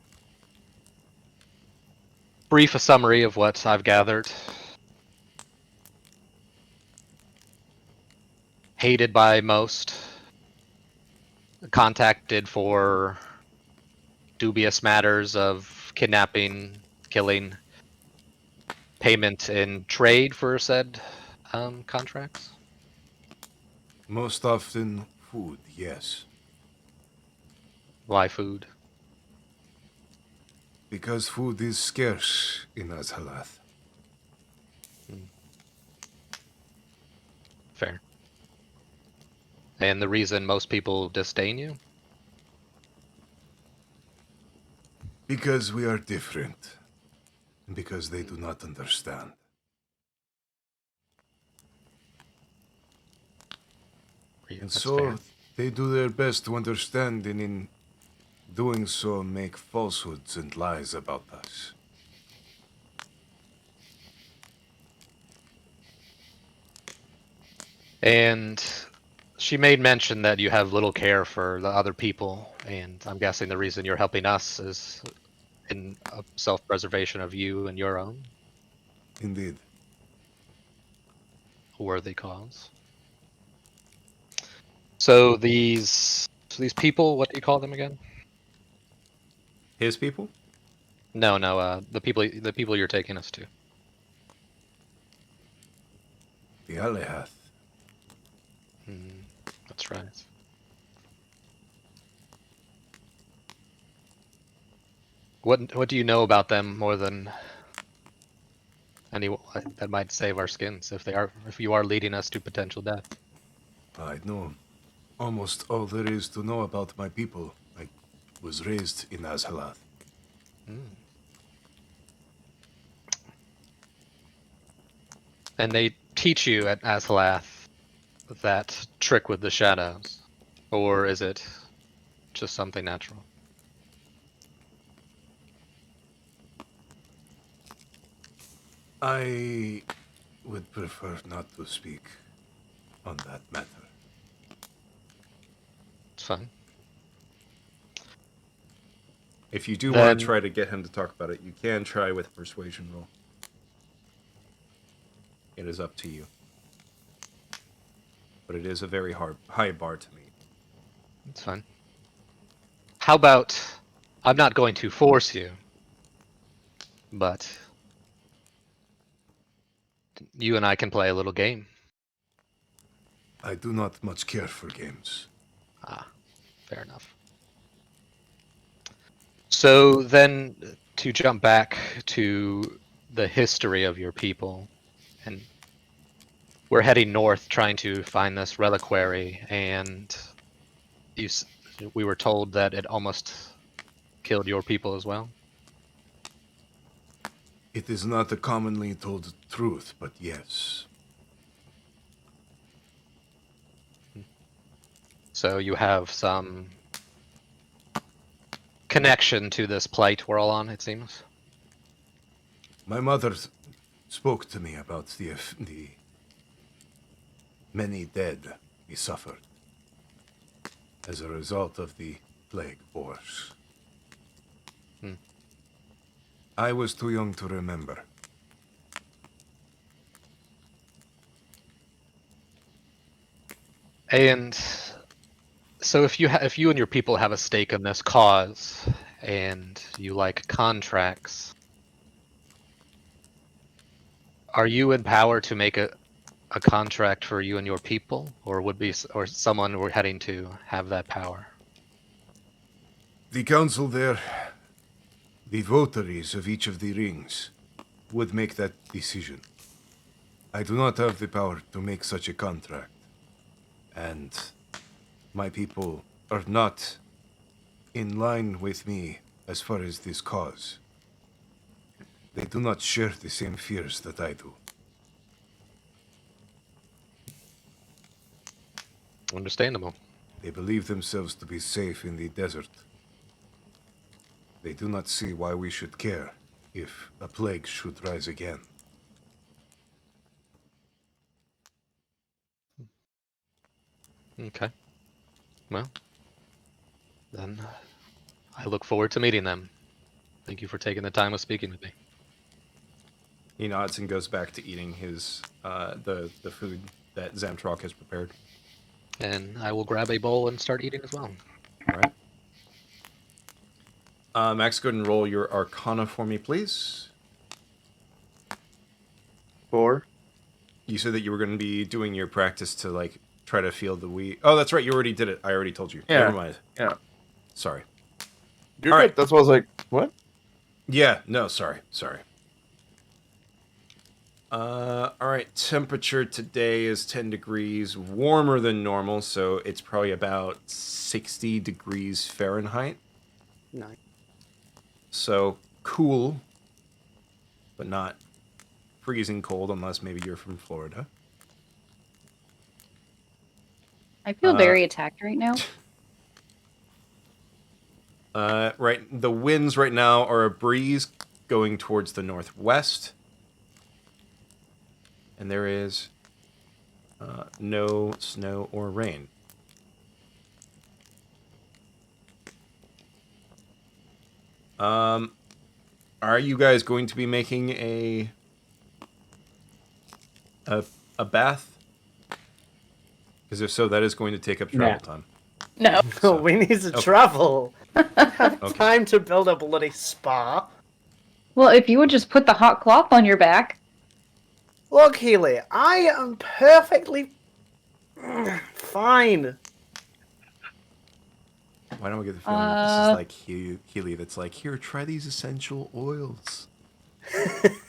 Brief summary of what I've gathered. Hated by most. Contacted for dubious matters of kidnapping, killing, payment in trade for said contracts. Most often, food, yes. Why food? Because food is scarce in Azhalath. Fair. And the reason most people disdain you? Because we are different. And because they do not understand. And That's so, fair. they do their best to understand, and in doing so, make falsehoods and lies about us. And she made mention that you have little care for the other people, and I'm guessing the reason you're helping us is in self-preservation of you and your own Indeed. worthy cause. So these people, what do you call them again? His people? No, the people you're taking us to. The Alehath. That's right. What do you know about them more than anyone that might save our skins if you are leading us to potential death? I know almost all there is to know about my people. I was raised in Azhalath. And they teach you at Azhalath that trick with the shadows, or is it just something natural? I would prefer not to speak on that matter. It's fine. If you do want Then- to try to get him to talk about it, you can try with a persuasion roll. It is up to you. But it is a very high bar to meet. It's fine. How about I'm not going to force you, but you and I can play a little game. I do not much care for games. Fair enough. So then, to jump back to the history of your people, and we're heading north trying to find this reliquary, and we were told that it almost killed your people as well. It is not a commonly told truth, but yes. So you have some connection to this plight we're all on, it seems. My mother spoke to me about the many dead we suffered as a result of the plague wars. I was too young to remember. And so if you and your people have a stake in this cause, and you like contracts, Are you in power to make a contract for you and your people, or would be or someone we're heading to have that power? The council there, the votaries of each of the rings, would make that decision. I do not have the power to make such a contract. And my people are not in line with me as far as this cause. They do not share the same fears that I do. Understandable. They believe themselves to be safe in the desert. They do not see why we should care if a plague should rise again. Okay. Well, then I look forward to meeting them. Thank you for taking the time of speaking with me. He nods and goes back to eating his the food that Zamtrok has prepared. And I will grab a bowl and start eating as well. All right. Max, go ahead and roll your Arcana for me, please. 4. You said that you were going to be doing your practice to like try to feel the weed. Oh, that's right. You already did it. I already told you. Yeah. Never mind. Yeah. Sorry. You're All good. right. That's why I was like, what? Yeah. No. Sorry. All right. Temperature today is 10 degrees warmer than normal, so it's probably about 60 degrees Fahrenheit. Nice. So cool, but not freezing cold unless maybe you're from Florida. I feel very attacked right now. Right, the winds right now are a breeze going towards the northwest, and there is no snow or rain. Are you guys going to be making a bath? Because if so, that is going to take up travel time. No. So- we need to okay. travel. Have Okay. time to build a bloody spa. Well, if you would just put the hot cloth on your back. Look, Healy, I am perfectly fine. Why don't we get the feeling that this is like Healy that's like, here, try these essential oils.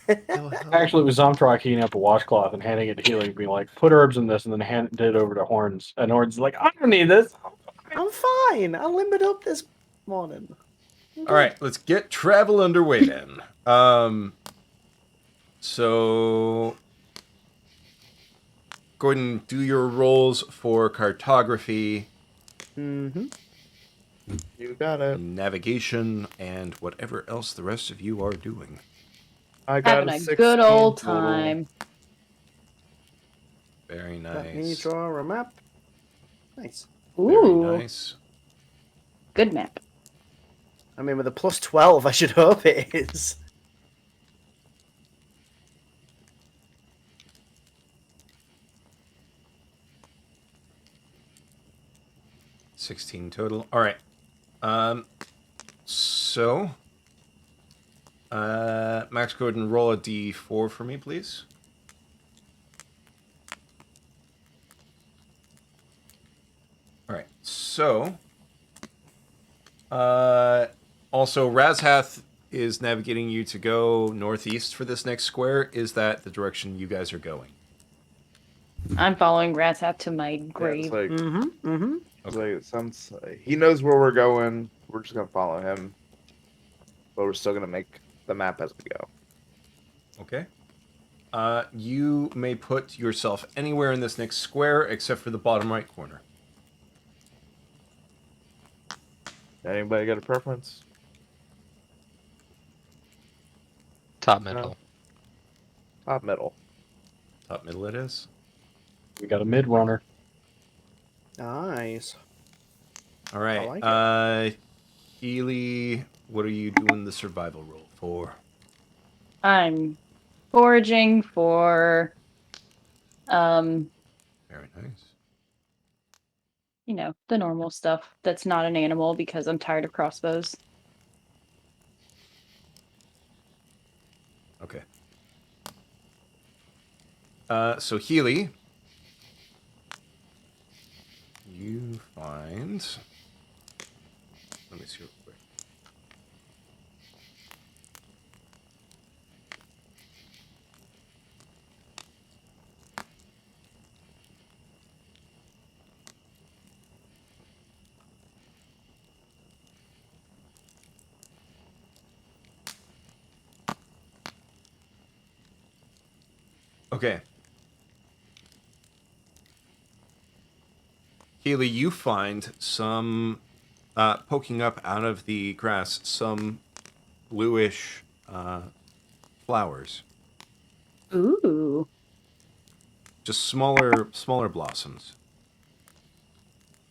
They'll help. Actually, it was Zomtrak heating up a washcloth and handing it to Healy, being like, put herbs in this, and then handed it over to Horns. And Horns is like, I don't need this. I'm fine. I limbered up this morning. All right, let's get travel underway then. So go ahead and do your rolls for cartography, Mm-hmm. You got it. navigation, and whatever else the rest of you are doing. I got Having a 16 good old total. time. Very Let me nice. draw a map. Nice. Very Ooh, nice. good map. I mean, with a plus 12, I should hope it is. $16 total. All right. So, Max, go ahead and roll a d4 for me, please. All right. So, also, Razhath is navigating you to go northeast for this next square. Is that the direction you guys are going? I'm following Razhath to my Yeah, it's grave. like, Mm-hmm. Mm-hmm. it's like, it sounds like he knows where we're going. We're just gonna follow him, but we're still gonna make the map as we go. Okay. You may put yourself anywhere in this next square except for the bottom right corner. Anybody got a preference? Top middle. Top middle. Top middle it is. We got a mid runner. Nice. All right. like Healy, what are you doing the survival roll for? I'm foraging for, Very nice. you know, the normal stuff that's not an animal because I'm tired of crossbows. Okay. So Healy, you find. Let me see real quick. Okay. Healy, you find some poking up out of the grass, some bluish flowers, Ooh. just smaller blossoms,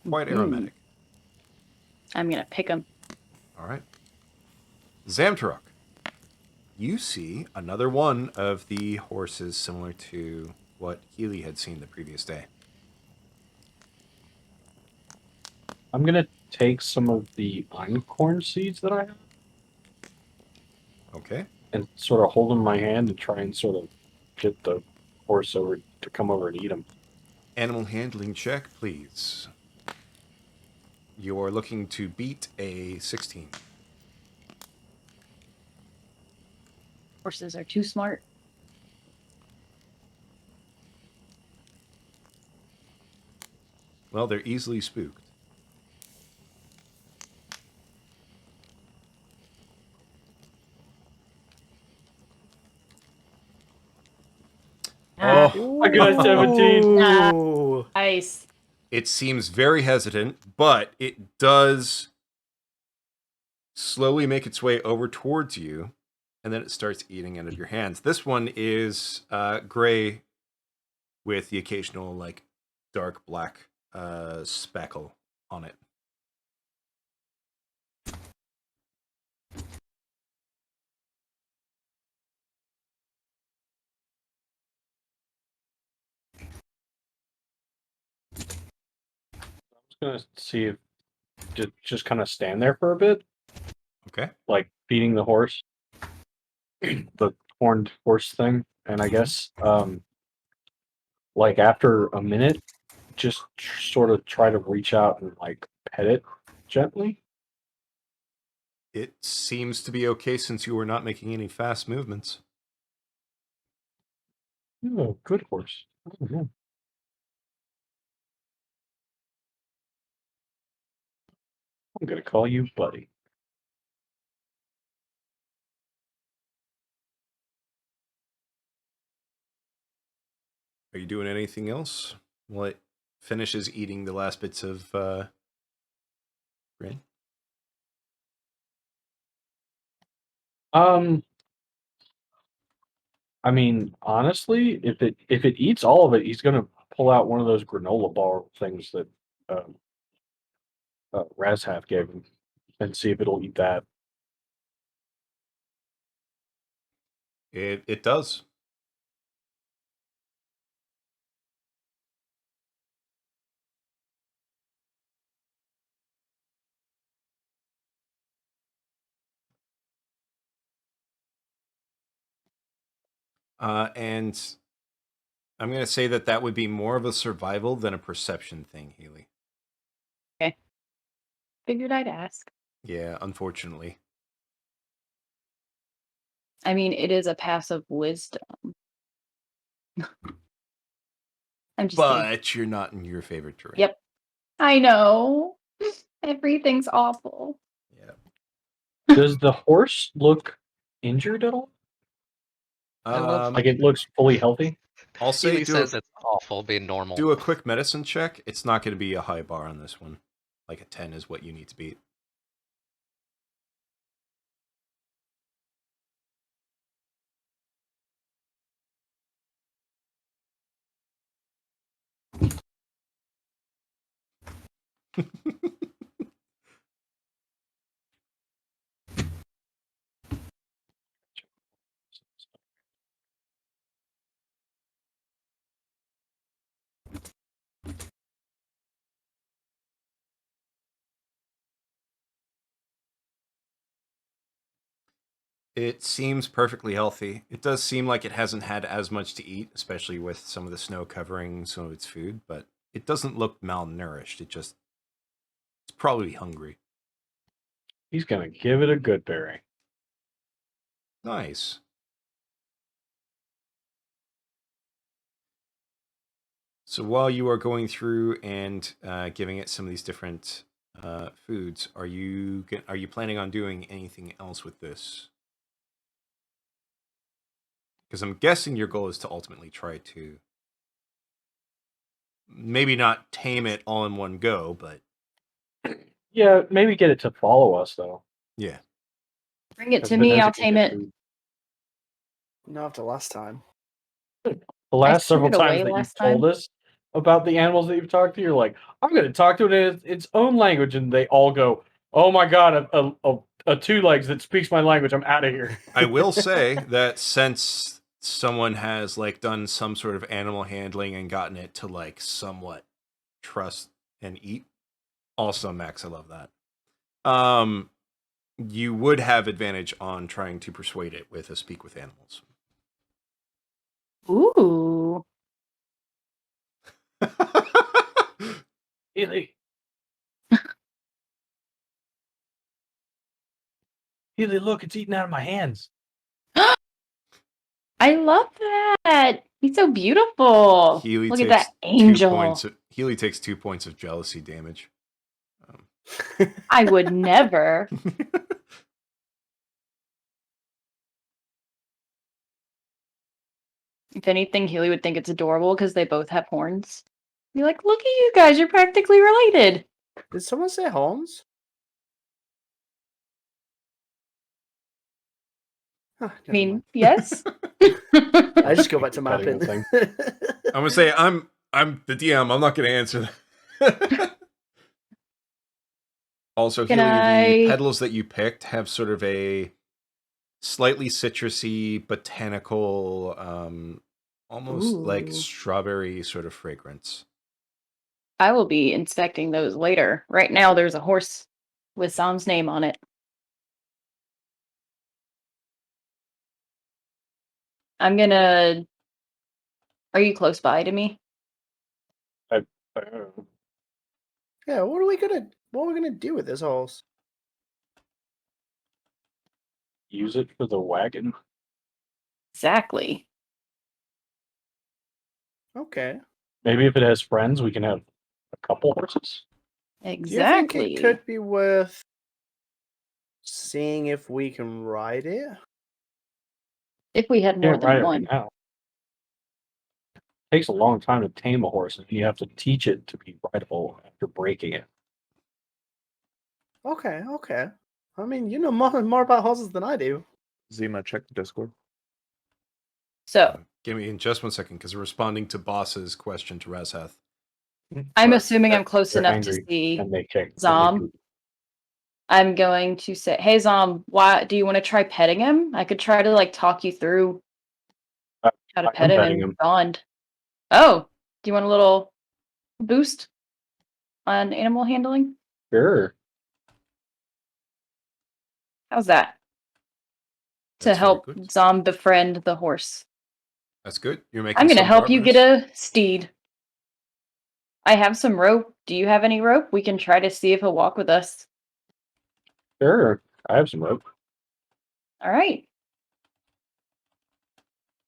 quite aromatic. I'm gonna pick them. All right, Zamtarok, you see another one of the horses similar to what Healy had seen the previous day. I'm gonna take some of the einkorn seeds that I have Okay, and sort of hold them in my hand and try and sort of get the horse over to come over and eat them. animal handling check, please. You're looking to beat a 16. Horses are too smart. Well, they're easily spooked. Ah, Oh, I got a 17. nice. it seems very hesitant, but it does slowly make its way over towards you, and then it starts eating out of your hands. This one is gray with the occasional like dark black speckle on it. I'm just gonna see if just kind of stand there for a bit, Okay. like feeding the horse, the horned horse thing, and I guess like after a minute, just sort of try to reach out and like pet it gently. It seems to be okay since you are not making any fast movements. Oh, good horse. Oh, yeah. I'm gonna call you Buddy. Are you doing anything else? Well, it finishes eating the last bits of grain. Um, I mean, honestly, if it eats all of it, he's gonna pull out one of those granola bar things that um, Razhath gave him, and see if it'll eat that. It does. And I'm going to say that that would be more of a survival than a perception thing, Healy. Okay. Figured I'd ask. Yeah, unfortunately. I mean, it is a passive wisdom. I'm just kidding. But you're not in your favorite terrain. Yep. I know. Everything's awful. Yeah. Does the horse look injured at all? I love Like it looks fully healthy? I'll say Healy says it's awful being normal. do a quick medicine check. It's not going to be a high bar on this one. Like a 10 is what you need to beat. It seems perfectly healthy. It does seem like it hasn't had as much to eat, especially with some of the snow covering some of its food, but it doesn't look malnourished. It's probably hungry. He's gonna give it a good berry. Nice. So while you are going through and giving it some of these different foods, are you planning on doing anything else with this? Because I'm guessing your goal is to ultimately try to maybe not tame it all in one go, but Yeah, maybe get it to follow us though. yeah. Bring it 'Cause to if me, knows I'll it can tame get it. food. Not after last time. The I last scared several it away times that last you've told time. us about the animals that you've talked to, you're like, I'm going to talk to it in its own language, and they all go, "Oh my god, a two legs that speaks my language! I'm out of here." I will say that since someone has like done some sort of animal handling and gotten it to like somewhat trust and eat, also Max, I love that. You would have advantage on trying to persuade it with a speak with animals. Ooh. Healy, Healy, look, it's eating out of my hands. I love that. He's so beautiful. Healy Look at takes that angel. Healy takes 2 points of jealousy damage. I would never. If anything, Healy would think it's adorable because they both have horns. Be like, look at you guys, you're practically related. Did someone say horns? Huh, I never mean, mind. yes. I just go back to Cutting mapping. the thing. I'm gonna say I'm the DM. I'm not gonna answer that. Also, Can Healy, the I- petals that you picked have sort of a slightly citrusy, botanical, almost like Ooh. strawberry sort of fragrance. I will be inspecting those later. Right now, there's a horse with Sam's name on it. I'm gonna. Are you close by to me? Yeah, what are we gonna do with this horse? Use it for the wagon. Exactly. Okay. Maybe if it has friends, we can have a couple horses. Do you think Exactly. it could be worth seeing if we can ride it? If we had more Can't ride than it right one. now. Takes a long time to tame a horse, and you have to teach it to be rideable after breaking it. Okay, okay. I mean, you know more about horses than I do. Zima, check the Discord. So, Give me in just 1 second because we're responding to Boss's question to Razhath. I'm But assuming I'm close They're enough to angry see and they kick. Zom. I'm going to say, hey Zom, why do you want to try petting him? I could try to like talk you through how to I pet am him petting and him. bond. Oh, do you want a little boost on animal handling? Sure. How's that? To That's very help good. Zom befriend the horse. That's good. You're making I'm going to some help you get progress. a steed. I have some rope. Do you have any rope? We can try to see if he'll walk with us. Sure. I have some rope. All right.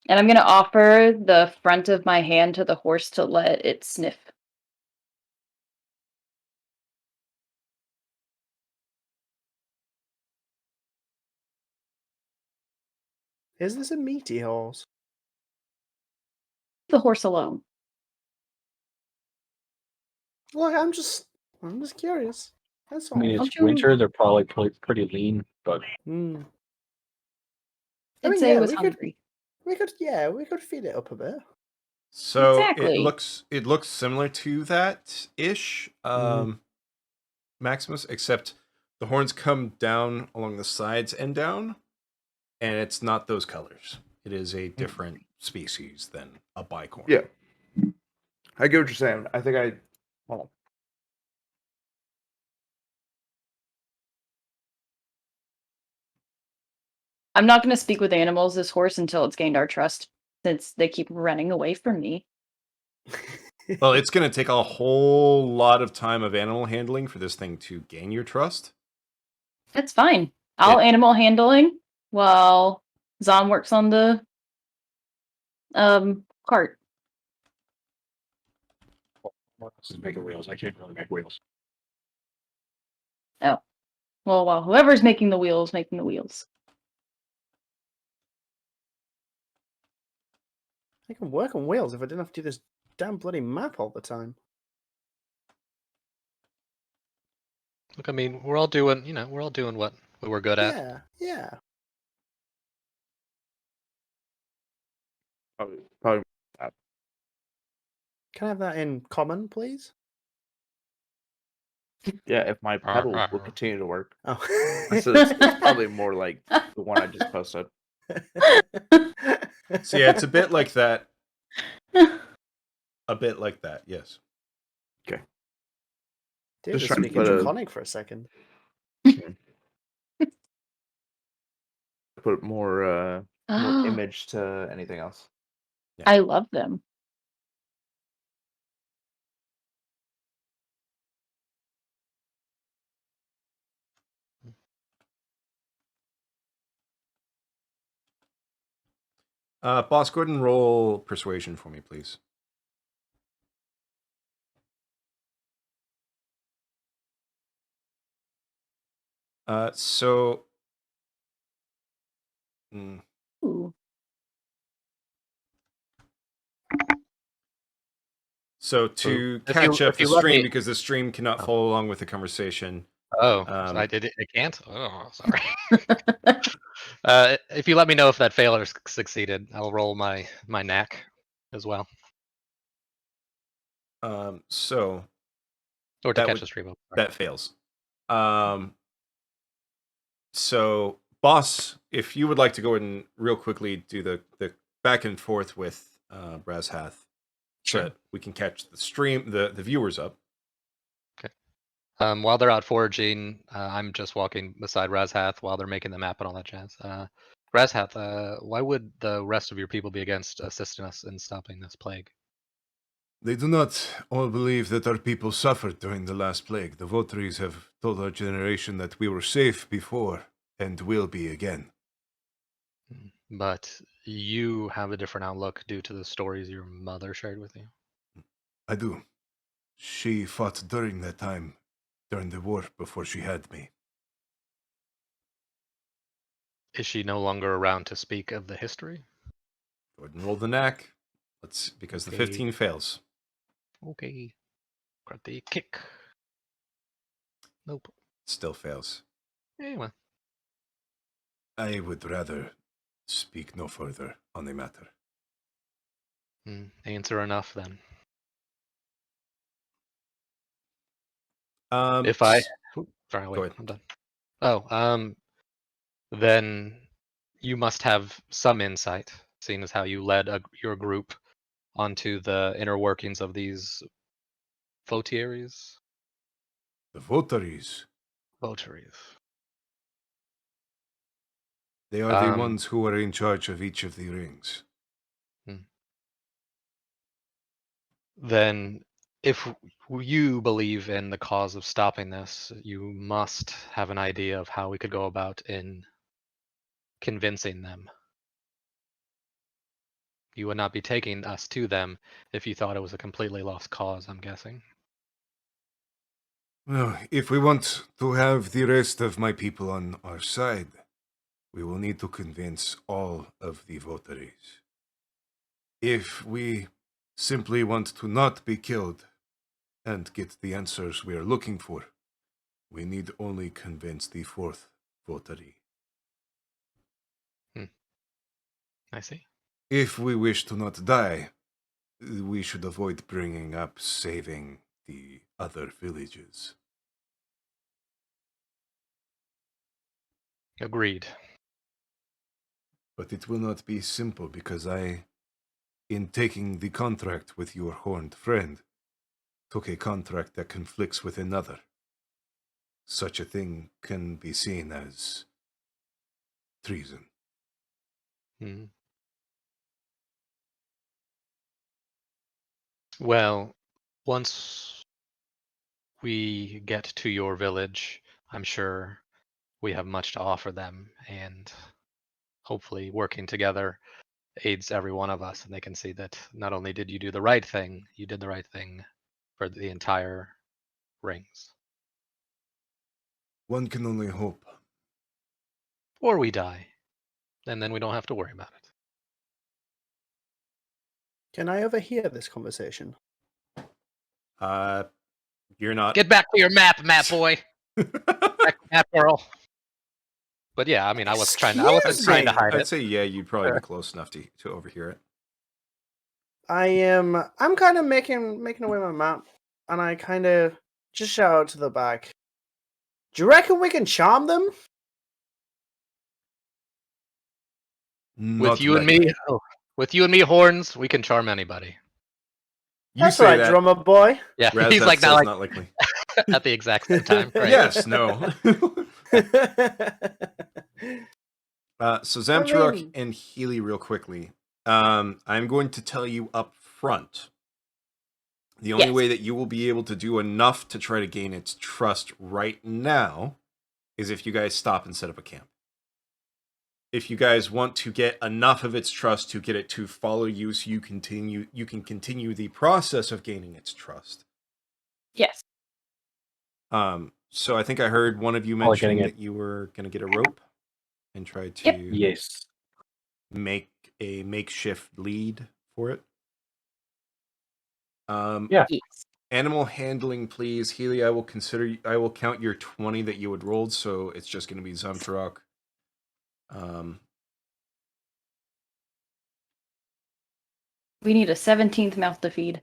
And I'm going to offer the front of my hand to the horse to let it sniff. Is this a meaty horse? The horse alone. Look, I'm just curious. That's I mean, all. it's Don't you- winter. They're probably pretty lean, but Hmm. I Did mean, say yeah, he was we hungry. could feed it up a bit. So Exactly. it looks similar to that ish, Maximus, except the horns come down along the sides and down, and it's not those colors. It is a different species than a bicorn. Yeah. I get what you're saying. I think I. Hold on. I'm not going to speak with animals, this horse, until it's gained our trust, since they keep running away from me. Well, it's going to take a whole lot of time of animal handling for this thing to gain your trust. That's fine. I'll animal handling while Zon works on the cart. This is making wheels. I can't really make wheels. Oh. Well, while whoever's making the wheels, making the wheels. I can work on wheels if I didn't have to do this damn bloody map all the time. Look, I mean, we're all doing, we're all doing what we're good at. Yeah, yeah. Probably Can I have that in common, please? yeah. If my pedal will Arr. continue to work, Oh. so it's probably more like the one I just posted. So yeah, it's a bit like that. A bit like that, yes. Dude, Just just trying to speaking put a- draconic for a second. Put more image to anything else. I love them. Boss, go ahead and roll persuasion for me, please. So. Ooh. So to If catch you- up if the you let stream, me- because the stream cannot follow along with the conversation. Oh, I did it. It can't. Oh, sorry. If you let me know if that failure succeeded, I'll roll my knack as well, So or to That catch would- the stream. that fails. So boss, if you would like to go ahead and real quickly do the back and forth with Razhath, so Sure. that we can catch the stream, the viewers up. While they're out foraging, I'm just walking beside Razhath while they're making the map and all that jazz. Razhath, why would the rest of your people be against assisting us in stopping this plague? They do not all believe that our people suffered during the last plague. The votaries have told our generation that we were safe before and will be again. But you have a different outlook due to the stories your mother shared with you. I do. She fought during that time, during the war before she had me. Is she no longer around to speak of the history? Go ahead and roll the knack. Because the Okay. 15 fails. Okay. Got the kick. Nope. Still fails. Anyway. I would rather speak no further on the matter. Answer enough then. If Sorry, Go wait, ahead. I'm done. Oh, then you must have some insight, seeing as how you led your group onto the inner workings of these votaries. The votaries, Votaries. they are the Um, ones who are in charge of each of the rings. Then, if you believe in the cause of stopping this, you must have an idea of how we could go about in convincing them. You would not be taking us to them if you thought it was a completely lost cause, I'm guessing. Well, if we want to have the rest of my people on our side, we will need to convince all of the votaries. If we simply want to not be killed and get the answers we are looking for, we need only convince the fourth votary. I see. If we wish to not die, we should avoid bringing up saving the other villages. Agreed. But it will not be simple because in taking the contract with your horned friend, took a contract that conflicts with another. Such a thing can be seen as treason. Hmm. Well, once we get to your village, I'm sure we have much to offer them, and hopefully working together aids every one of us, and they can see that not only did you do the right thing, you did the right thing for the entire rings. One can only hope. Or we die, and then we don't have to worry about it. Can I overhear this conversation? You're not. Get back to your map, map boy. Back to map girl. But yeah, I mean, I wasn't trying to hide I'd it. say yeah, you'd probably be close enough to overhear it. I'm kind of making away my map, and I kind of just shout out to the back. Do you reckon we can charm them? With you and me, with you and me, horns, we can charm anybody. You That's say right, that. drummer boy. Yeah, Razhath he's like says not not likely. at the exact same time. Right? Yes, no. So Zamtarok mean- and Healy, real quickly. I'm going to tell you up front. The only Yes. way that you will be able to do enough to try to gain its trust right now is if you guys stop and set up a camp. If you guys want to get enough of its trust to get it to follow you so you can continue the process of gaining its trust. Yes. So I think I heard one of you Probably getting mention it. that you were going to get a rope and try to Yep. Yes. make a makeshift lead for it. Yeah. Yes. Animal handling, please. Healy, I will count your 20 that you had rolled, so it's just going to be Zamtarok. We need a 17th mouth to feed.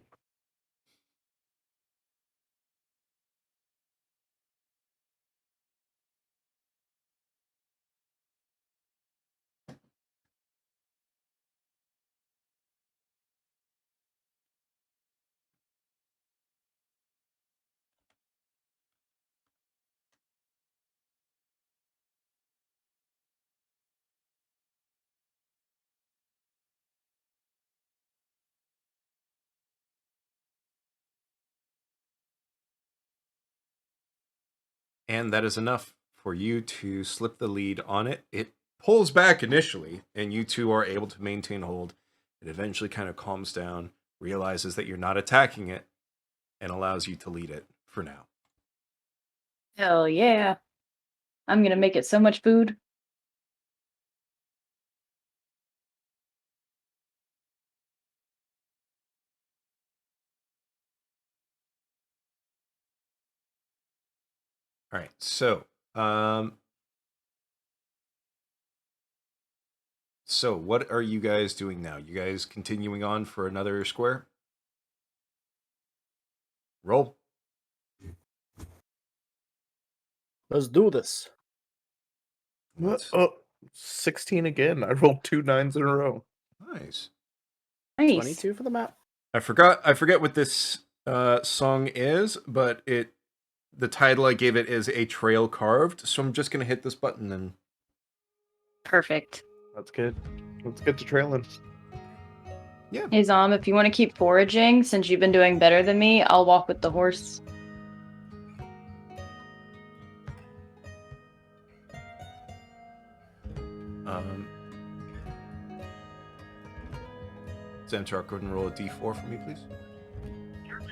And that is enough for you to slip the lead on it. It pulls back initially, and you two are able to maintain hold. It eventually kind of calms down, realizes that you're not attacking it, and allows you to lead it for now. Hell yeah. I'm gonna make it so much food. All right, so what are you guys doing now? You guys continuing on for another square? Roll. Let's do this. What? Oh, 16 again. I rolled 2 9s in a row. Nice. Nice. 22 for the map. I forget what this song is, but the title I gave it is A Trail Carved, so I'm just gonna hit this button and Perfect. That's good. Let's get to trailing. Hey Zom, if you want to keep foraging, since you've been doing better than me, I'll walk with the horse. Zamtarok, go ahead and roll a d4 for me, please.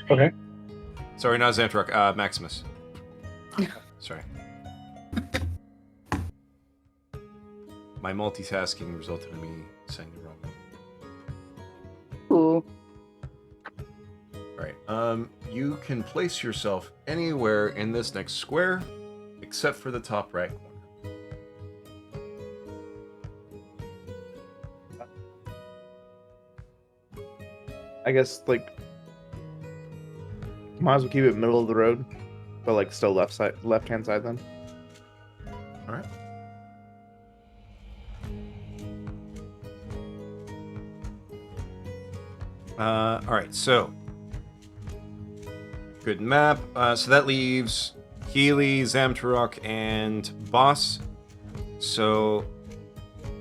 Okay. Sorry, not Zamtarok, Maximus. Sorry. My multitasking resulted in me saying the wrong one. Ooh. Alright, you can place yourself anywhere in this next square, except for the top right corner. I guess, like, might as well keep it middle of the road, but, like, still left-hand side then. Alright. Alright, so good map. So that leaves Healy, Zamtarok, and Boss. So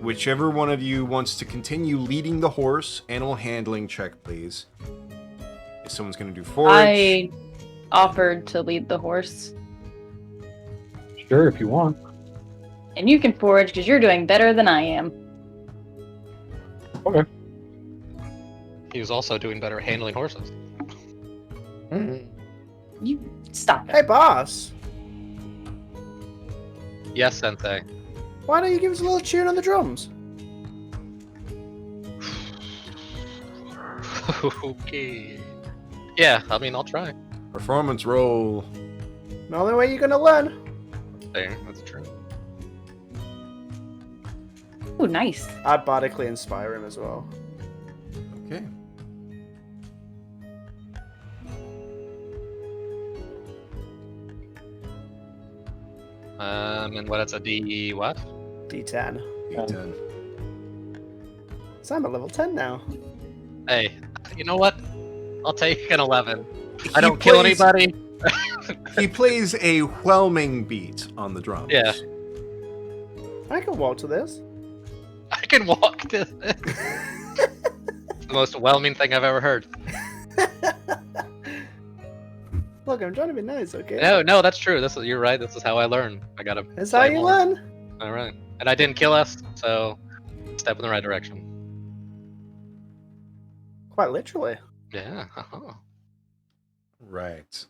whichever one of you wants to continue leading the horse, animal handling check, please. If someone's going to do forage. I offered to lead the horse. Sure, if you want. And you can forage because you're doing better than I am. Okay. He was also doing better at handling horses. You stop it. Hey, boss. Yes, Sensei. Why don't you give us a little tune on the drums? Okay. Yeah, I mean, I'll try. Performance roll. The only way you're gonna learn. There, that's true. Ooh, nice. I bardically inspire him as well. Okay. And what? It's a D what? D10. D10. So I'm at level 10 now. Hey, you know what? I'll take an 11. I He don't kill plays- anybody. He plays a whelming beat on the drums. Yeah. I can walk to this. I can walk to this. It's the most whelming thing I've ever heard. Look, I'm trying to be nice, okay? No, that's true. You're right. This is how I learn. I gotta. That's how play you more. learn. All right, and I didn't kill us, so step in the right direction. Quite literally. Yeah. Uh-huh. Right.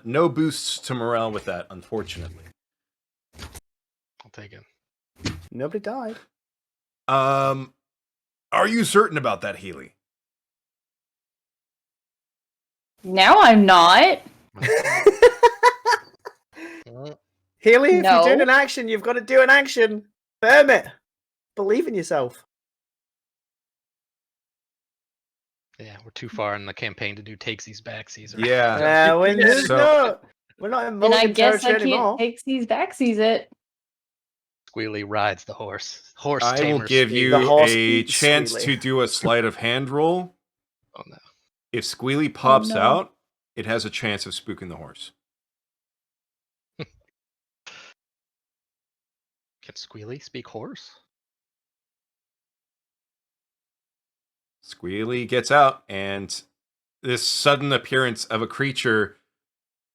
No boosts to morale with that, unfortunately. I'll take it. Nobody died. Are you certain about that, Healy? Now I'm not. Healy, if No. you're doing an action, you've got to do an action. Firm it. Believe in yourself. Yeah, we're too far in the campaign to do takesies backsies. Or Yeah. We're not in And I Mulligan guess I territory anymore. can't take these backsies it. Squealy rides the horse. Horse I tamer. will give Squealy. you The horse a eats chance Squealy. to do a sleight of hand roll. Oh no. If Squealy pops no. out, it has a chance of spooking the horse. Can Squealy speak horse? Squealy gets out, and this sudden appearance of a creature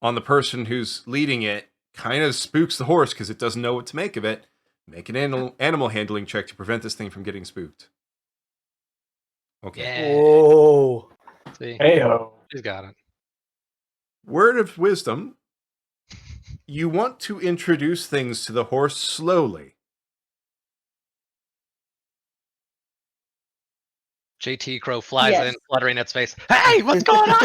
on the person who's leading it kind of spooks the horse because it doesn't know what to make of it. Make an animal handling check to prevent this thing from getting spooked. Okay. Yeah. Whoa. See, Heyo. she's got it. Word of wisdom. You want to introduce things to the horse slowly. JT Crow flies Yes. in, fluttering its face. Hey, what's going on?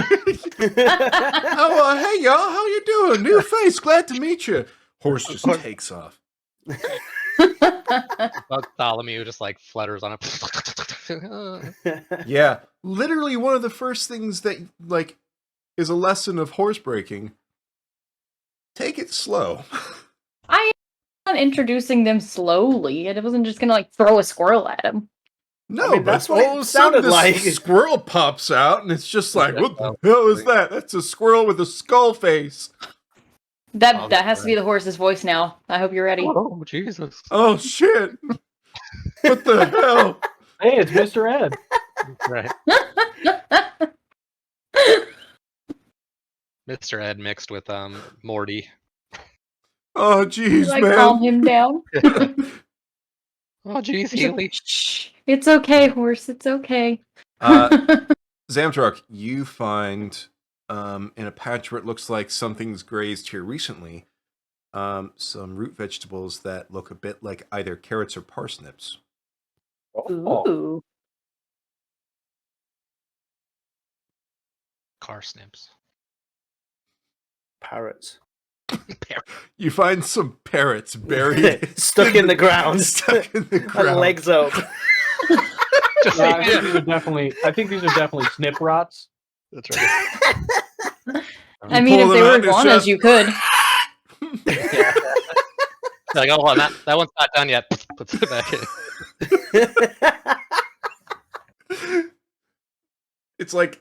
Oh, hey y'all, how you doing? New face, glad to meet you. Horse just takes off. Bartholomew just like flutters on it. Yeah, literally one of the first things that like is a lesson of horse breaking. Take it slow. I am introducing them slowly. It wasn't just gonna like throw a squirrel at him. No, I mean, but that's what all it of a sudden sounded this like. squirrel pops out, and it's just like, what the hell is that? That's a squirrel with a skull face. That has to be the horse's voice now. I hope you're ready. Oh, Jesus. Oh shit! What the hell? Hey, it's Mr. Ed. Right. Mr. Ed mixed with Morty. Oh jeez, Like man. calm him down. Oh, geez, Healy. Shh. It's okay, horse. It's okay. Zamtruck, you find in a patch where it looks like something's grazed here recently, some root vegetables that look a bit like either carrots or parsnips. Oh. Ooh. Car snips. Parrots. You find some parrots buried, Stuck in the ground. stuck in the And ground. legs up. Yeah, I think these are definitely snip rots. That's right. I mean, pull if they them out were and it's iguanas, just- you could. Like, oh, hold on, that one's not done yet. Puts it back in. It's like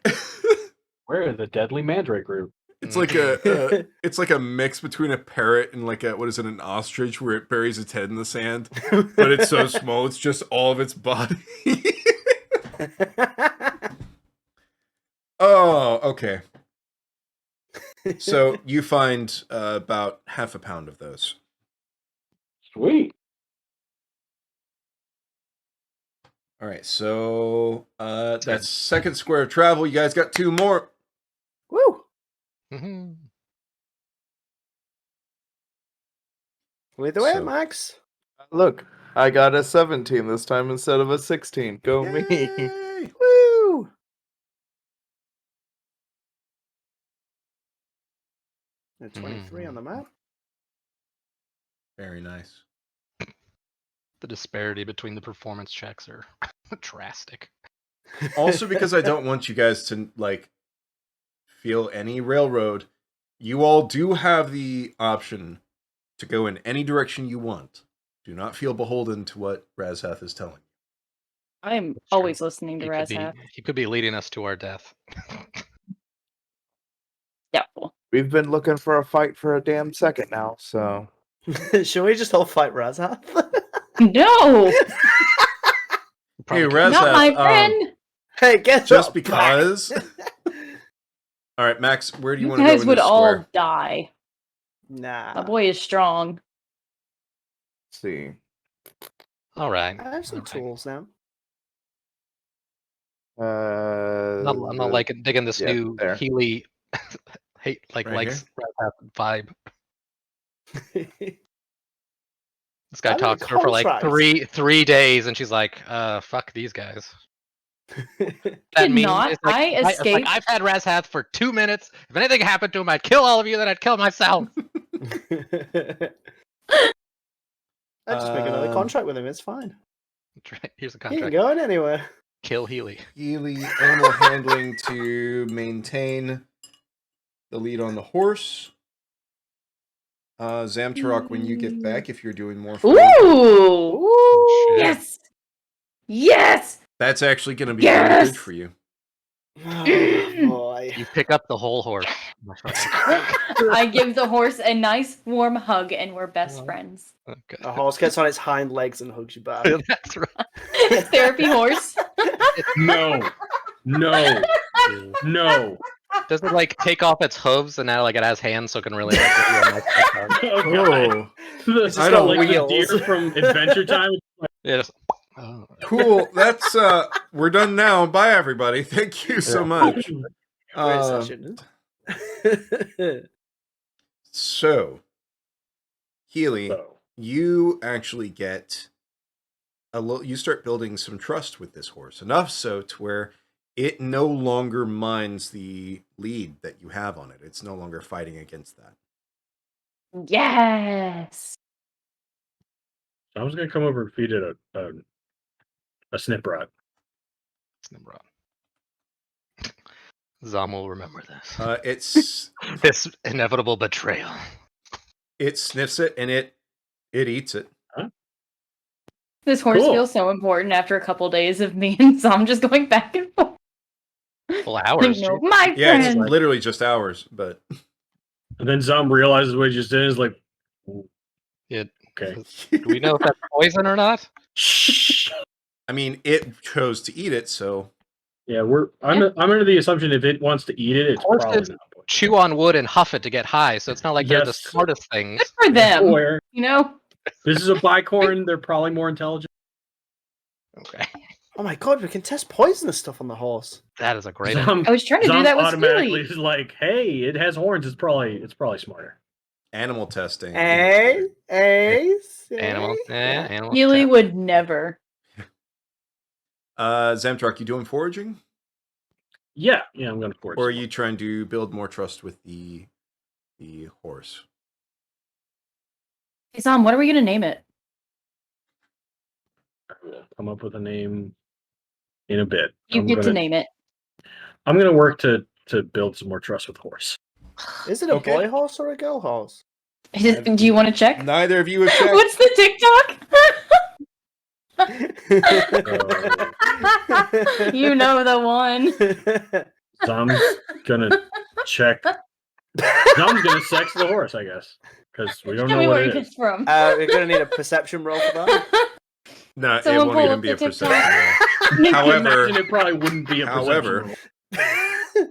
Where is the deadly mandrake root? It's like it's like a mix between a parrot and like an ostrich, where it buries its head in the sand, but it's so small, it's just all of its body. Oh, okay. So you find about half a pound of those. Sweet. All right, so good. that's second square of travel. You guys got 2 more. Woo! Mhm. Lead the way, So- Max. Look, I got a 17 this time instead of a 16. Go me. Yay! Woo! A 23 on the map. Very nice. The disparity between the performance checks are drastic. Also, because I don't want you guys to like feel any railroad, you all do have the option to go in any direction you want. Do not feel beholden to what Razhath is telling you. I'm That's true. always listening to Razhath. He could be leading us to our death. Doubtful. We've been looking for a fight for a damn second now, so. Should we just all fight Razhath? No, Hey, Probably Razhath, not my friend. Hey, get just up, because. All right, Max, where do you You want to go guys in would this all square? die. Nah. My boy is strong. Let's see. all right. I have some all right. tools now. I'm not like digging this yeah, new there. Healy hate Right likes vibe. This guy I'm in talks to her for like contract. three days, and she's like, "Fuck these guys." That Did meme not. is like, I it's like, escaped. I've had Razhath for 2 minutes. If anything happened to him, I'd kill all of you. Then I'd kill myself. I just make another Um, contract with him. It's fine. Here's a He ain't contract. going anywhere. Kill Healy. Healy, animal handling to maintain the lead on the horse. Zamtarok, when you get back, if you're doing more for Ooh. Shit. Yes. Yes. that's actually going to be really Yes! good for you. Oh, boy. You pick up the whole horse. I give the horse a nice warm hug, and we're best friends. Okay. A horse gets on its hind legs and hugs you back. That's right. Therapy horse. No. No. No. Does it like take off its hooves and now like it has hands so it can really like give you a nice big hug? Oh, God. Oh, It's just I got don't- like the wheels. deer from Adventure Time. Yeah, just, oh. cool. That's we're done now. Bye, everybody. Thank you so much. Great session. So, Healy, So, you actually get you start building some trust with this horse, enough so to where it no longer minds the lead that you have on it. It's no longer fighting against that. Yes. I was gonna come over and feed it a snip rod. Nimrod. Zom will remember this. It's This inevitable betrayal. it sniffs it and it eats it. This horse Cool. feels so important after a couple days of me and Sam just going back and forth. Full Like, hours. no, Gee. my Yeah, it's friend. literally just hours, but And then Zom realizes what he just did. Is like, Yeah. okay. Do we know if that's poison or not? Shh. I mean, it chose to eat it, so Yeah, I'm under the assumption if it wants to eat it, it's Horses probably not poison. Chew on wood and huff it to get high, so it's not like they're the Yes. smartest things. Good for them. Aware. You know? This is a bicorn. They're probably more intelligent. Okay. Oh my god, we can test poisonous stuff on the horse. That is a great Zom, I was trying to do Zom that with automatically Steely. is like, hey, it has horns. It's probably smarter. animal testing. Eh? Animal. Animal. Healy would never. Zamtarok, you doing foraging? Yeah, I'm gonna force. Or are you trying to build more trust with the horse? Hey, Sam, what are we going to name it? We'll come up with a name in a bit. You I'm get to gonna- name it. I'm gonna work to build some more trust with horse. Is it a Okay. boy horse or a girl horse? Do you want to check? Neither of you have checked. What's the TikTok? You know the one. So I'm gonna check John's gonna sex the horse, I guess, because we don't Tell know me what where it he is. gets from. We're gonna need a perception roll for that. No, it Someone won't pull even up be a the perception TikTok. roll. I However- imagine it probably wouldn't be a however- perception roll.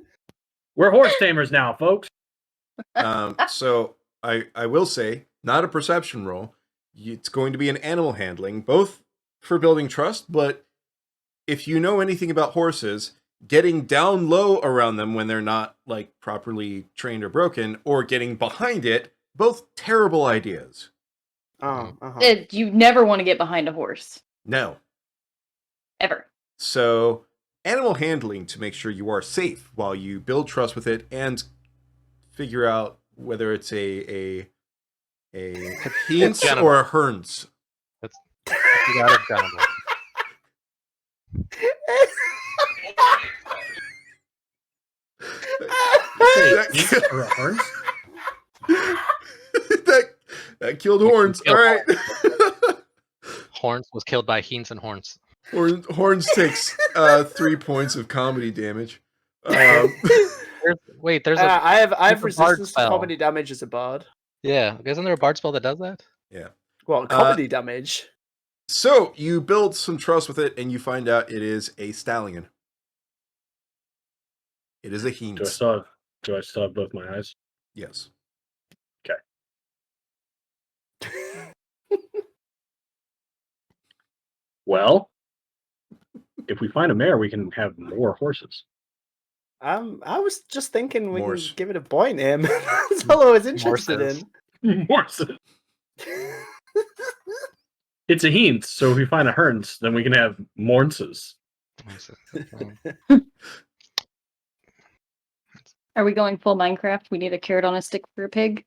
We're horse tamers now, folks. So I will say, not a perception roll. It's going to be an animal handling, both for building trust, but if you know anything about horses, getting down low around them when they're not like properly trained or broken, or getting behind it, both terrible ideas. Oh, uh-huh. You never want to get behind a horse. No. Ever. So animal handling to make sure you are safe while you build trust with it and figure out whether it's a Heinz Gentleman. or a Herns. You got it, gentlemen. Say, or a horse? that killed Horns. All right. Horns was killed by Heinz and Horns. Horns takes 3 points of comedy damage. There's a I have there's a bard resistance to spell. comedy damage as a bard. Yeah. Isn't there a bard spell that does that? Well, comedy damage. So you build some trust with it, and you find out it is a stallion. It is a Do I Heinz. still have both my eyes? Yes. Well, if we find a mare, we can have more horses. I was just thinking we Morse. can give it a boy name. That's all I was interested Morses. in. Horses. It's a Heinz, so if we find a Herns, then we can have Morses. Are we going full Minecraft? We need a carrot on a stick for a pig.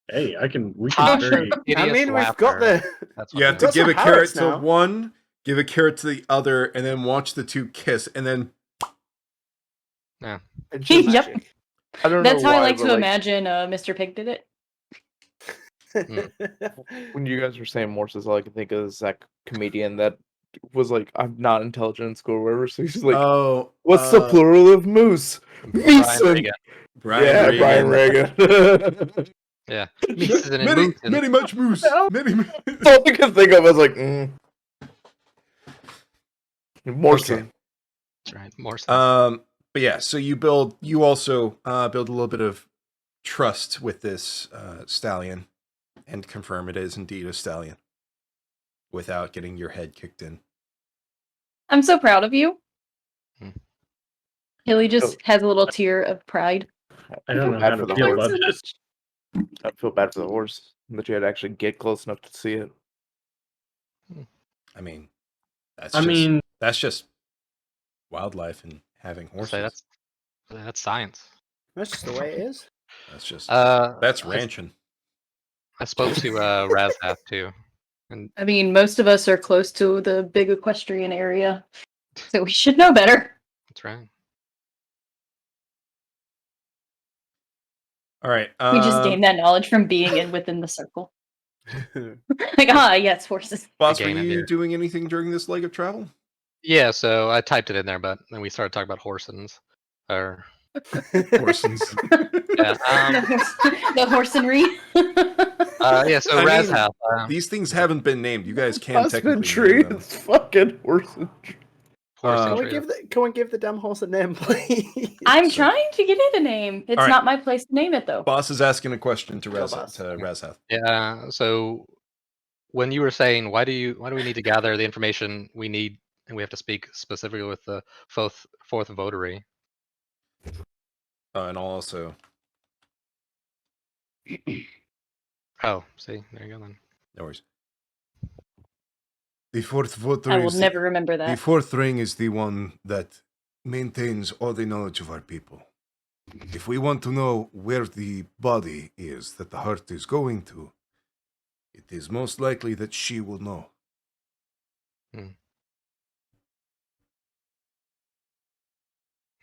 Hey, we Tasha, can very. I hideous mean, we've got laughter. the. That's You what have it to is. give a some carrot carrots to now. one, give a carrot to the other, and then watch the two kiss, and then It's just Yep. magic. I don't That's know how I why, like but, to imagine Mr. Pig did it. When you guys were saying Morses, all I can think of is that comedian that was like, "I'm not intelligent in school," or whatever. So he's like, "What's the plural of moose?" Brian Meeson. Regan. Brian Reagan. Yeah. Meeson and many, Moosin. many much moose. Many. That's all I could think of. I was like, Morrison. That's right. More sense. But yeah, so you also build a little bit of trust with this stallion and confirm it is indeed a stallion without getting your head kicked in. I'm so proud of you. Hmm. Hilly just has a little tear of pride. I don't know Bad how for to the feel horse. about this. I feel bad for the horse that you had to actually get close enough to see it. I mean, that's just wildlife and having I'll horses. say that's science. That's just the way it is. That's just That's ranching. I spoke to Razhath too, and I mean, most of us are close to the big equestrian area, so we should know better. that's right. All right. We just gained that knowledge from being within the circle. Like, yes, horses. Boss, were gain it you here. doing anything during this leg of travel? Yeah, so I typed it in there, but then we started talking about horsens. Or Horsens. yeah, The horsenry. yeah. So I mean, Razhath, These things haven't been named. You guys can technically Husbandry. name them. It's fucking horse. Can we give the damn horse a name, please? I'm trying to give it a name. It's Alright. not my place to name it, though. Boss is asking a question to Go, Razhath. boss. Yeah. So when you were saying why do we need to gather the information we need, and we have to speak specifically with the fourth votary. And also, Oh, see, there you go then. no worries. The fourth voter I will is never remember the that. fourth ring is the one that maintains all the knowledge of our people. If we want to know where the body is that the heart is going to, it is most likely that she will know.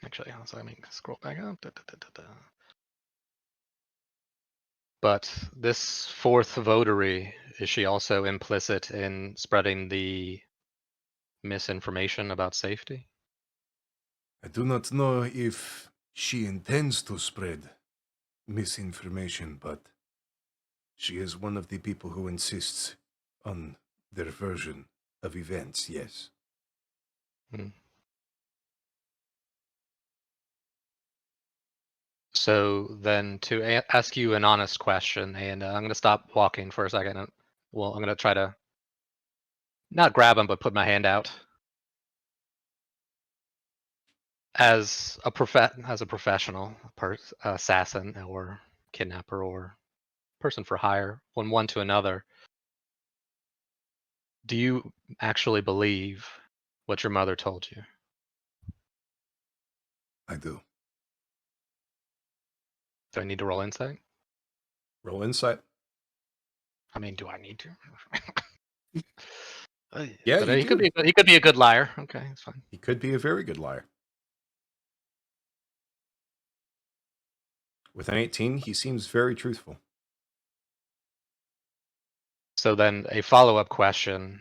Actually, so let me scroll back up. But this fourth votary, is she also implicit in spreading the misinformation about safety? I do not know if she intends to spread misinformation, but she is one of the people who insists on their version of events, yes. So then to ask you an honest question, and I'm going to stop walking for a second. Well, I'm going to try to not grab him, but put my hand out. As a professional assassin or kidnapper or person for hire, from one to another, do you actually believe what your mother told you? I do. Do I need to roll insight? Roll insight. I mean, do I need to? Yeah, but you he could do. be a good liar. Okay, it's fine. He could be a very good liar. With an 18, he seems very truthful. So then a follow-up question.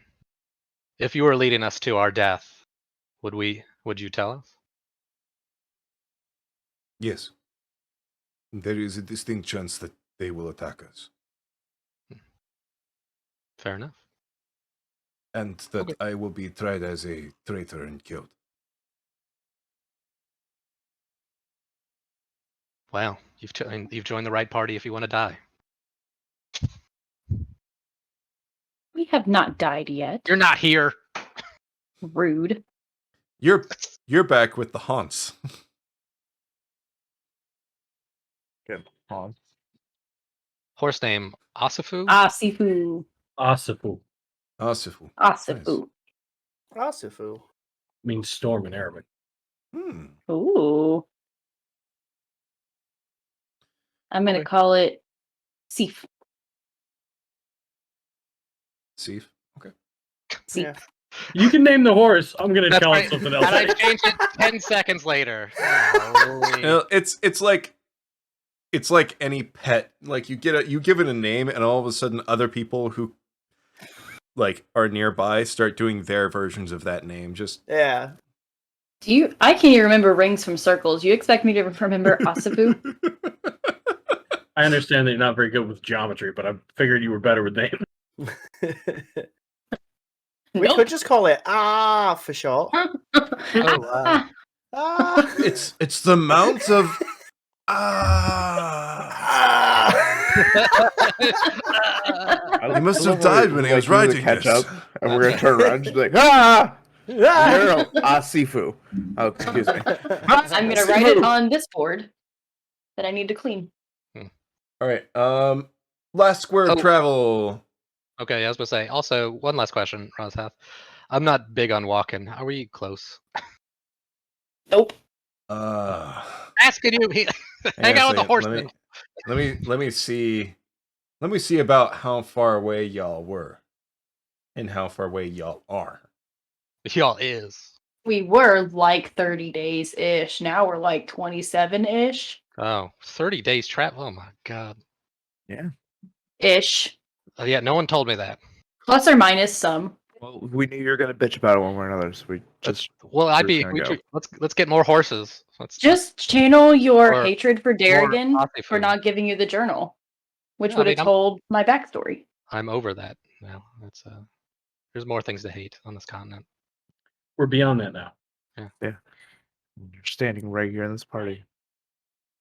If you were leading us to our death, would you tell us? Yes. There is a distinct chance that they will attack us. Fair enough. And that Okay. I will be tried as a traitor and killed. Well, you've joined the right party if you want to die. We have not died yet. You're not here. Rude. You're back with the haunts. Good. Pause. Horse name Asifu? Asifu. Asifu Asifu. Asifu. Asifu. means storm in Arabic. Hmm. Ooh. I'm going to Okay. call it Sif. Sif. Okay. Sif. Yeah. You can name the horse. I'm gonna That's call right. it something else. And I changed it 10 seconds later. Holy. You know, it's like any pet. Like you give it a name, and all of a sudden, other people who like are nearby start doing their versions of that name. Just Yeah. I can't even remember rings from circles. You expect me to remember Asifu? I understand that you're not very good with geometry, but I figured you were better with names. We Nope. could just call it for short. Oh, wow. Ah. it's the Mount of He must have died when he was writing catch this. up, and we're gonna turn around and just be like, ah! No, Asifu. Oh, excuse me. I'm going to write it on this board that I need to clean. All right. Last square of Oh. travel. Okay, I was going to say. Also, one last question, Razhath. I'm not big on walking. Are we close? Nope. Asking you. Hang out with the horseman. Let me see. Let me see about how far away y'all were, and how far away y'all are. Y'all is. We were like 30 days-ish. Now we're like 27-ish. Oh, 30 days travel. Oh my god. Ish. Oh, yeah, no one told me that. Plus or minus some. Well, we knew you were gonna bitch about it one way or another, so we just Well, I'd we're be. gonna go. Let's get more horses. Just channel your Or- hatred for Darrigan Asifu. for not giving you the journal, which Yeah, would I have mean, told my backstory. I'm over that now. That's there's more things to hate on this continent. We're beyond that now. You're standing right here in this party.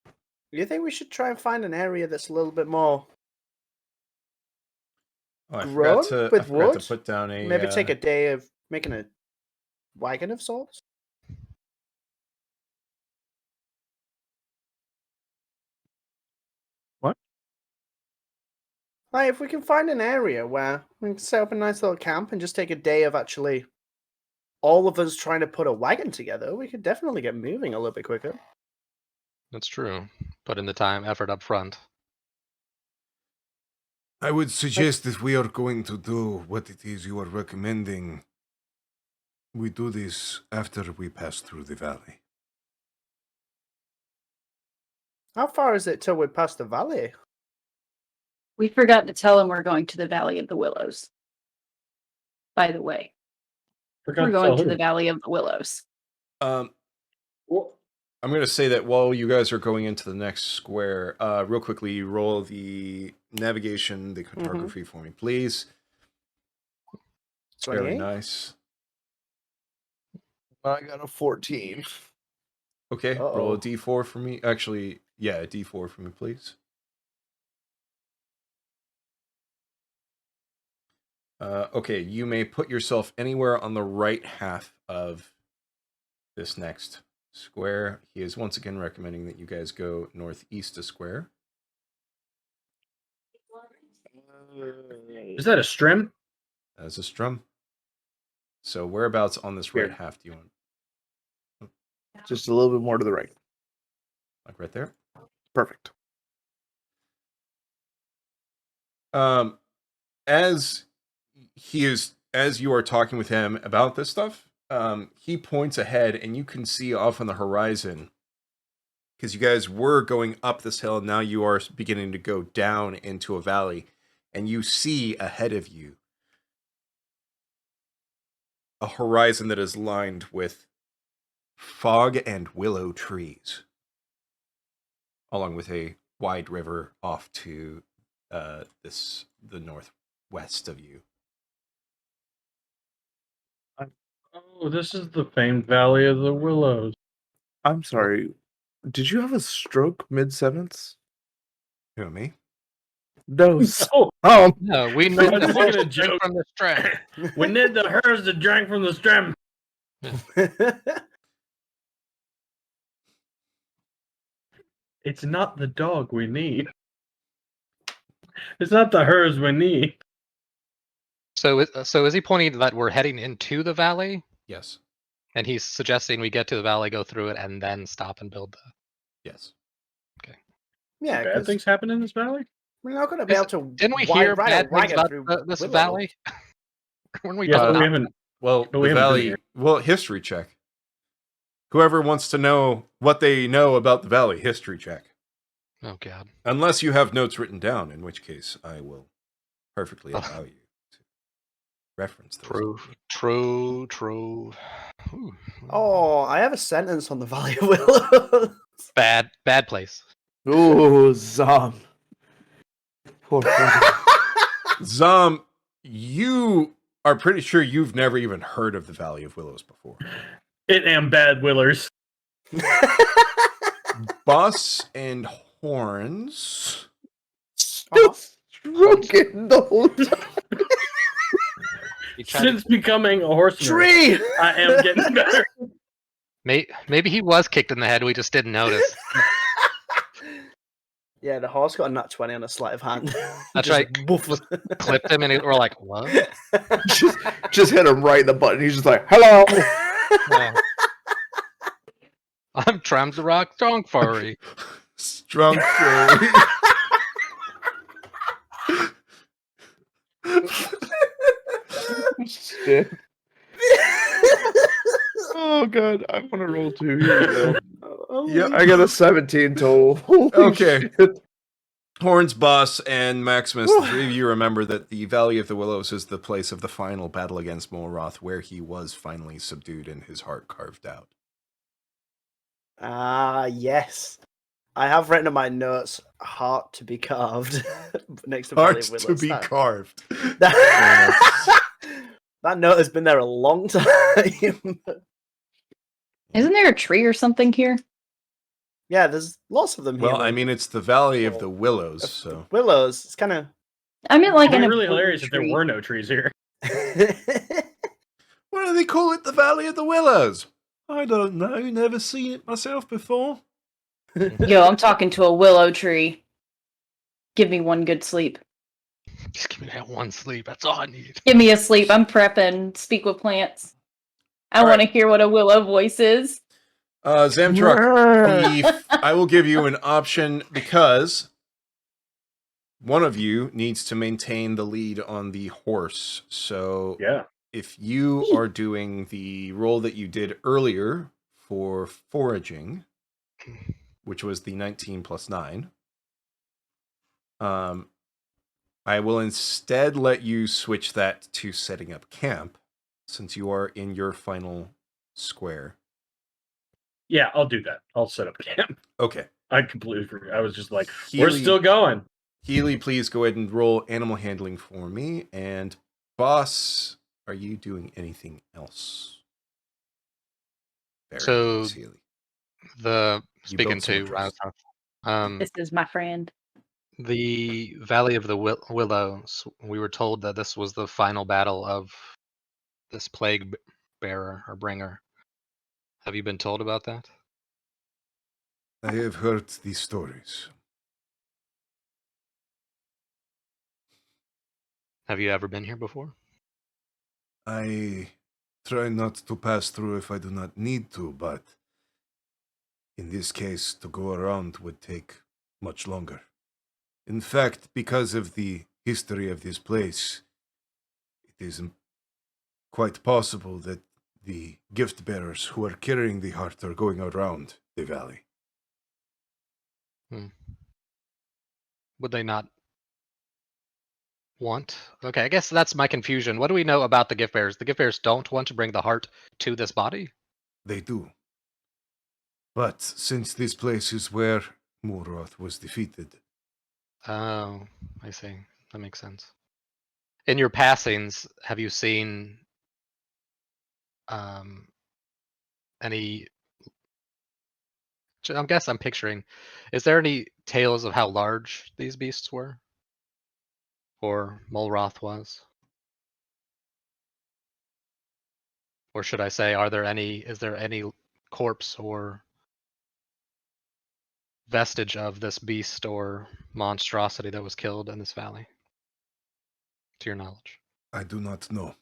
Do you think we should try and find an area that's a little bit more Oh, I grown forgot with to wood? put down a Maybe take a day of making a wagon of sorts? What? Like, if we can find an area where we can set up a nice little camp and just take a day of actually all of us trying to put a wagon together, we could definitely get moving a little bit quicker. That's true. Put in the time, effort up front. I would suggest if we are going to do what it is you are recommending, we do this after we pass through the valley. How far is it till we pass the valley? We forgot to tell him we're going to the Valley of the Willows. By the way, Forgot we're to going tell to who. the Valley of the Willows. Um, Well, I'm going to say that while you guys are going into the next square, real quickly, roll the navigation, the cartography for me, please. Very 28. nice. I got a 14. Okay, roll Uh-oh. a d4 for me. Actually, yeah, a d4 for me, please. Okay, you may put yourself anywhere on the right half of this next square. He is once again recommending that you guys go northeast a square. Is that a strim? As a strum. So whereabouts on this right Here. half do you want? Just a little bit more to the right. Like right there? Perfect. As you are talking with him about this stuff, he points ahead and you can see off on the horizon, because you guys were going up this hill and now you are beginning to go down into a valley, and you see ahead of you a horizon that is lined with fog and willow trees, along with a wide river off to the northwest of you. Oh, this is the famed Valley of the Willows. I'm sorry. Did you have a stroke mid-sentence? Who, me? No. Oh, No, we I need was the making horse a to drink joke. from the string. we need the hers that drank from the strim. It's not the dog we need. It's not the hers we need. So is he pointing that we're heading into the valley? Yes. And he's suggesting we get to the valley, go through it, and then stop and build the. Yes. Yeah, Bad because things happen in this valley? we're not going to be able to Didn't we hear ride bad a things wagon about through this Willow. valley? Weren't we Yeah, told but we not- haven't. Well, But we the haven't been valley. here. Well, history check. Whoever wants to know what they know about the valley, history check. Oh god. Unless you have notes written down, in which case I will perfectly allow you to reference those. True. Ooh. Oh, I have a sentence on the Valley of Willows. Bad place. Ooh, Zom. Poor Zom, you are pretty sure you've never even heard of the Valley of Willows before. It am bad Willers. Boss and Horns. Stroking the whole time. He tried to- Since becoming a horseman, Tree! I am getting better. maybe he was kicked in the head. We just didn't notice. Yeah, the horse got a nat 20 on a sleight of hand. That's Just right. woof. Clipped him, and we're like, what? just hit him right in the button. He's just like, hello. Yeah. I'm Trams the Rock Strong Furry. Strong furry. Shit. Oh god, I want to roll 2. Here we go. Yep. I got a 17 total. Holy Okay. shit. Horns, Boss, and Maximus, the three of you remember that the Valley of the Willows is the place of the final battle against Molroth, where he was finally subdued and his heart carved out. Ah, yes. I have written in my notes, heart to be carved. Next to Valley Hearts of to Willows. be carved. That note has been there a long time. Isn't there a tree or something here? Yeah, there's lots of them here. Well, I like, mean, it's the Valley of the Willows, so. Willows. It's kind of. I mean, like It'd in be a really blue hilarious if there tree. were no trees here. Why do they call it the Valley of the Willows? I don't know. Never seen it myself before. Yo, I'm talking to a willow tree. Give me one good sleep. Just give me that one sleep. That's all I need. Give me a sleep. I'm prepping. Speak with plants. I All want to right. hear what a willow voice is. Zamtruck, I will give you an option because one of you needs to maintain the lead on the horse. So Yeah. if you are doing the roll that you did earlier for foraging, which was the 19 plus 9, I will instead let you switch that to setting up camp, since you are in your final square. Yeah, I'll do that. I'll set up camp. Okay. I completely forgot. I was just like, we're Healy- still going. Healy, please go ahead and roll animal handling for me. And Boss, are you doing anything else? Very So- nice, Healy. Speaking built some to trust. Razhath, This is my friend. the Valley of the Willows, we were told that this was the final battle of this plague bearer or bringer. Have you been told about that? I have heard these stories. Have you ever been here before? I try not to pass through if I do not need to, but in this case, to go around would take much longer. In fact, because of the history of this place, it is quite possible that the gift bearers who are carrying the heart are going around the valley. Would they not want? Okay, I guess that's my confusion. What do we know about the gift bearers? The gift bearers don't want to bring the heart to this body? They do. But since this place is where Muroth was defeated, Oh, I see. That makes sense. In your passings, have you seen any? I guess I'm picturing. Is there any tales of how large these beasts were, or Molroth was, or should I say, are there any? Is there any corpse or vestige of this beast or monstrosity that was killed in this valley, to your knowledge? I do not know.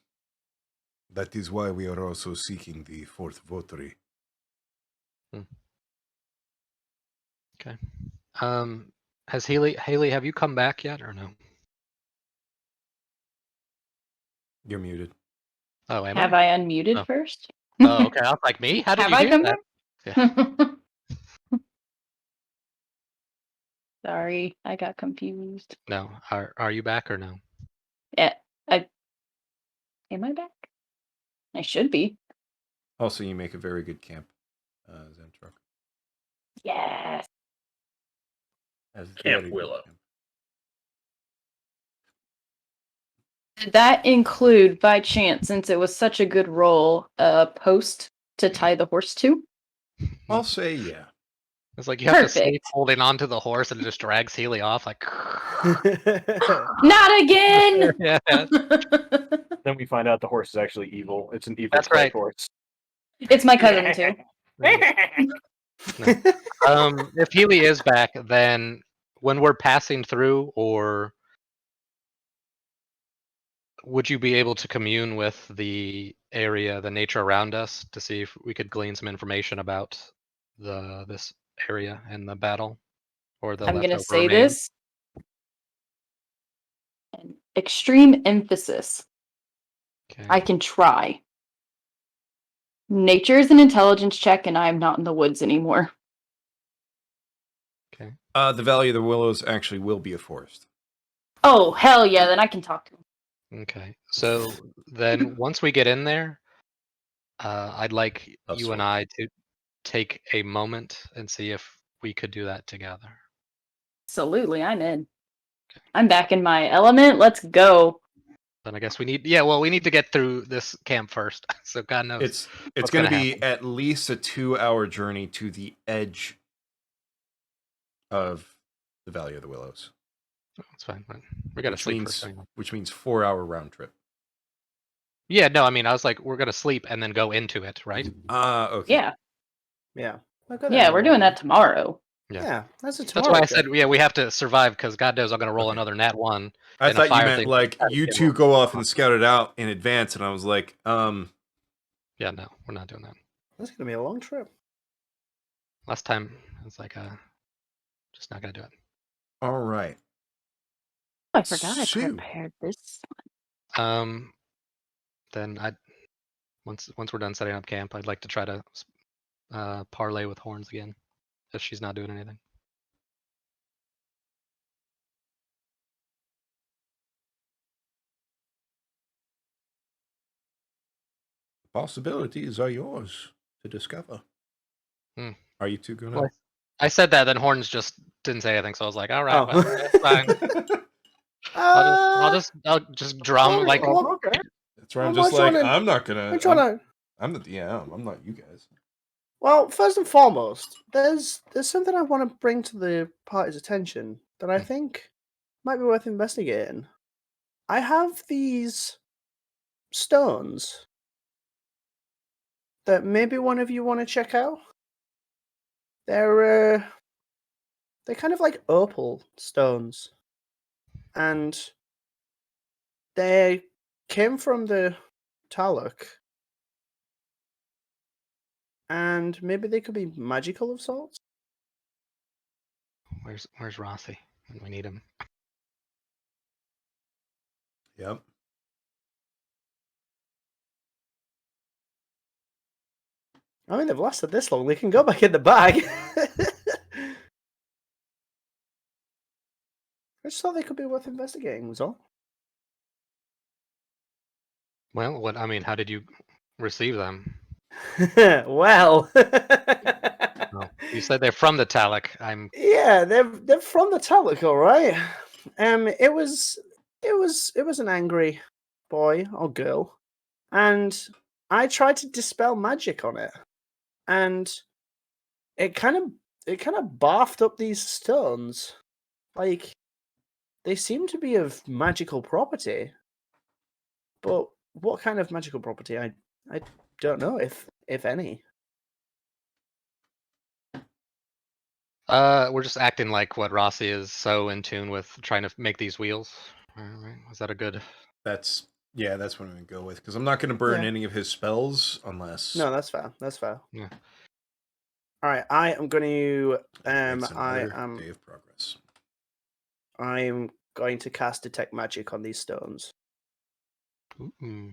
That is why we are also seeking the fourth votary. Okay. Has Haley, have you come back yet or no? You're muted. Oh, am Have I unmuted Oh. first? Oh, okay. I was like, me? How did Have you I do come that? back? Sorry, I got confused. No. Are you back or no? Yeah, am I back? I should be. Also, you make a very good camp, Zentruk. Yes. As Camp very good Willow. camp. Did that include, by chance, since it was such a good roll, a post to tie the horse to? I'll say yeah. It's like you have to sleep Perfect. holding onto the horse and it just drags Healy off like. Not again! Yeah. Then we find out the horse is actually evil. It's an evil That's plague right. horse. It's my cousin, too. If Healy is back, then when we're passing through, or would you be able to commune with the area, the nature around us, to see if we could glean some information about this area and the battle, or the I'm going to leftover say remains? this. An extreme emphasis. Okay. I can try. Nature is an intelligence check, and I am not in the woods anymore. Okay. The Valley of the Willows actually will be a forest. Oh, hell yeah, then I can talk to him. Okay. So then once we get in there, I'd like That's you and right. I to take a moment and see if we could do that together. Absolutely, I'm in. I'm back in my element. Let's go. Then I guess we need, we need to get through this camp first. So God knows. It's what's going to gonna be happen. at least a 2-hour journey to the edge of the Valley of the Willows. It's fine. We gotta sleep first anyway. Which means 4-hour round trip. Yeah, no, I mean, I was like, we're gonna sleep and then go into it, right? Okay. Yeah. Yeah. I'll go there in Yeah, the we're doing morning. that tomorrow. Yeah, that's a That's tomorrow why I trip. said, we have to survive, because God knows I'm gonna roll Okay. another nat 1. I and a thought you fire meant thing. like you two go off and scout it out in advance, and I was like, Yeah, no, we're not doing that. That's going to be a long trip. Last time, I was like, just not gonna do it. all right. I forgot I Sue. prepared this. Then once we're done setting up camp, I'd like to try to parlay with Horns again, if she's not doing anything. Possibilities are yours to discover. Are you two gonna? Well, I said that, then Horns just didn't say anything, so I was like, all right, Oh. well, that's fine. I'll just drum what- like what- That's where I'm Well, just why like, trying to- I'm not gonna. I'm trying to. I'm the DM. I'm not you guys. Well, first and foremost, there's something I want to bring to the party's attention that I think might be worth investigating. I have these stones that maybe one of you want to check out. They're kind of like opal stones, and they came from the Taluk, and maybe they could be magical of sorts. Where's Rossi? We need him. Yep. I mean, they've lasted this long. They can go back in the bag. I just thought they could be worth investigating, was all. Well, what I mean, how did you receive them? Well, Oh, you said they're from the Taluk. I'm yeah, they're from the Taluk, all right. It was an angry boy or girl, and I tried to dispel magic on it, and it kind of barfed up these stones, like they seem to be of magical property, but what kind of magical property? I don't know if any. we're just acting like what Rossi is so in tune with trying to make these wheels. All right, is that a good? That's what I'm gonna go with because I'm not gonna burn Yeah. any of his spells unless. No, that's fair. That's fair. Yeah. All right, I am going to It's I another am day of progress. I'm going to cast detect magic on these stones. Ooh.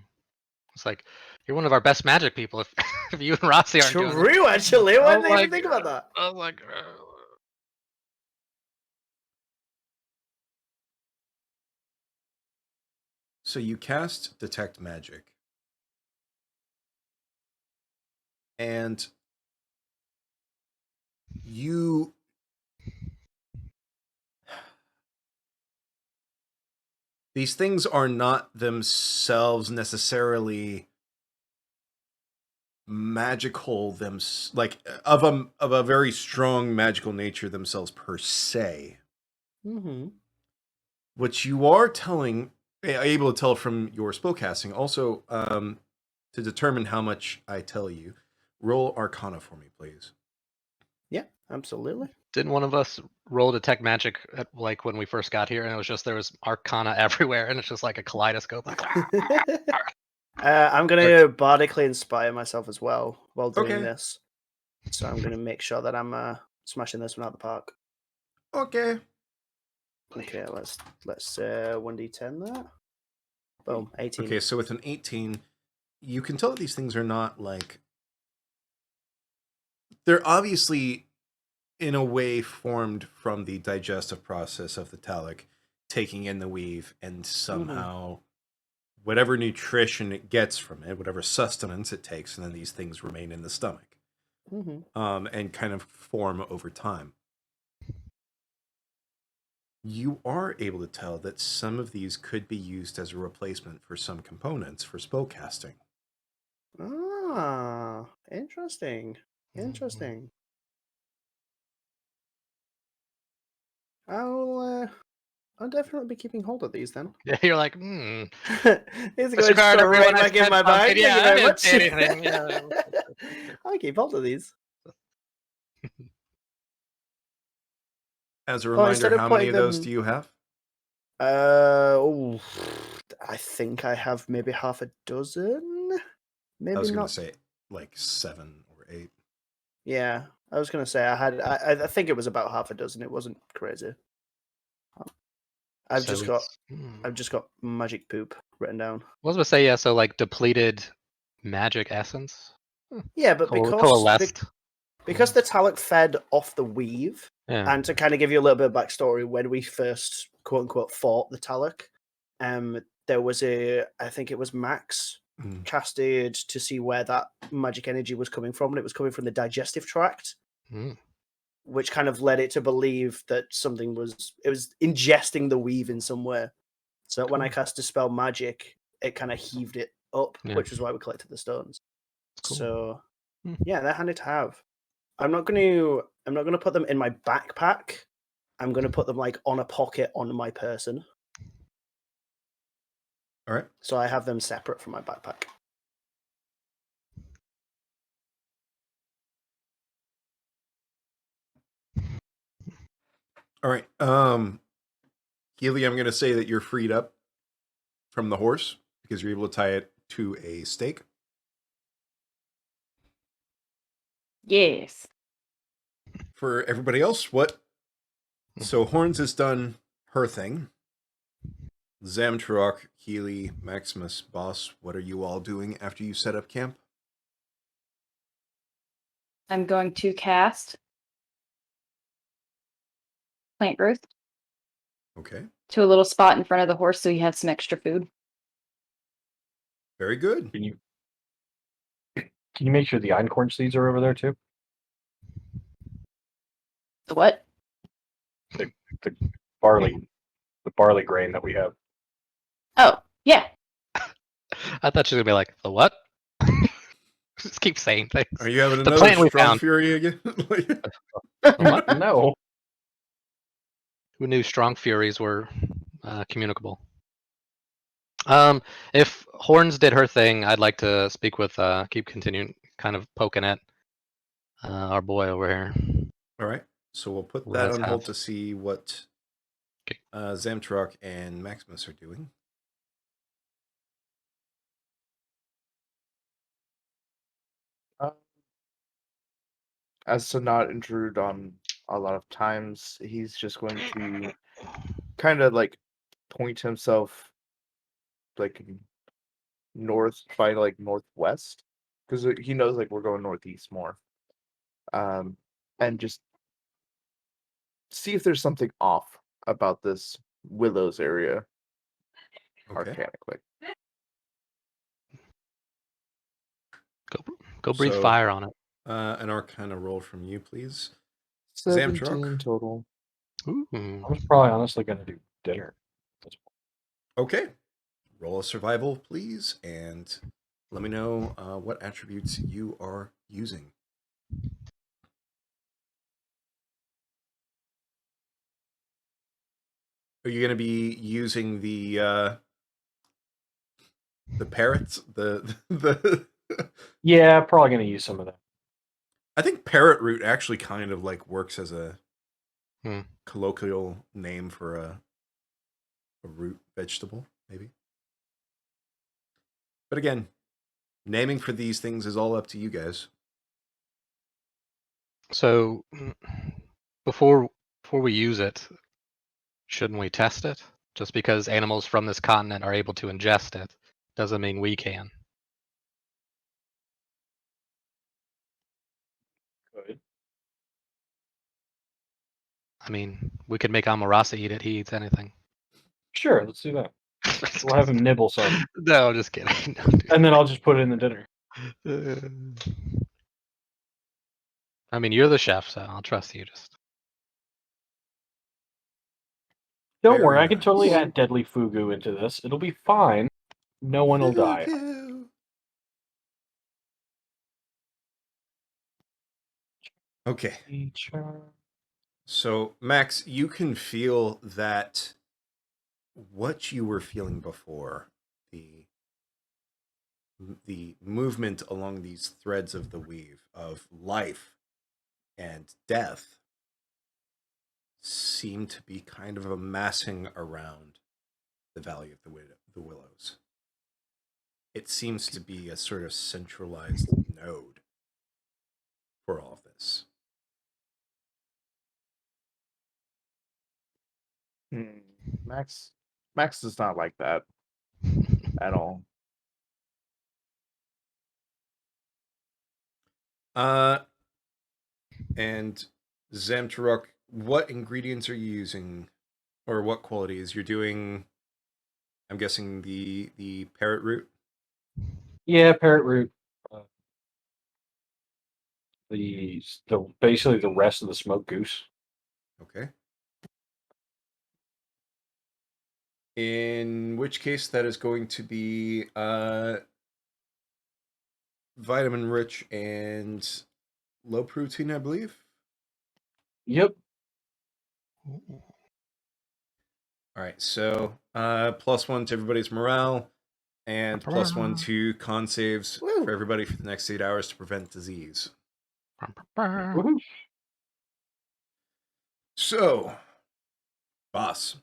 It's like you're one of our best magic people. If, if you and Rossi aren't doing it. True, actually. Why Oh didn't I my even think about that? I was like, So you cast detect magic, and you these things are not themselves necessarily magical like of a very strong magical nature themselves per se. Mm-hmm. What you are able to tell from your spellcasting, also to determine how much I tell you, roll Arcana for me, please. Yeah, absolutely. didn't one of us roll detect magic at, like when we first got here, and it was just there was Arcana everywhere, and it's just like a kaleidoscope. Like, I'm going to bardically inspire myself as well while doing Okay. this. So I'm going to make sure that I'm smashing this one out of the park. Okay. Okay, let's 1d10 that. Boom, 18. Okay, so with an 18, you can tell that these things are not like they're obviously in a way formed from the digestive process of the Taluk, taking in the weave, and somehow whatever nutrition it gets from it, whatever sustenance it takes, and then these things remain in the stomach, and kind of form over time. You are able to tell that some of these could be used as a replacement for some components for spellcasting. Ah, interesting. Interesting. I'll definitely be keeping hold of these then. yeah, you're like, These Disregard go straight everyone I back in said my bag. something. Yeah, I Thank you very didn't much. say anything, yeah. I'll keep hold of these. As a instead reminder, of how many putting of those them- do you have? I think I have maybe half a dozen. Maybe I was going not. to say like 7 or 8. Yeah, I was gonna say I think it was about half a dozen. It wasn't crazy. I've So just got it's- I've just got magic poop written down. I was gonna say, yeah, so like depleted magic essence. Yeah, but because Coalesced. because the Taluk fed off the weave, Yeah. and to kind of give you a little bit of backstory, when we first quote unquote fought the Taluk, there was I think it was Max casted to see where that magic energy was coming from, and it was coming from the digestive tract, which kind of led it to believe that something was ingesting the weave in some way. So when I cast Dispel Magic, it kind of heaved it up, which is why we collected the stones. Cool. So yeah, they're handy to have. I'm not gonna put them in my backpack. I'm gonna put them like on a pocket on my person. All right. So I have them separate from my backpack. All right. Healy, I'm going to say that you're freed up from the horse because you're able to tie it to a stake. Yes. For everybody else, what? So Horns has done her thing. Zamtrok, Healy, Maximus, Boss, what are you all doing after you set up camp? I'm going to cast plant growth Okay. to a little spot in front of the horse so he has some extra food. Very good. Can you make sure the einkorn seeds are over there too? The what? The barley, the barley grain that we have. Oh, yeah. I thought she was gonna be like, the what? Just keep saying things. Are you having The another plant we strong found. fury again? What? No. Who knew strong furies were communicable? If Horns did her thing, I'd like to speak with, keep continuing, kind of poking at our boy over here. All right. So we'll put that on Razhath. hold to see what Okay. Zamtrok and Maximus are doing. As to not intrude on a lot of times, he's just going to kind of like point himself like north by like northwest because he knows like we're going northeast more, and just see if there's something off about this Willows area. Okay. Arcanically. Go breathe So- fire on it. An Arcana roll from you, please. 17 Zamtrok? total. Ooh. I was probably honestly going to do dinner. Okay. Roll a survival, please, and let me know what attributes you are using. Are you going to be using the parrots? The Yeah, probably going to use some of that. I think parrot root actually kind of like works as a Hmm. colloquial name for a root vegetable, maybe. But again, naming for these things is all up to you guys. So before we use it, shouldn't we test it? Just because animals from this continent are able to ingest it doesn't mean we can. Good. I mean, we could make Amarasa eat it. He eats anything. Sure, let's do that. We'll have him nibble some, No, just kidding. No, dude. and then I'll just put it in the dinner. I mean, you're the chef, so I'll trust you. Just Don't Very worry, I can nice. totally add deadly fugu into this. It'll be fine. No one will die. Okay. Nature. So, Max, you can feel that what you were feeling before, the movement along these threads of the weave of life and death seem to be kind of amassing around the Valley of the Willows. It seems to be a sort of centralized node for all of this. Max is not like that at all. And Zamtaruk, what ingredients are you using, or what qualities you're doing? I'm guessing the parrot root. Yeah, parrot root. The basically the rest of the smoked goose. Okay. In which case, that is going to be vitamin rich and low protein, I believe. Yep. All right, so +1 to everybody's morale, and +1 to con saves Woo. for everybody for the next 8 hours to prevent disease. Woohoo. So, boss.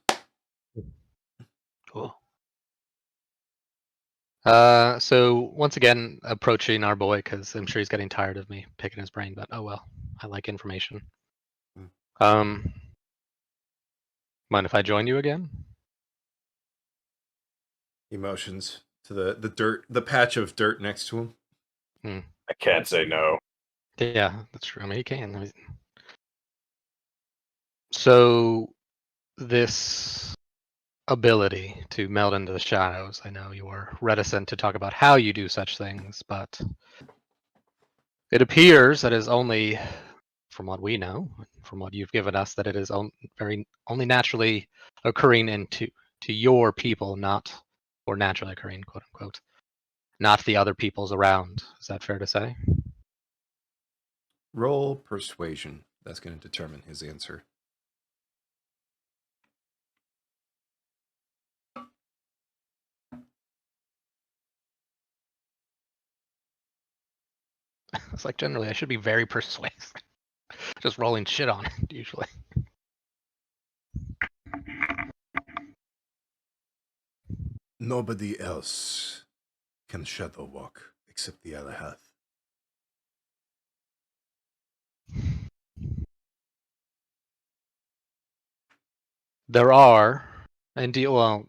Cool. So once again, approaching our boy because I'm sure he's getting tired of me picking his brain. But oh well, I like information. Mind if I join you again? Emotions to the dirt, the patch of dirt next to him. I can't say no. Yeah, that's true. I mean, he can. So this ability to meld into the shadows, I know you are reticent to talk about how you do such things, but it appears that is only, from what we know, from what you've given us, that it is only naturally occurring to your people, not, or naturally occurring, quote unquote, not the other peoples around. Is that fair to say? Roll persuasion. That's going to determine his answer. It's like generally I should be very persuasive. Just rolling shit on it, usually. Nobody else can shadow walk except the Razhath. There are, indeed, well,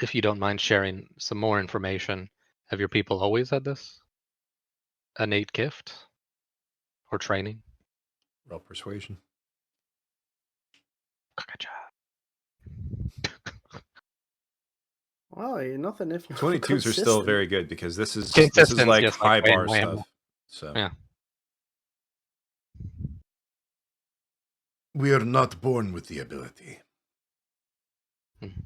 if you don't mind sharing some more information, have your people always had this innate gift or training? Roll persuasion. Good job. Well, you're nothing if not 22s are still very good because this is Consistent, like just high like bar wham, stuff. So Yeah. We are not born with the ability. Mhm.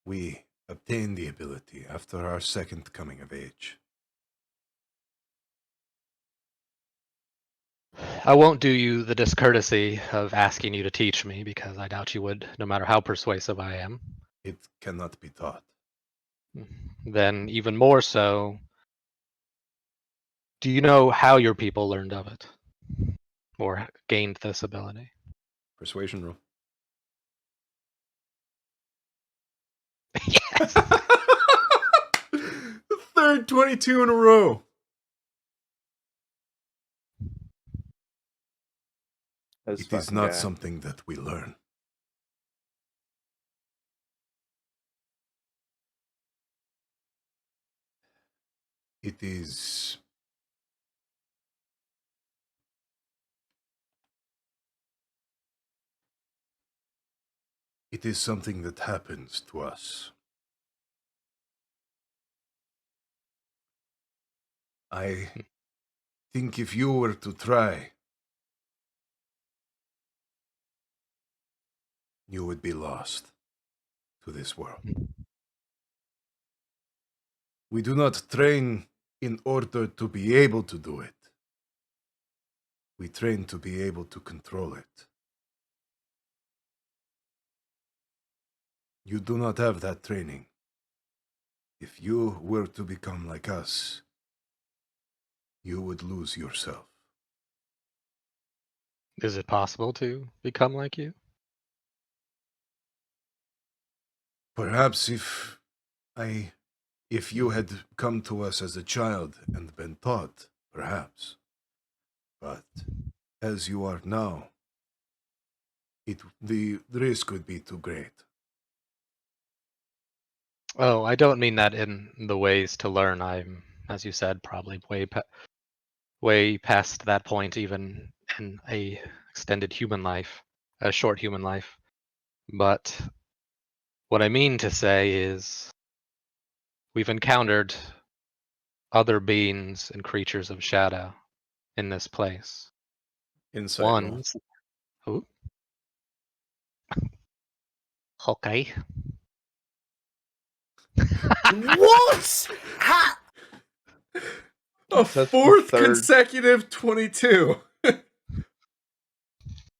We obtain the ability after our second coming of age. I won't do you the discourtesy of asking you to teach me because I doubt you would, no matter how persuasive I am. It cannot be taught. Then, even more so, do you know how your people learned of it or gained this ability? persuasion roll. Yes. The third 22 in a row. It is not something that we learn. It is something that happens to us. I think if you were to try, you would be lost to this world. We do not train in order to be able to do it. We train to be able to control it. You do not have that training. If you were to become like us, you would lose yourself. Is it possible to become like you? Perhaps if you had come to us as a child and been taught, perhaps. But as you are now, the risk would be too great. Oh, I don't mean that in the ways to learn. I'm, as you said, probably way past that point, even in a extended human life, a short human life. But what I mean to say is we've encountered other beings and creatures of shadow in this place. Insight roll. One's. Ooh. Okay. What? Ha! A That's the fourth third. consecutive 22.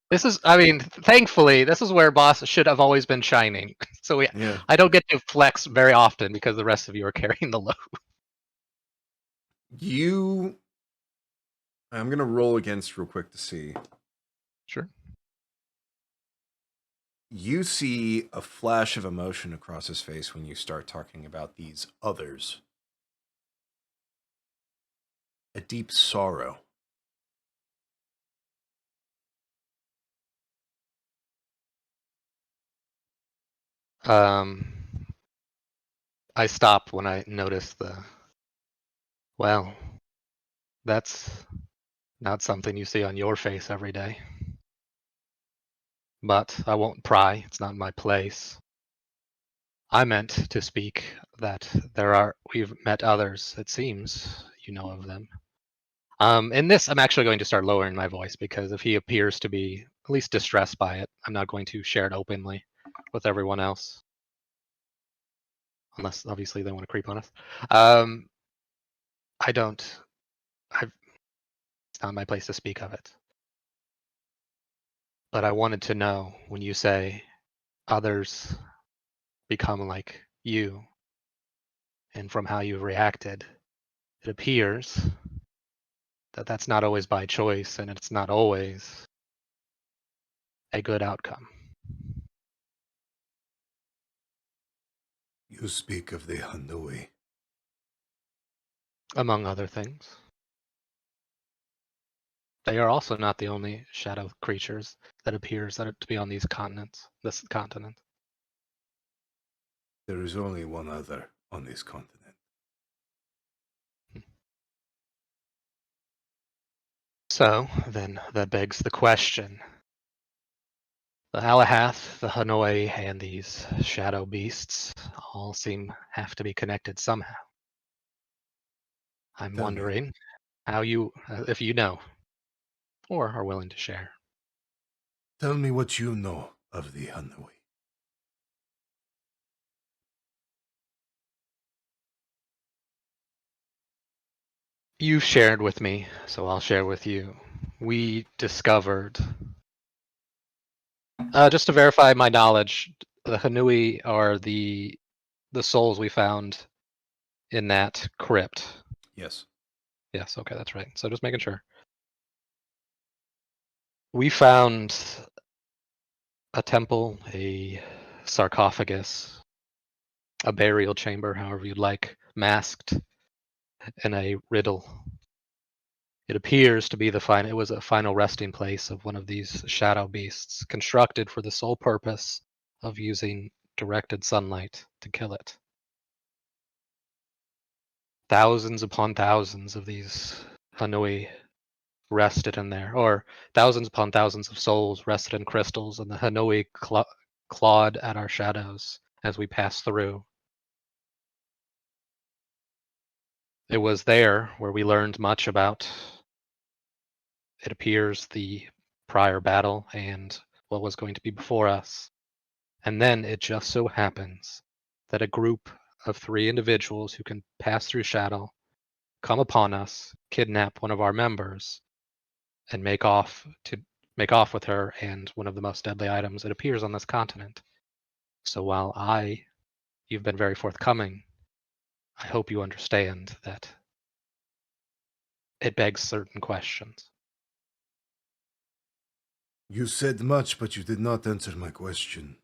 This is, I mean, thankfully, this is where boss should have always been shining. So Yeah. I don't get to flex very often because the rest of you are carrying the load. I'm going to roll against real quick to see. Sure. You see a flash of emotion across his face when you start talking about these others. A deep sorrow. I stop when I notice well, that's not something you see on your face every day. But I won't pry, it's not my place. I meant to speak that we've met others, it seems, you know of them. In this, I'm actually going to start lowering my voice because if he appears to be at least distressed by it, I'm not going to share it openly with everyone else. Unless, obviously, they want to creep on us. It's not my place to speak of it. But I wanted to know, when you say others become like you, and from how you've reacted, it appears that that's not always by choice, and it's not always a good outcome. You speak of the Hanui. Among other things. They are also not the only shadow creatures that appears to be on this continent. There is only one other on this continent. So, then, that begs the question. The Alahath, the Hanoi, and these shadow beasts all have to be connected somehow. I'm Tell me. wondering how you, if you know, or are willing to share. Tell me what you know of the Hanui. You shared with me, so I'll share with you. We discovered, just to verify my knowledge, the Hanui are the souls we found in that crypt. Yes. Yes, okay, that's right. So just making sure. We found a temple, a sarcophagus, a burial chamber, however you'd like, masked in a riddle. It appears to be it was a final resting place of one of these shadow beasts, constructed for the sole purpose of using directed sunlight to kill it. Thousands upon thousands of these Hanui rested in there, or thousands upon thousands of souls rested in crystals, and the Hanui clawed at our shadows as we passed through. It was there where we learned much about, it appears, the prior battle and what was going to be before us. And then it just so happens that a group of 3 individuals who can pass through shadow come upon us, kidnap one of our members, and make off with her and one of the most deadly items that appears on this continent. So while you've been very forthcoming, I hope you understand that it begs certain questions. You said much, but you did not answer my question.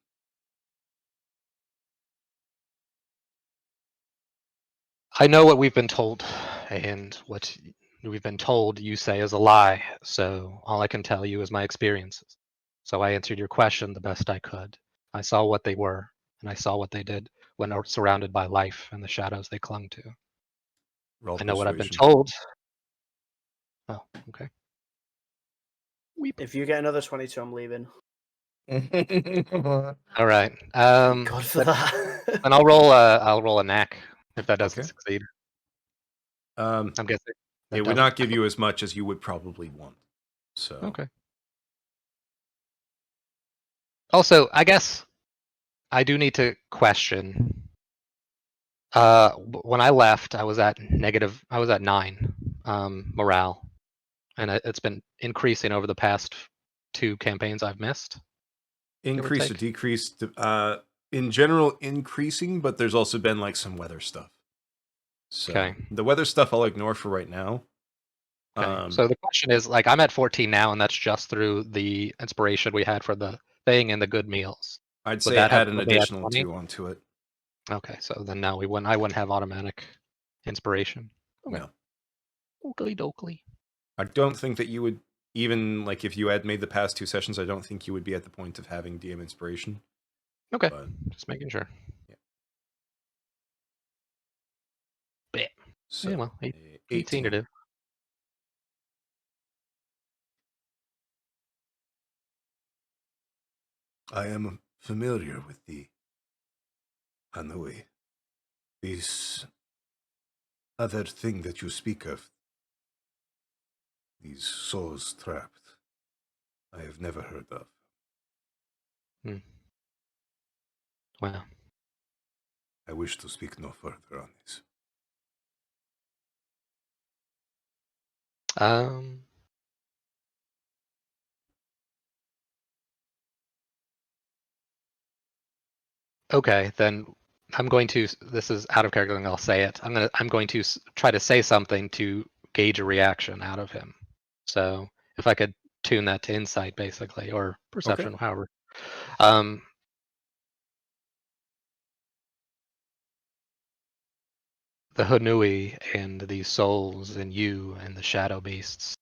I know what we've been told, and what we've been told you say is a lie, so all I can tell you is my experiences. So I answered your question the best I could. I saw what they were, and I saw what they did when surrounded by life and the shadows they clung to. Roll I know what I've been persuasion. told. Oh, okay. If you get another 22, I'm leaving. All right. Thank God for that. And I'll roll a knack if that doesn't Okay. succeed. I'm guessing. that It would doesn't- not give you as much as you would probably want. So Okay. Also, I guess I do need to question. When I left, I was at 9 morale, and it's been increasing over the past 2 campaigns I've missed. increase or take. decrease, in general, increasing, but there's also been like some weather stuff. So Okay. the weather stuff I'll ignore for right now. Okay. So the question is, like, I'm at 14 now, and that's just through the inspiration we had for the thing and the good meals. I'd Would say that have add an put me at additional 20? 2 onto it. Okay, so then no, I wouldn't have automatic inspiration. Okay. No. Oakley dokley. I don't think that you would, even like if you had made the past 2 sessions, I don't think you would be at the point of having DM inspiration. Okay, But just making sure. Yeah. Bleh. so Yeah, well, 18 to do. I am familiar with the Hanui. This other thing that you speak of, these souls trapped, I have never heard of. Well, I wish to speak no further on this. Okay, then I'm going to. This is out of character, and I'll say it. I'm going to try to say something to gauge a reaction out of him. So if I could tune that to insight, basically, or perception, however. The Hanui and the souls and you and the shadow beasts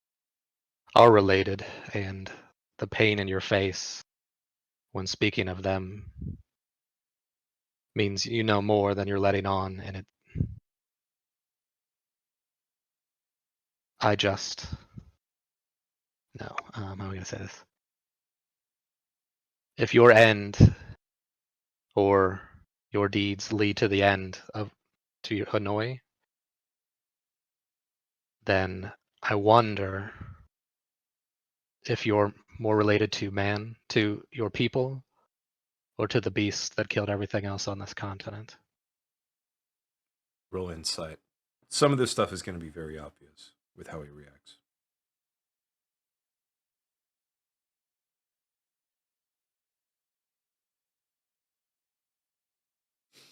are related, and the pain in your face when speaking of them means you know more than you're letting on, and I just no. How am I going to say this? If your end or your deeds lead to the end to your Hanoi, then I wonder if you're more related to man, to your people, or to the beasts that killed everything else on this continent. Roll insight. Some of this stuff is going to be very obvious with how he reacts.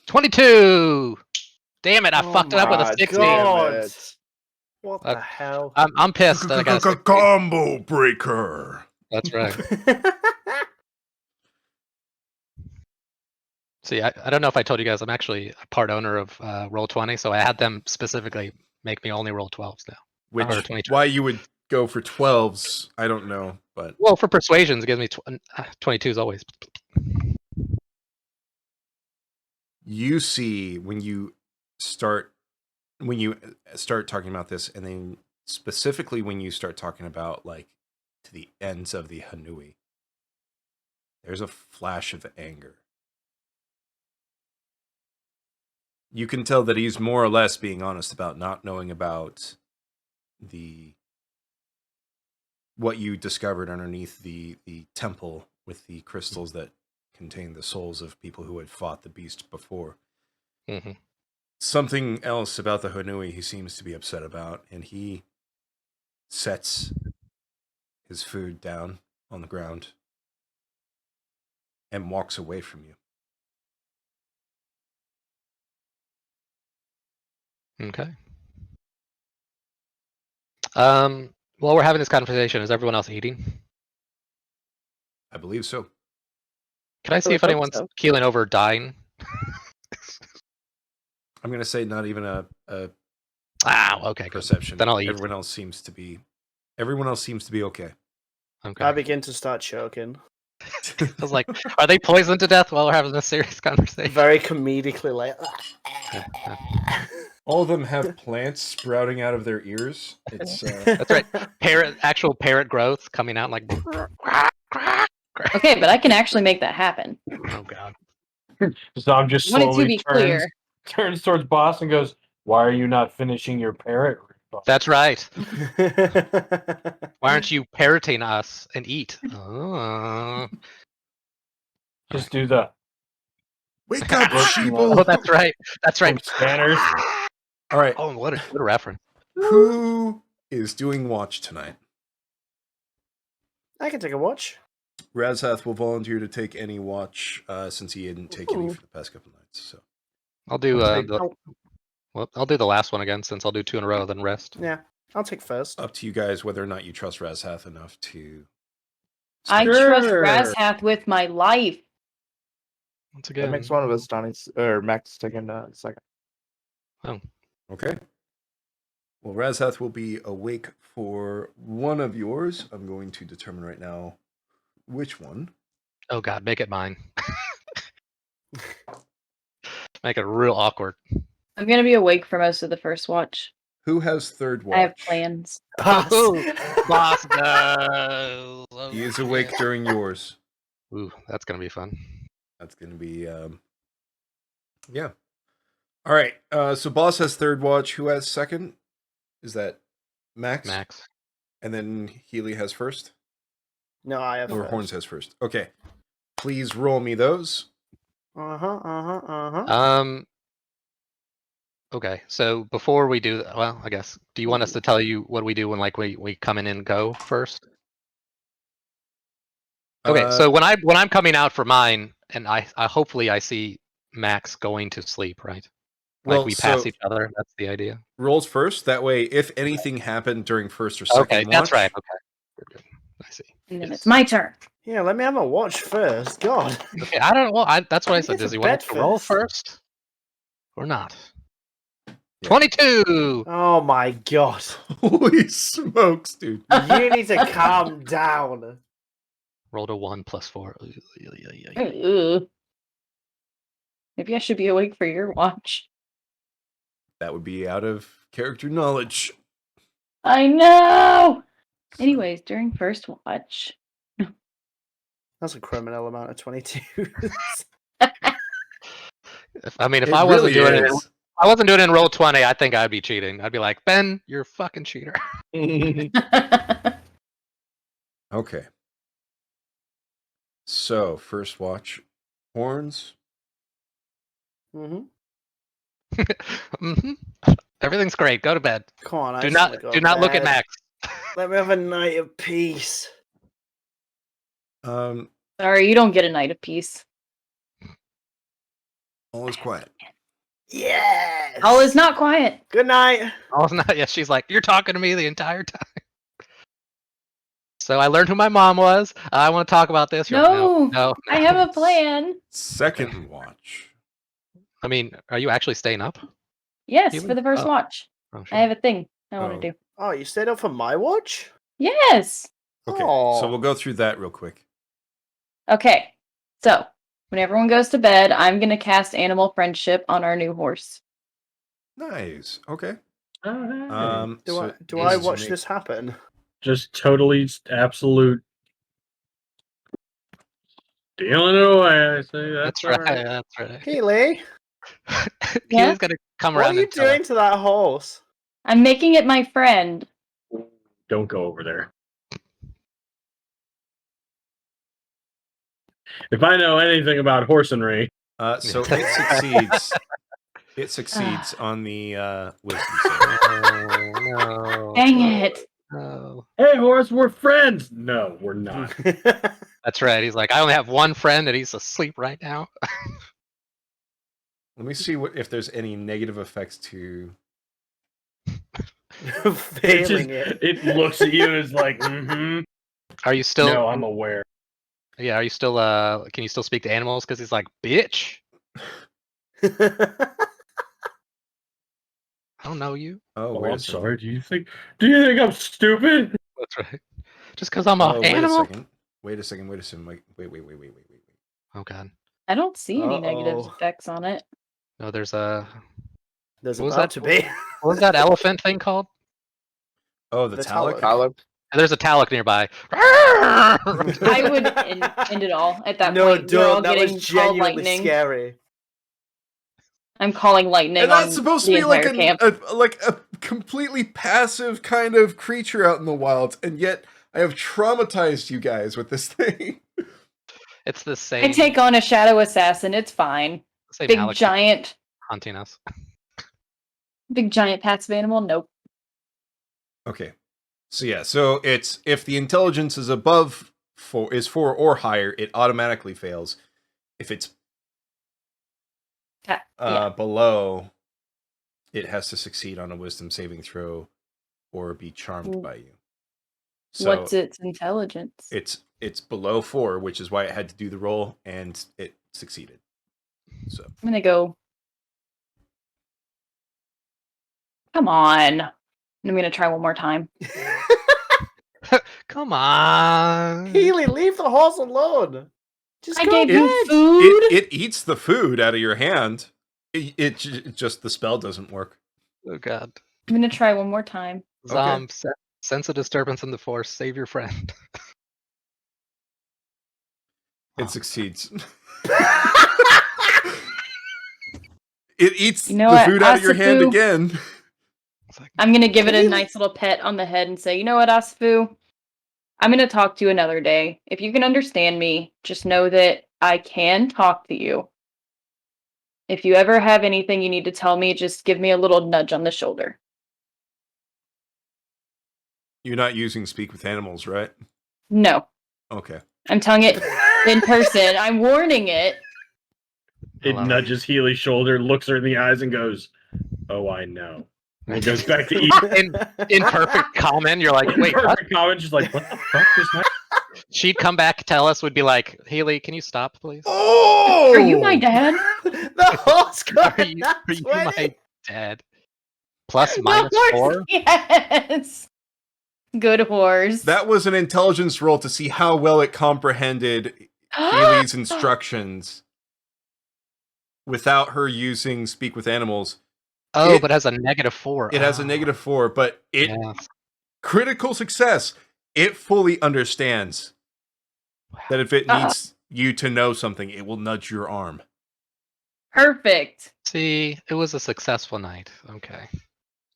$22. Damn it! I fucked it up with a my 16. God. What Uh, the hell? I'm pissed. I got a 16. Combo breaker. That's right. See, I don't know if I told you guys, I'm actually a part owner of Roll20, so I had them specifically make me only roll 12s now. Which Or 20. why you would go for 12s, I don't know, but Well, for persuasions, it gives me 22s always. you see when you start talking about this, and then specifically when you start talking about like to the ends of the Hanui, there's a flash of anger. You can tell that he's more or less being honest about not knowing about what you discovered underneath the temple with the crystals that contain the souls of people who had fought the beast before. Mm-hmm. Something else about the Hanui he seems to be upset about, and he sets his food down on the ground and walks away from you. Okay. While we're having this conversation, is everyone else eating? I believe so. Can I see if hope anyone's so. keeling over dying? I'm going to say not even a Okay, good. perception. Then I'll eat. Everyone else seems to be okay. Okay. I begin to start choking. I was like, are they poisoned to death while we're having this serious conversation? Very comedically like. All of them have plants sprouting out of their ears. It's That's right. Actual parrot growth coming out like. Okay, but I can actually make that happen. Oh god. Zom just I wanted to slowly be clear. turns towards boss and goes, Why are you not finishing your parrot? That's right. Why aren't you parroting us and eat? Just do the Wake up, Oh, sheeple! that's right. That's right. scanners. All right. Oh, what a reference. Who is doing watch tonight? I can take a watch. Razhath will volunteer to take any watch since he didn't take any Ooh. for the past couple nights. So I'll do I'll- I'll do the last one again since I'll do 2 in a row, then rest. Yeah, I'll take first. up to you guys whether or not you trust Razhath enough to. I Sure. trust Razhath with my life. Once That again. makes one of us, Donnie, or Max, taking a second. Okay. Well, Razhath will be awake for one of yours. I'm going to determine right now which one. Oh god, make it mine. Make it real awkward. I'm gonna be awake for most of the first watch. Who has third watch? I have plans. Pass. Boss goes. He is awake during yours. Ooh, that's gonna be fun. That's going to be, yeah. All right. So Boss has third watch. Who has second? Is that Max? Max. And then Healy has first? No, I have Or first. Horns has first. Okay. Please roll me those. Okay, so before we do that, well, I guess, do you want us to tell you what we do when we come in and go first? Okay, so when I'm coming out for mine, and I hopefully I see Max going to sleep, right? Like Well, we pass so- each other. That's the idea. rolls first. That way, if anything happened during first or second Okay, watch, that's right. Okay, good. I see. And then Yes. it's my turn. Yeah, let me have a watch first. God. Okay, I don't know. That's what I Let me said. get Does to he want bed us to roll first. first or not? Yeah. 22. Oh my god. Holy smokes, dude. You need to calm down. Rolled a 1 plus 4. Ugh. Maybe I should be awake for your watch. That would be out of character knowledge. I know. Anyways, during first watch. That's a criminal amount of 22. I mean, if It I wasn't really doing it, is. I wasn't doing it in roll 20. I think I'd be cheating. I'd be like, Ben, you're a fucking cheater. Okay. So, first watch. Horns. hmm hmm Everything's great. Go to bed. Come on, I Do just wanna not go do to not look at bed. Max. Let me have a night of peace. Sorry, you don't get a night of peace. All is quiet. Yes. All is not quiet. Good night. Oh, not yet. She's like, you're talking to me the entire time. So I learned who my mom was. I want to talk about this. You're like, No, no. I have a plan. Second watch. I mean, are you actually staying up? Yes, Even- for the first oh. watch. Oh, I sure. have a thing I want Oh. to do. Oh, you stayed up for my watch? Yes. Okay. Aw. So we'll go through that real quick. Okay. So, when everyone goes to bed, I'm going to cast Animal Friendship on our new horse. Nice. Okay. Alright. Do So I do this I is watch make- this happen? Just totally absolute stealing it away. I say That's all right. That's right. Healy, Yeah? He's gonna come what around are you and tell us. doing to that horse? I'm making it my friend. Don't go over there. If I know anything about horsery, So it succeeds. It succeeds on the wisdom save. Oh, no. Dang it. No. hey horse, we're friends. No, we're not. That's right. He's like, I only have one friend and he's asleep right now. Let me see if there's any negative effects to. Failing it. It looks at you and is like, mm-hmm. Are you still? No, I'm aware. Yeah. Are you still? Can you still speak to animals? Because he's like, bitch. I don't know you. Oh, Oh, wait a I'm second. sorry. Do you think I'm stupid? That's right. Just because I'm an Oh, wait a animal. second. Wait a second. Wait. Oh god. I don't see any negative Uh-oh. effects on it. No, there's a. There's What was about that? to be. What was that elephant thing called? Oh, the The Talak? Tyler, There's a Talak nearby. I would end it all at that No, point. You're all dude, that getting was called genuinely lightning. scary. I'm calling lightning And on that's supposed to the be like entire camp. a completely passive kind of creature out in the wild, and yet I have traumatized you guys with this thing. It's the I same. take on a shadow assassin. It's fine. Same Big Alex giant hunting us. passive animal. Nope. Okay. So yeah, so it's if the intelligence is above 4 or higher, it automatically fails. If it's Yeah. below, it has to succeed on a wisdom saving throw or be charmed Mm. by you. So What's its intelligence? it's below 4, which is why it had to do the roll, and it succeeded. So I'm gonna go. Come on. I'm gonna try one more time. Come on. Healy, leave the horse alone. Just I go gave to you bed. food. it eats the food out of your hand. It just the spell doesn't work. Oh god. I'm gonna try one more time. Zom, sense a disturbance in the force. Save your friend. It succeeds. It eats You know the what, food out of your hand Asafu? again. It's like, I'm gonna give it a Really? nice little pet on the head and say, you know what, Asafu? I'm gonna talk to you another day. If you can understand me, just know that I can talk to you. If you ever have anything you need to tell me, just give me a little nudge on the shoulder. You're not using speak with animals, right? No, Okay. I'm telling it in person. I'm warning it. It love it. nudges Healy's shoulder, looks her in the eyes, and goes, "Oh, I know." And it goes back to eating. in perfect common, you're like, wait, what? Perfect comment, just like, "What the fuck just happened?" She'd come back, tell us, would be like, Haley, can you stop, please? Oh! Are you my dad? The horse got Are a you, nat are you 20. my dad? Plus The minus horse, 4? yes. Good horse. That was an intelligence roll to see how well it comprehended Healy's instructions without her using speak with animals. Oh, It- but it has a -4. It has a Oh, -4, but it yes. critical success. It fully understands that if it needs you to know something, it will nudge your arm. Perfect. See, it was a successful night. Okay.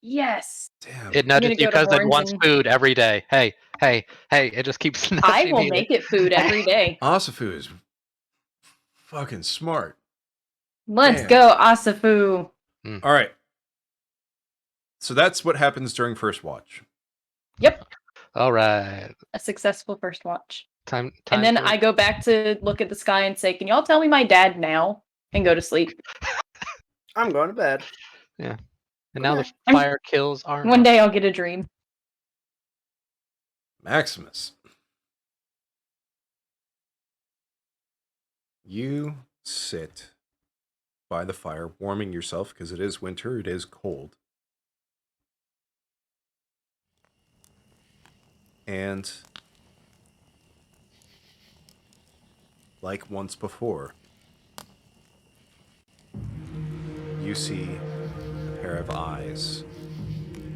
Yes. Damn. It nudges gonna you go to because it Horns wants and- food every day. Hey, hey, hey, it just keeps nudging I will Healy. make it food every day. Asafu is fucking smart. Let's Damn. go, Asafu. All right. So that's what happens during first watch. Yep. All right. A successful first watch. Time And then for- I go back to look at the sky and say, can y'all tell me my dad now? And go to sleep. I'm going to bed. And now the I'm- fire kills Arnold. One day I'll get a dream. Maximus. You sit by the fire, warming yourself because it is winter, it is cold. And like once before, you see a pair of eyes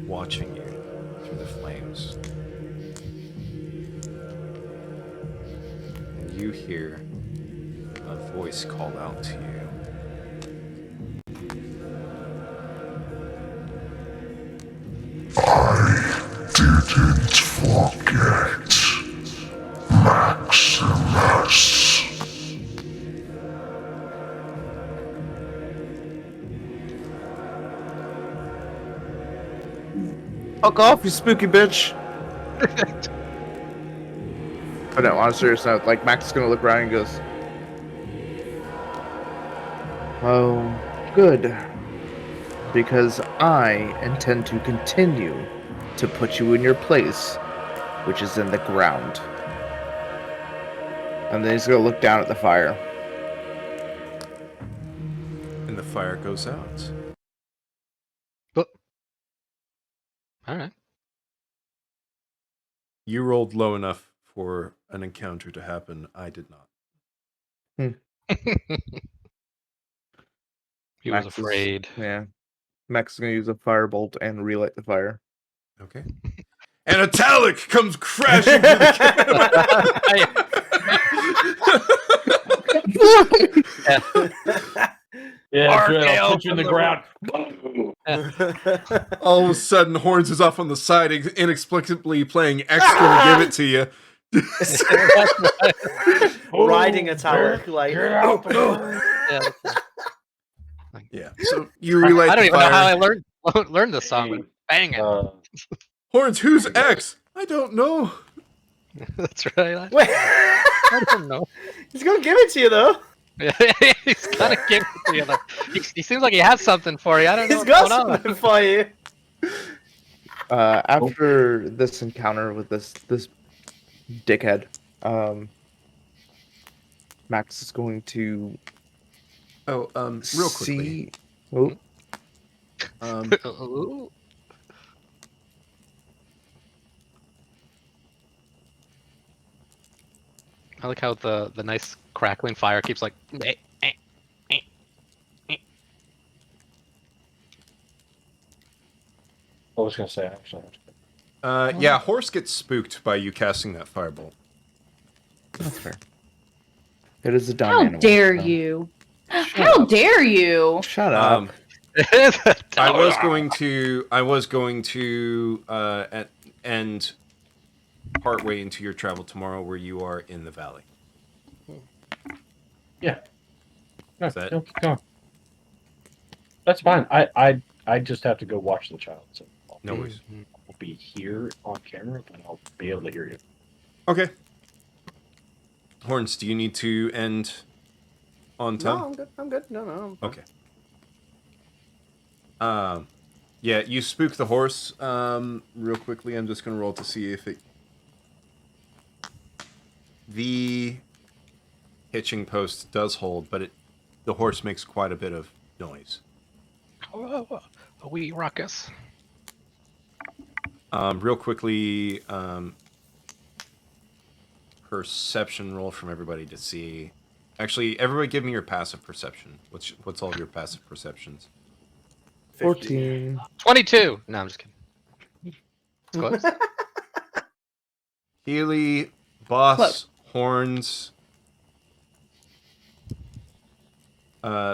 watching you through the flames. And you hear a voice call out to you. Didn't forget, Maximus. Fuck off, you spooky bitch. But no, on a serious note, like Max is gonna look around and goes, "Oh, good. Because I intend to continue to put you in your place, which is in the ground." And then he's gonna look down at the fire. And the fire goes out. All right. You rolled low enough for an encounter to happen. I did not. He Max was is- afraid. Yeah. Max is gonna use a firebolt and relight the fire. Okay. And a Talic comes crashing through the camp. Yeah, that's right. I'll punch you in the ground. All of a sudden, Horns is off on the side, inexplicably playing extra to give it to you. Riding a tower, like Get out the Yeah. So you relight I don't the even know how fire. I learned this song. But bang it. Horns, who's X? I don't know. That's right. Wait, I don't know. he's gonna give it to you though. He's kind of giving it to you. Like, he seems like he has something for you. I don't know He's what's got going on. something for you. After this encounter with this dickhead, Max is going to Oh, real quickly. see. Oh, Ooh. I like how the nice crackling fire keeps like. I was gonna say actually. Yeah, Horse gets spooked by you casting that firebolt. that's fair. It is a dumb How animal. dare so- you? How dare you? Shut up. I was going to end partway into your travel tomorrow, where you are in the valley. Yeah. No, Is that- no, keep going. That's fine. I just have to go watch the child. So No worries. I'll be here on camera, and I'll be able to hear you. Okay. Horns, do you need to end on time? No, I'm good. I'm good. No, I'm fine. Okay. Yeah, you spook the horse. Real quickly, I'm just gonna roll to see if it. The hitching post does hold, but the horse makes quite a bit of noise. A wee ruckus. Real quickly, perception roll from everybody to see. Actually, everybody, give me your passive perception. What's all of your passive perceptions? 14. 22. No, I'm just kidding. It's close. Healy, Boss, Close. Horns.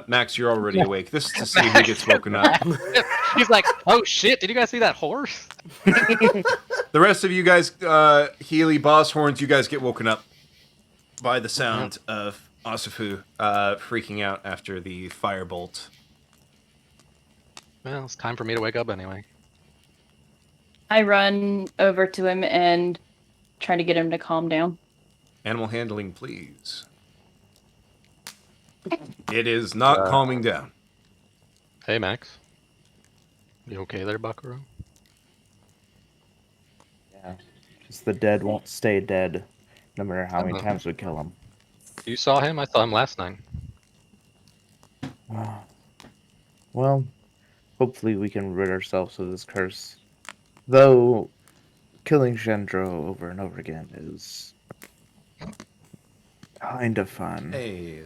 Max, you're already awake. This is to see who gets woken up. He's like, oh shit! Did you guys see that horse? The rest of you guys, Healy, Boss, Horns, you guys get woken up by the sound of Asufu freaking out after the firebolt. Well, it's time for me to wake up anyway. I run over to him and try to get him to calm down. Animal handling, please. It is not calming down. Hey, Max. You okay there, Buckaroo? Yeah. Just the dead won't stay dead, no matter how many times we kill them. You saw him? I saw him last night. Well, hopefully we can rid ourselves of this curse. Though, killing Gendro over and over again is kind of fun. Hey,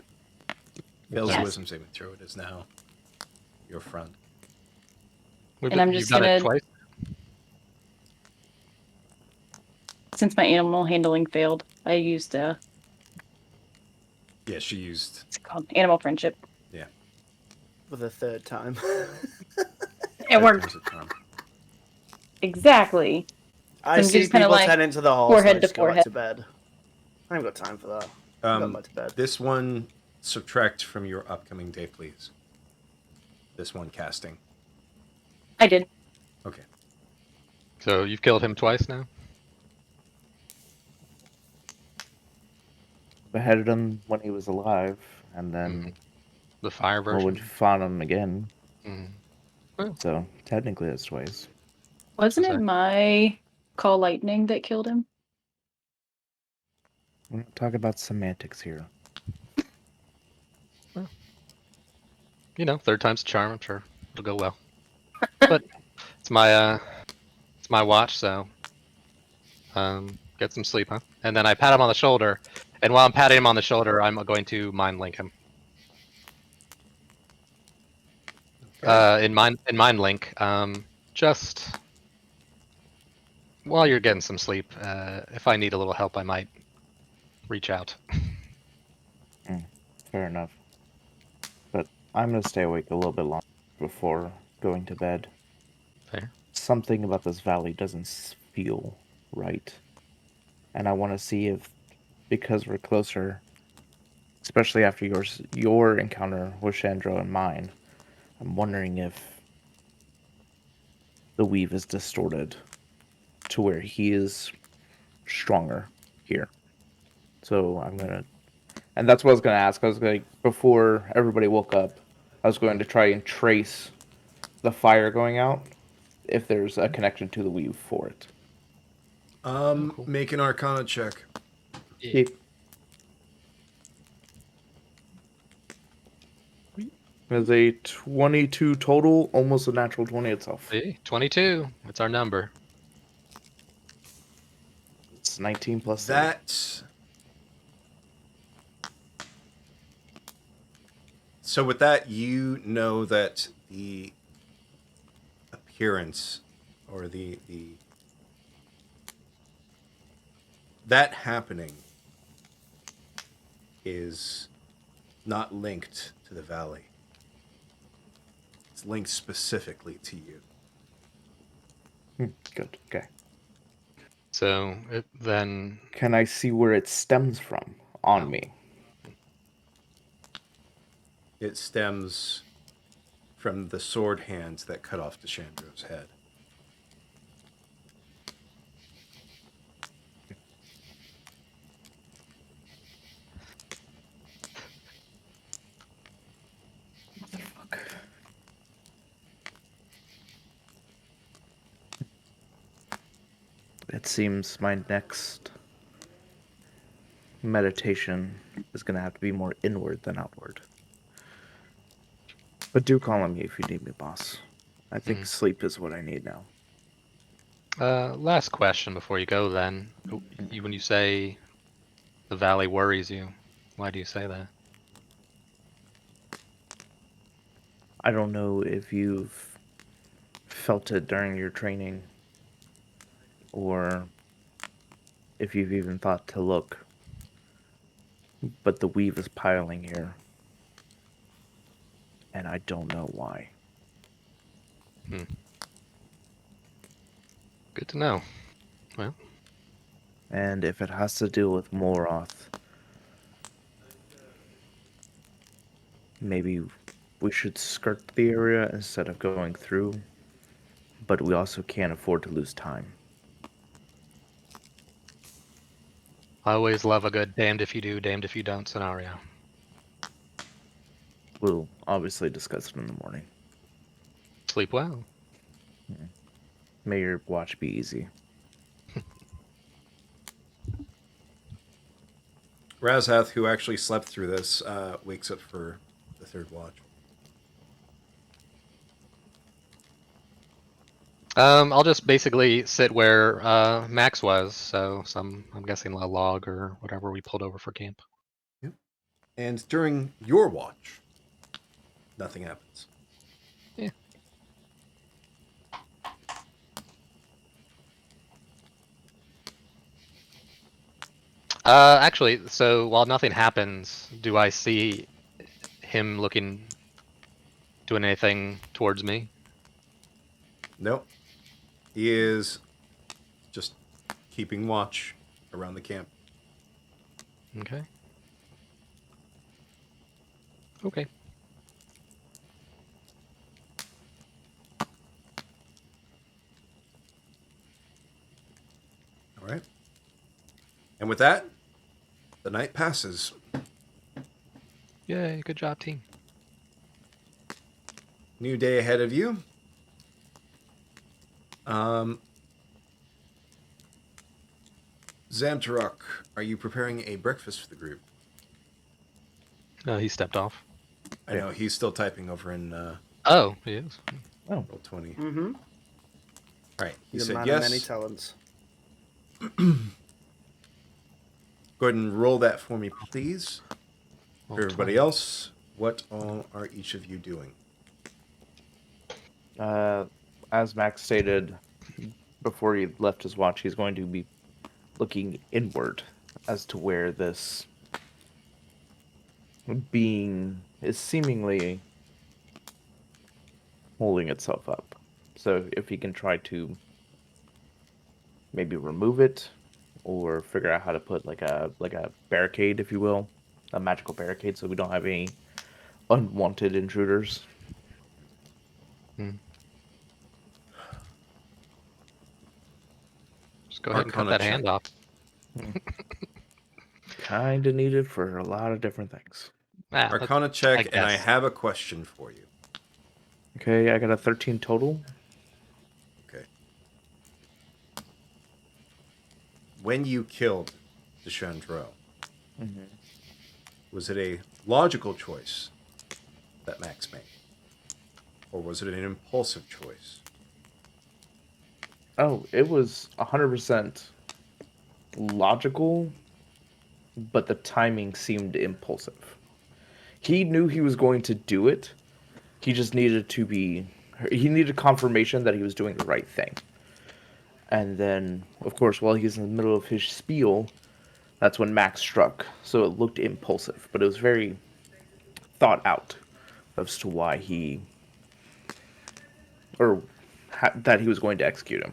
fails a wisdom saving throw. It is now your friend. And I'm just You've done it gonna- twice? Since my animal handling failed, I used Yeah, she used. what's it called? Animal friendship. For the third time. It worked exactly. I I'm see just kinda people like turn into the horse. forehead I to just go back forehead. to bed. I haven't got time for that. Go back to bed. This one, subtract from your upcoming day, please. This one casting. I did. Okay. So you've killed him twice now? Beheaded him when he was alive, and then The fire well, version? we found him again. Mhm. So technically it's twice. Wasn't it Sorry. my call lightning that killed him? We're not talking about semantics here. You know, third time's a charm, I'm sure. It'll go well. But it's my watch, so get some sleep, huh? And then I pat him on the shoulder, and while I'm patting him on the shoulder, I'm going to mind link him. In mind link, just while you're getting some sleep, if I need a little help, I might reach out. Fair enough. But I'm gonna stay awake a little bit longer before going to bed. Fair. Something about this valley doesn't feel right. And I want to see if, because we're closer, especially after your encounter with Chandra and mine, I'm wondering if the weave is distorted to where he is stronger here. So I'm gonna, and that's what I was gonna ask. I was like, before everybody woke up, I was going to try and trace the fire going out, if there's a connection to the weave for it. Cool. Make an Arcana check. Yeah. There's a 22 total, almost a natural 20 itself. See? 22. It's our number. It's 19 plus 3. That. So with that, you know that the appearance or the that happening is not linked to the valley. It's linked specifically to you. Good, okay. So then, Can I see where it stems from on me? It stems from the sword hands that cut off Deshandro's head. It seems my next meditation is going to have to be more inward than outward. But do call on me if you need me, boss. I think sleep is what I need now. last question before you go then. When you say the valley worries you, why do you say that? I don't know if you've felt it during your training, or if you've even thought to look, but the weave is piling here, and I don't know why. Good to know. Well, And if it has to do with Moroth, maybe we should skirt the area instead of going through, but we also can't afford to lose time. I always love a good damned if you do, damned if you don't scenario. We'll obviously discuss it in the morning. Sleep well. May your watch be easy. Razhath, who actually slept through this, wakes up for the third watch. I'll just basically sit where Max was, so I'm guessing a log or whatever we pulled over for camp. Yep. And during your watch, nothing happens. Yeah. Actually, so while nothing happens, do I see him doing anything towards me? Nope. He is just keeping watch around the camp. Okay. Okay. All right. And with that, the night passes. Yay, good job, team. New day ahead of you. Zamtarok, are you preparing a breakfast for the group? He stepped off. I know, he's still typing over in Oh, he is. Roll20. Mm-hmm. Right, he He's a said man yes. of many talents. Go ahead and roll that for me, please. Roll For everybody 20. else, what all are each of you doing? As Max stated before he left his watch, he's going to be looking inward as to where this being is seemingly holding itself up. So if he can try to maybe remove it, or figure out how to put like a barricade, if you will, a magical barricade, so we don't have any unwanted intruders. Just go ahead and cut Arcana that check. hand off. Kind of needed for a lot of different things. Ah, Arcana check, and I guess. have a question for you. Okay, I got a 13 total. Okay. When you killed the Chandro, was it a logical choice that Max made? Or was it an impulsive choice? Oh, it was 100% logical, but the timing seemed impulsive. He knew he was going to do it. He just needed to be... He needed confirmation that he was doing the right thing. And then, of course, while he's in the middle of his spiel, that's when Max struck. So it looked impulsive, but it was very thought out as to why he... Or that he was going to execute him.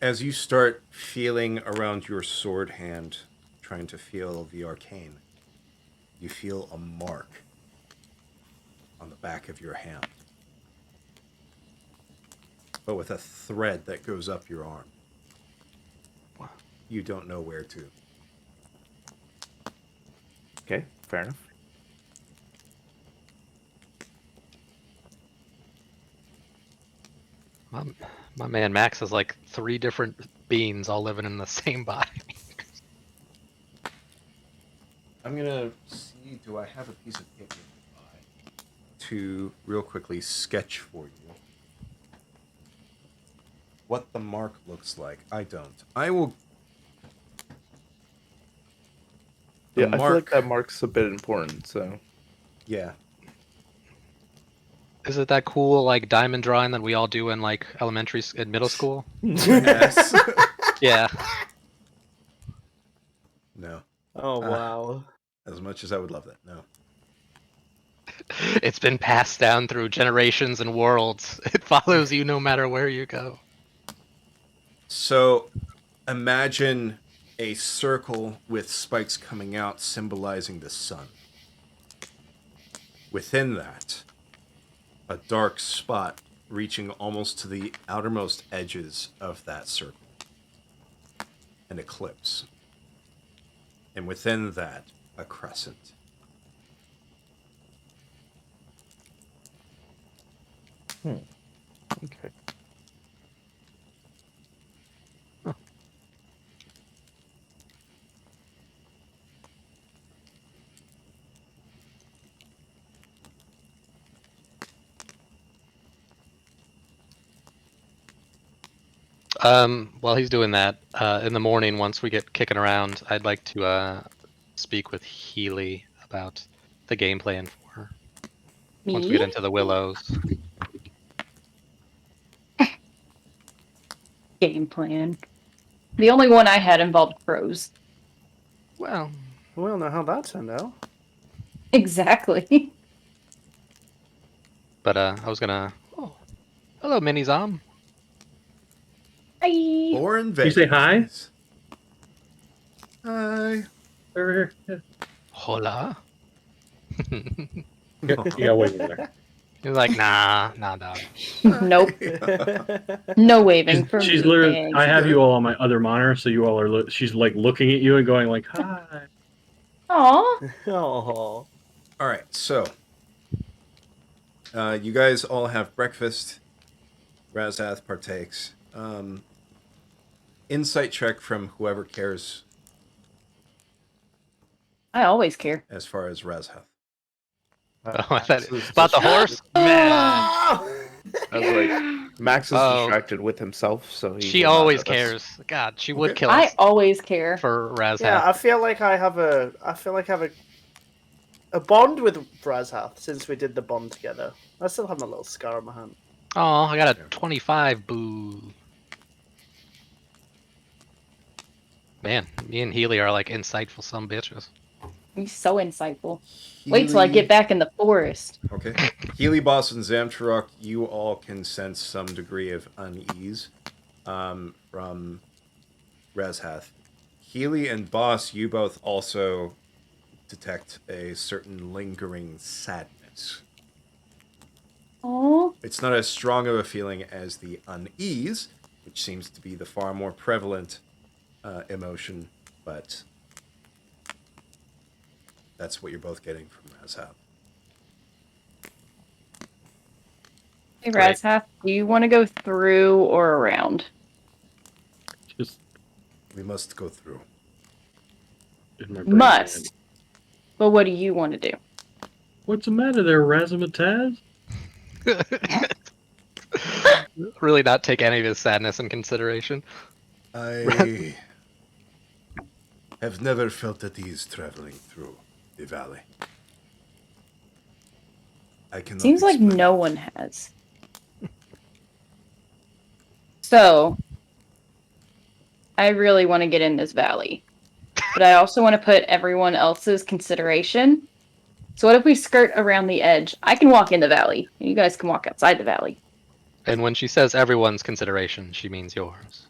As you start feeling around your sword hand, trying to feel the arcane, you feel a mark on the back of your hand, but with a thread that goes up your arm. You don't know where to. Okay, fair enough. My man Max has like 3 different beings all living in the same body. I'm gonna see, do I have a piece of paper to real quickly sketch for you what the mark looks like? I don't. I will. Yeah, I feel like that mark's a bit important, so... Yeah. Is it that cool like diamond drawing that we all do in like in middle school? Yes. Yeah. No. Oh wow. As much as I would love that, no. It's been passed down through generations and worlds. It follows you no matter where you go. So, imagine a circle with spikes coming out symbolizing the sun. Within that, a dark spot reaching almost to the outermost edges of that circle. An eclipse. And within that, a crescent. Okay. While he's doing that, in the morning, once we get kicking around, I'd like to speak with Healy about the game plan for her. Once we get Me? into the willows. Game plan. The only one I had involved crows. Well, We all know how that turned out. Exactly. but I was gonna. Oh, hello, Mini Zom. Hi. Born You say hi? veggies. Hi. Over here. Hola. Yeah, wait in there. He's like, nah, dog. Nope. No waving for She's me. literally. thanks. I have you all on my other monitor, so you all are. She's like looking at you and going like, "Hi." Aw. Oh. All right, so you guys all have breakfast. Razhath partakes. Insight check from whoever cares I always care. as far as Razhath. Oh, I thought about the horse. Man, I was like, Max is distracted with himself, so he. she will not always notice. cares. God, she would Okay. kill I us always care. for Razhath. Yeah, I feel like I have a bond with Razhath since we did the bond together. I still have my little scar on my hand. Oh, I got a 25. Boo. Man, me and Healy are like insightful some bitches. He's so insightful. Wait till I Healy- get back in the forest. Okay. Healy, Boss, and Zamtruk, you all can sense some degree of unease from Razhath. Healy and Boss, you both also detect a certain lingering sadness. Oh, It's not as strong of a feeling as the unease, which seems to be the far more prevalent emotion, but that's what you're both getting from Razhath. hey Right. Razhath, do you want to go through or around? Just We must go through. in my brain. Must. But what do you want to do? What's the matter there, Razzmatazz? Really not take any of his sadness in consideration. I have never felt at ease traveling through the valley. I cannot Seems like explain. no one has. So, I really want to get in this valley. But I also want to put everyone else's consideration. So what if we skirt around the edge? I can walk in the valley. And you guys can walk outside the valley. And when she says everyone's consideration, she means yours.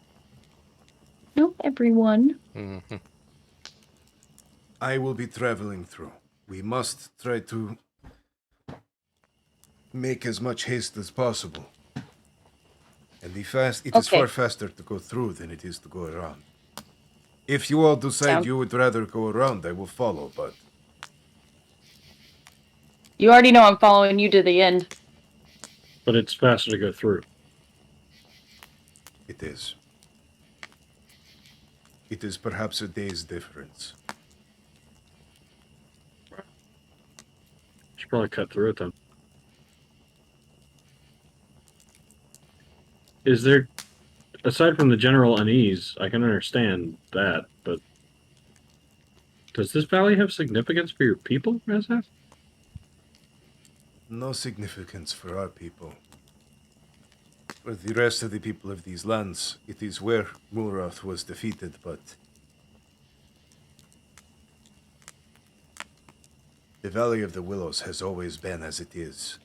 No, everyone. hmm I will be traveling through. We must try to make as much haste as possible. And it is Okay. far faster to go through than it is to go around. If you all decide Sound- you would rather go around, I will follow, but You already know I'm following you to the end. But it's faster to go through. it is. It is perhaps a day's difference. Should probably cut through it then. Is there, aside from the general unease, I can understand that, but does this valley have significance for your people, Razhath? No significance for our people. For the rest of the people of these lands, it is where Mulroth was defeated, but the Valley of the Willows has always been as it is.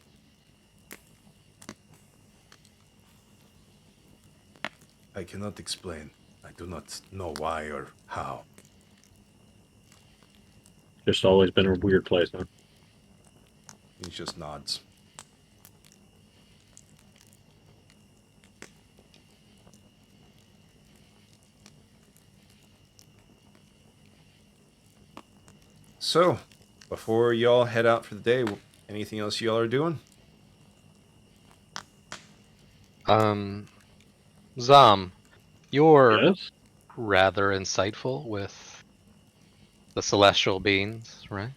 I cannot explain. I do not know why or how. Just always been a weird place, huh? He just nods. So, before y'all head out for the day, anything else y'all are doing? Zom, you're Yes? rather insightful with the celestial beings, right?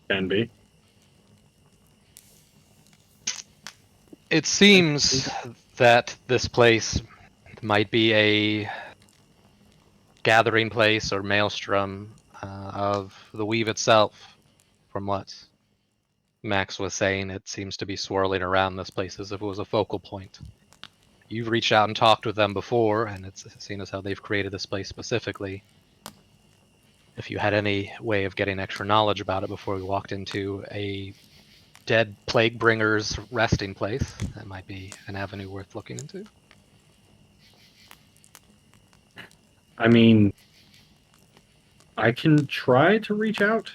Can be. It seems that this place might be a gathering place or maelstrom of the weave itself. From what Max was saying, it seems to be swirling around this place as if it was a focal point. You've reached out and talked with them before, and it's seen as how they've created this place specifically. If you had any way of getting extra knowledge about it before we walked into a dead plague bringer's resting place, that might be an avenue worth looking into. I mean, I can try to reach out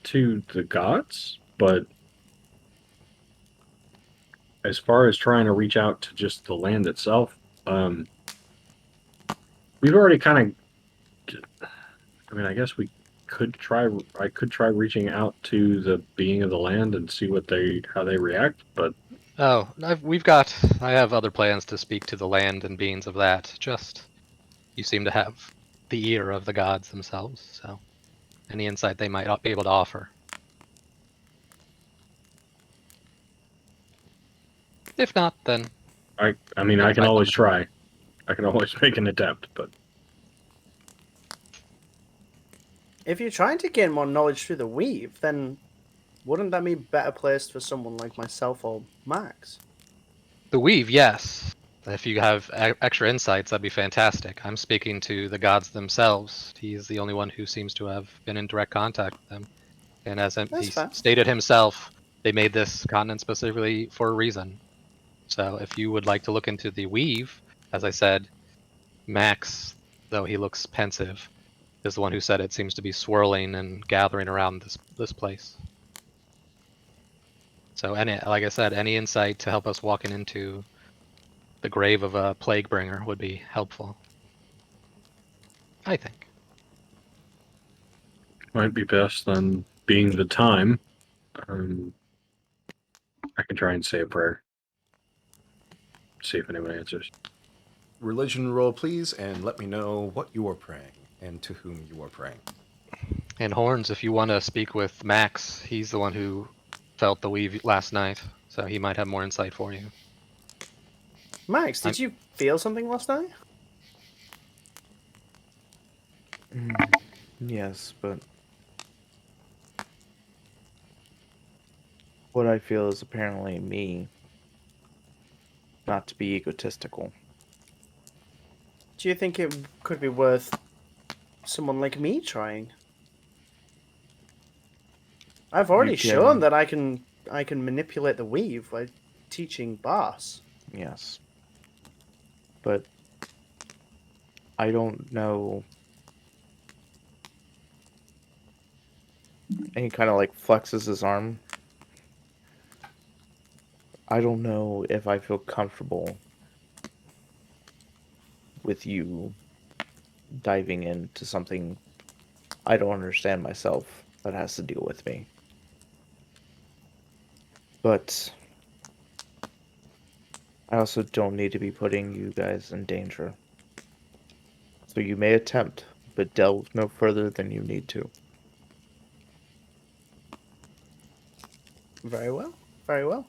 to the gods, but as far as trying to reach out to just the land itself, we've already kind of. I mean, I guess we could try. I could try reaching out to the being of the land and see how they react. But Oh, I have other plans to speak to the land and beings of that. Just, you seem to have the ear of the gods themselves, so any insight they might be able to offer. If not, then I mean, I can always try. I can always make an attempt, but If you're trying to gain more knowledge through the weave, then wouldn't that be better placed for someone like myself or Max? the weave, yes. If you have extra insights, that'd be fantastic. I'm speaking to the gods themselves. He's the only one who seems to have been in direct contact with them. And as That's he fair. stated himself, they made this continent specifically for a reason. So if you would like to look into the weave, as I said, Max, though he looks pensive, is the one who said it seems to be swirling and gathering around this place. So like I said, any insight to help us walking into the grave of a plague bringer would be helpful. I think. Might be best then, being the time. Um, I can try and say a prayer. See if anyone answers. Religion roll, please, and let me know what you are praying and to whom you are praying. And Horns, if you want to speak with Max, he's the one who felt the weave last night, so he might have more insight for you. Max, did you feel something last night? Yes, but what I feel is apparently me, not to be egotistical. Do you think it could be worth someone like me trying? I've already shown that I can manipulate the weave by teaching Bas. Yes. But I don't know. And he kind of like flexes his arm. I don't know if I feel comfortable with you diving into something I don't understand myself that has to deal with me. But I also don't need to be putting you guys in danger. So you may attempt, but delve no further than you need to. Very well. Very well.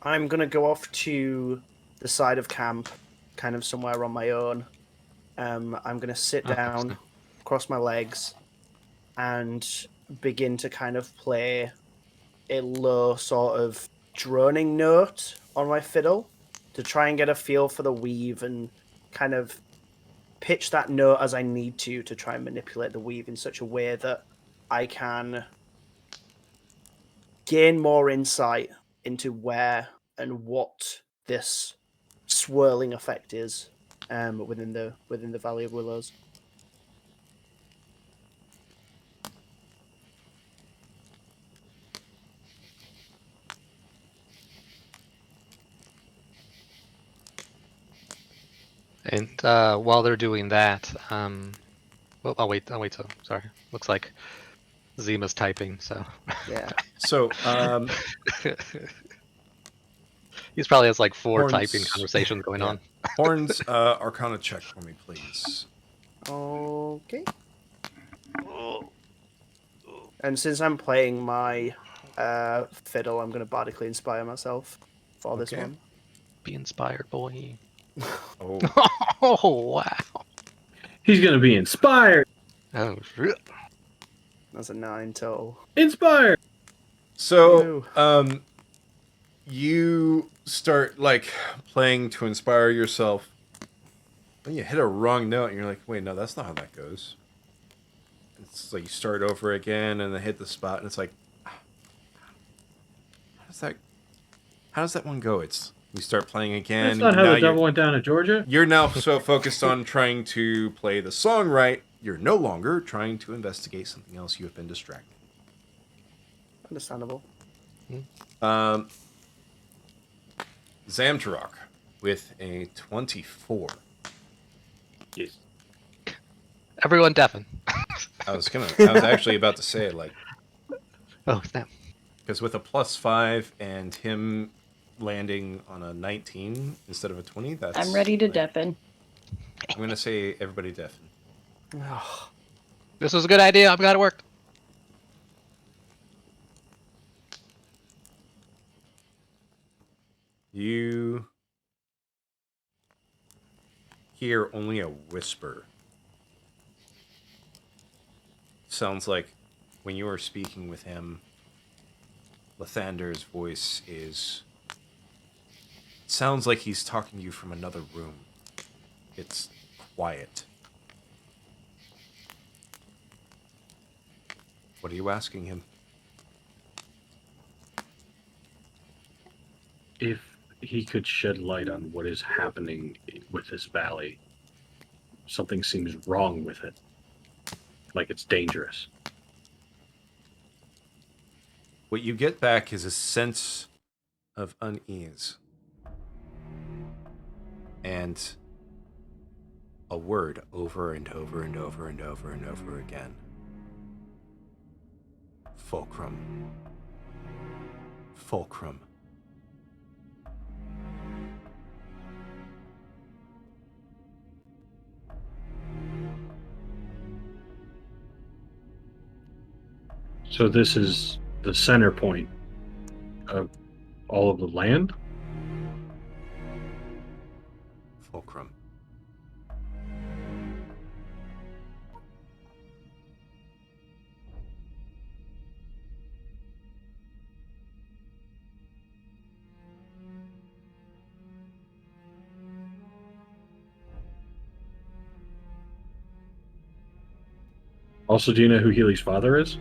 I'm gonna go off to the side of camp, kind of somewhere on my own. I'm gonna sit down, cross my legs, and begin to kind of play a low sort of droning note on my fiddle to try and get a feel for the weave and kind of pitch that note as I need to try and manipulate the weave in such a way that I can gain more insight into where and what this swirling effect is within the Valley of Willows. And while they're doing that, well, I'll wait. Sorry, looks like Zima's typing, so Yeah. So, he's probably has like 4 Horns- typing conversations going yeah. on. Horns, Arcana check for me, please. Okay. And since I'm playing my fiddle, I'm going to bardically inspire myself for this Okay. one. Be inspired, boy. Oh, Oh wow. He's gonna be inspired. Oh shit. That's a 9 total. Inspired. so you start like playing to inspire yourself. Then you hit a wrong note, and you're like, "Wait, no, that's not how that goes." It's like you start over again, and then hit the spot, and it's like, how does that one go? It's you start playing again. That's not how now the devil went down in Georgia. You're now so focused on trying to play the song right, you're no longer trying to investigate something else. You have been distracted. Understandable. Zamtarok with a 24. Yes. Everyone deafen. I was actually about to say it, like, Oh snap. because with a +5 and him landing on a 19 instead of a 20, that's. I'm ready to like, deafen. I'm gonna say everybody deafen. This was a good idea. I'm glad it worked. You hear only a whisper. Sounds like when you are speaking with him, Lathander's voice is sounds like he's talking to you from another room. It's quiet. What are you asking him? If he could shed light on what is happening with this valley. Something seems wrong with it. Like it's dangerous. What you get back is a sense of unease. And a word over and over and over and over and over again. Fulcrum. Fulcrum. So this is the center point of all of the land? Fulcrum. Also, do you know who Healy's father is?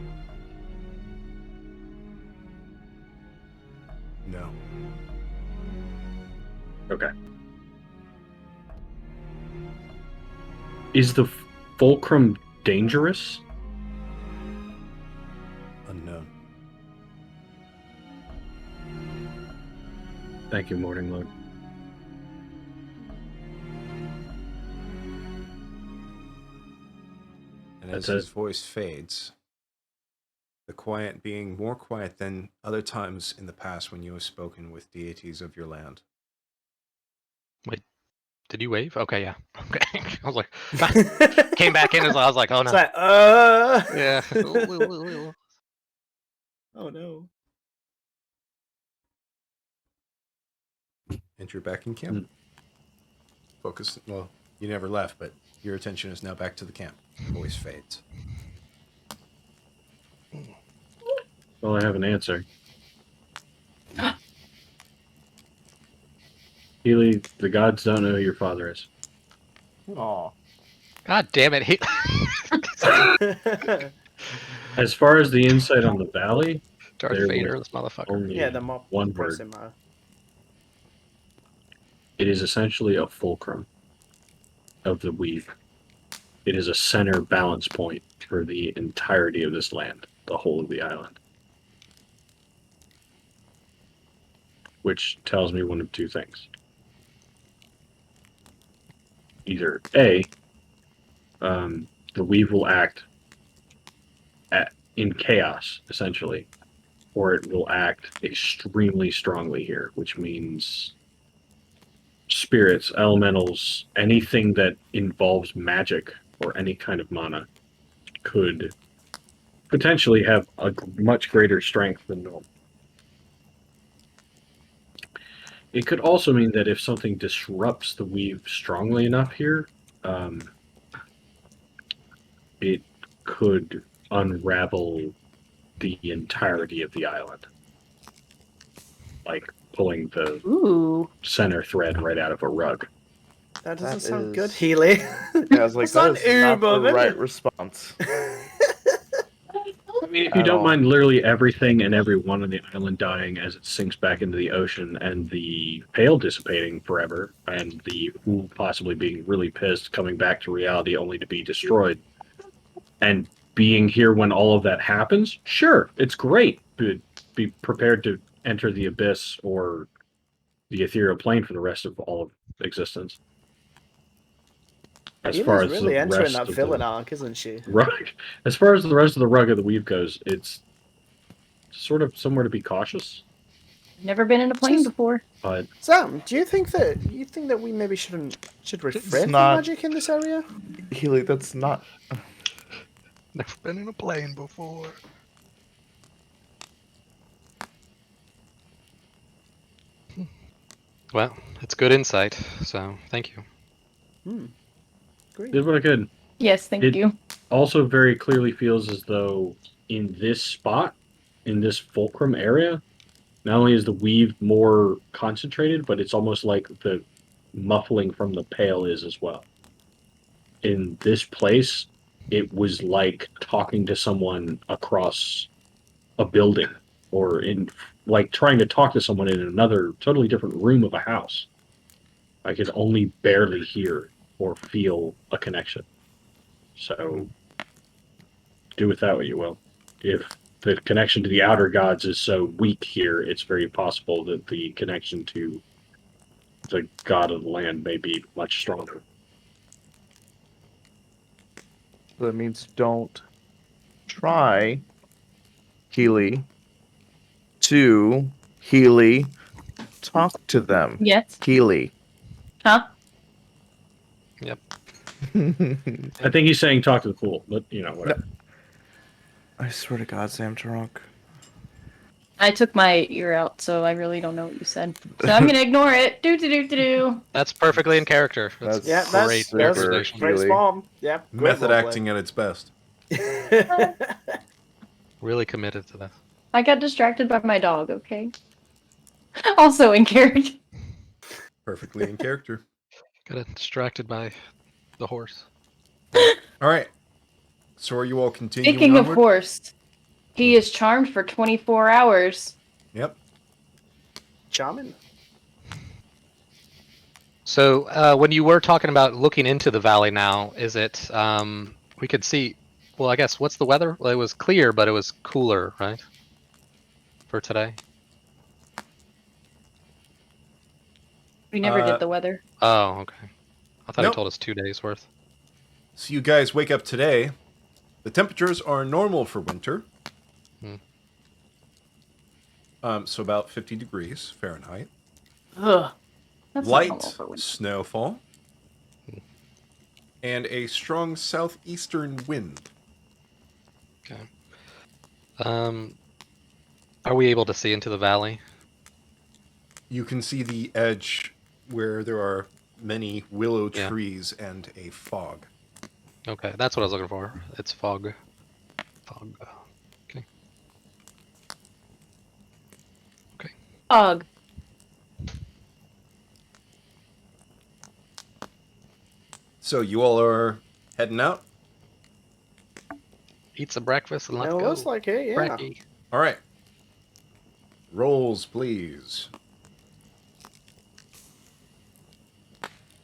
No. Okay. Is the fulcrum dangerous? Unknown. Thank you, Morning Lord. And as That's his voice fades, the quiet being more quiet than other times in the past when you have spoken with deities of your land. Did you wave? Okay, yeah. Okay. I was like, came back in as I was like, oh no. It's like, Yeah. Oh no. And you're back in camp. Focus. Well, you never left, but your attention is now back to the camp. Voice fades. Well, I have an answer. Healy, the gods don't know who your father is. Aw. God damn it. As far as the insight on the valley, Darth there Vader, was this motherfucker. only Yeah, the mob one price word. didn't matter. It is essentially a fulcrum of the weave. It is a center balance point for the entirety of this land, the whole of the island. Which tells me one of two things. Either A, the weave will act in chaos, essentially, or it will act extremely strongly here, which means spirits, elementals, anything that involves magic or any kind of mana could potentially have a much greater strength than normal. It could also mean that if something disrupts the weave strongly enough here, it could unravel the entirety of the island. Like pulling the Ooh. center thread right out of a rug. That doesn't That sound good, is- Healy. Yeah, I was like, That's not that is not the uber, right man. response. I mean, if you At don't all. mind literally everything and everyone on the island dying as it sinks back into the ocean and the pail dissipating forever and the Who possibly being really pissed coming back to reality only to be destroyed and being here when all of that happens, sure, it's great. But be prepared to enter the abyss or the ethereal plane for the rest of all of existence. As far Healy's as really the entering rest that of villain the arc, isn't she? rug, as far as the rest of the rug of the weave goes, it's sort of somewhere to be cautious. Never been in a plane before. But Sam, do you think that we maybe should refrain from not- magic in this area? Healy, that's not. Never been in a plane before. Well, it's good insight, so thank you. Great. did what I could. Yes, thank It- you. Also, very clearly feels as though in this spot, in this fulcrum area, not only is the weave more concentrated, but it's almost like the muffling from the pail is as well. In this place, it was like talking to someone across a building, or in like trying to talk to someone in another totally different room of a house. I could only barely hear or feel a connection. So do with that what you will. If the connection to the outer gods is so weak here, it's very possible that the connection to the god of the land may be much stronger. So that means don't try, Healy, to Healy talk to them. Yes. Healy. Huh? I think he's saying talk to the pool, but whatever. I swear to God, Sam, drunk. I took my ear out, so I really don't know what you said. So I'm gonna ignore it. Do. That's perfectly in character. That's Yeah, great that's characterization. great Really. spawn. Yeah, great Method roleplay. acting at its best. Really committed to this. I got distracted by my dog. Okay. Also in character. Perfectly in character. Got distracted by the horse. All right. So are you all continuing Speaking of onward? horse, he is charmed for 24 hours. Yep. Charming. So when you were talking about looking into the valley now, is it we could see, well, I guess, what's the weather? Well, it was clear, but it was cooler, right? For today? We never did the weather. Oh, okay. I thought Nope. he told us 2 days worth. So you guys wake up today. The temperatures are normal for winter. So about 50 degrees Fahrenheit. Ugh. That's not normal Light for winter. snowfall. And a strong southeastern wind. Okay. Are we able to see into the valley? You can see the edge where there are many willow Yeah. trees and a fog. Okay, that's what I was looking for. It's fog. Fog. Okay. Fog. So you all are heading out? Eat some breakfast and let's It go. looks like it, yeah. Brekkie. All right. Rolls, please.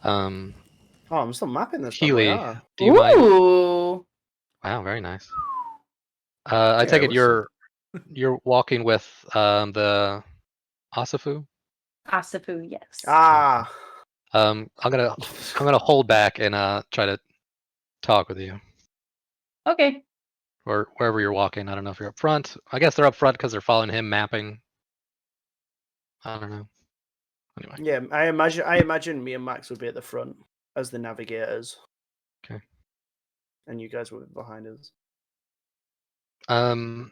Oh, I'm still mapping this. Healy, Yeah. do you mind? Ooh. Wow, very nice. I take it we're you're walking with the Asafu. Asafu, yes. Ah. I'm gonna hold back and try to talk with you, Okay. or wherever you're walking. I don't know if you're up front. I guess they're up front because they're following him mapping. I don't know. Anyway. Yeah, I imagine me and Max would be at the front as the navigators. Okay. And you guys would be behind us. Do you have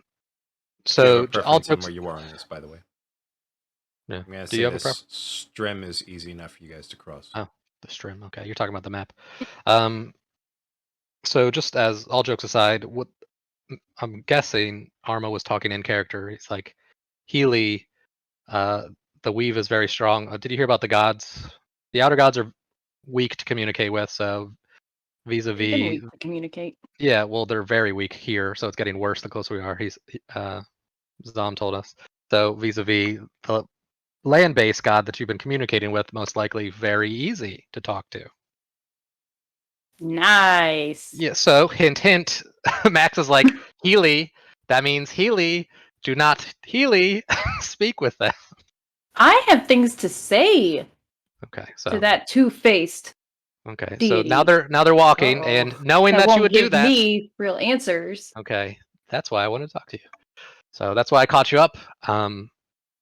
So a preference all on jokes. where you are on this, by the way. Yeah. I'm gonna Do say you have a this preference? Strem is easy enough for you guys to cross. Oh, the stream. Okay, you're talking about the map. So just as all jokes aside, what I'm guessing Arma was talking in character. He's like, Healy, the weave is very strong. Did you hear about the gods? The outer gods are weak to communicate with, so We've been vis-a-vis. weak to communicate. Yeah, well, they're very weak here, so it's getting worse the closer we are. Zom told us. So vis-a-vis the land-based god that you've been communicating with, most likely very easy to talk to. Nice. Yeah, so hint, hint. Max is like, Healy, that means Healy, do not Healy speak with them. I have things to say Okay, to so that two-faced okay, so deity. now they're walking, Uh-oh. and knowing that that you won't would do give that. me real answers. Okay, that's why I wanted to talk to you. So that's why I caught you up.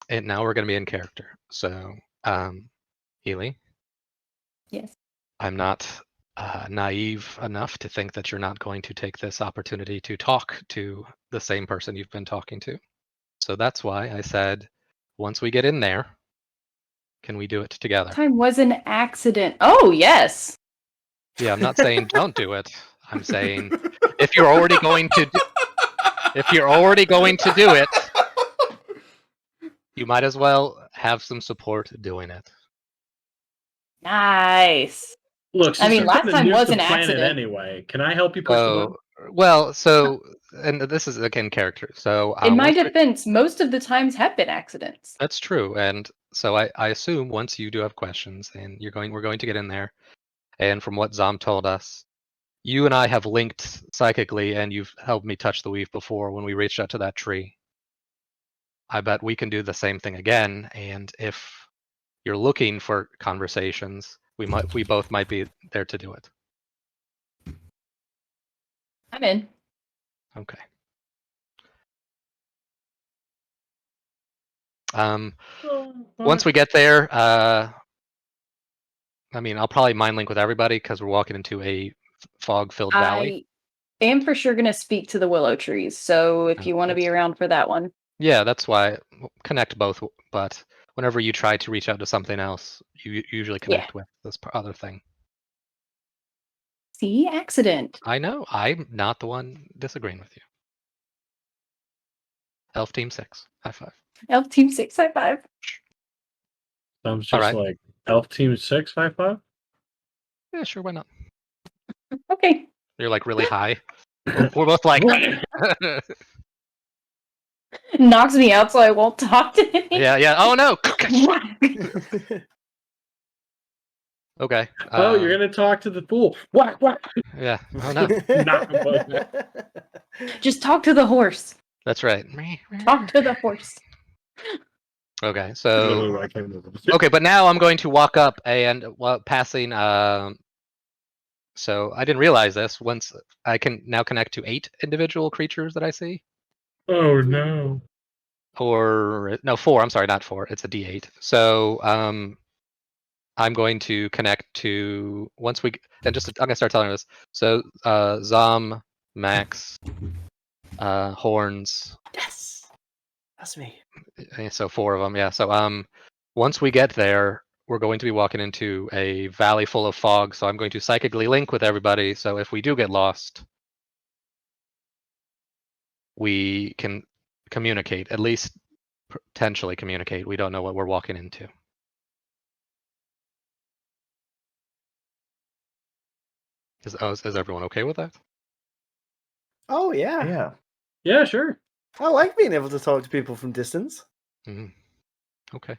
And now we're gonna be in character. So, Healy, Yes. I'm not naive enough to think that you're not going to take this opportunity to talk to the same person you've been talking to. So that's why I said, once we get in there, can we do it together? Time was an accident. Oh, yes. Yeah, I'm not saying don't do it. I'm saying if you're already going to do it, You might as well have some support doing it. Nice. Look, I since mean, you're last gonna time nuke was the an planet accident. anyway, can I help you push the button? And this is again character. So In my once we- defense, most of the times have been accidents. that's true, and so I assume once you do have questions, and we're going to get in there. And from what Zom told us, you and I have linked psychically, and you've helped me touch the weave before when we reached out to that tree. I bet we can do the same thing again, and if you're looking for conversations, we both might be there to do it. I'm in. Okay. Once we get there, I mean, I'll probably mind link with everybody because we're walking into a fog-filled valley. I am for sure going to speak to the willow trees, so if you want to be That's- around for that one. Yeah, that's why connect both. But whenever you try to reach out to something else, you usually connect with this other thing. See? Accident. I know. I'm not the one disagreeing with you. Elf Team 6. High five. Elf Team 6, high five. Sounds All just right. like Elf Team 6, high five. Yeah, sure. Why not? Okay. You're like really high. We're both like. Knocks me out so I won't talk to him. Yeah. Oh no. Okay. Oh, you're gonna talk to the fool. Whack, whack. Yeah. Oh no. Knock 'em both. Just talk to the horse. That's right. Talk to the horse. Okay. Literally So. what I came to do. Okay, but now I'm going to walk up and passing. So I didn't realize this. Once I can now connect to 8 individual creatures that I see, Oh no. or no, 4. I'm sorry, not 4. It's a D8. So I'm going to connect to once we and just I'm gonna start telling this. So Zom, Max, Horns. Yes, that's me. So 4 of them. Yeah. So once we get there, we're going to be walking into a valley full of fog, so I'm going to psychically link with everybody, so if we do get lost, we can communicate, at least potentially communicate. We don't know what we're walking into. Is everyone okay with that? Oh yeah. Yeah. Yeah, sure. I like being able to talk to people from distance. Okay.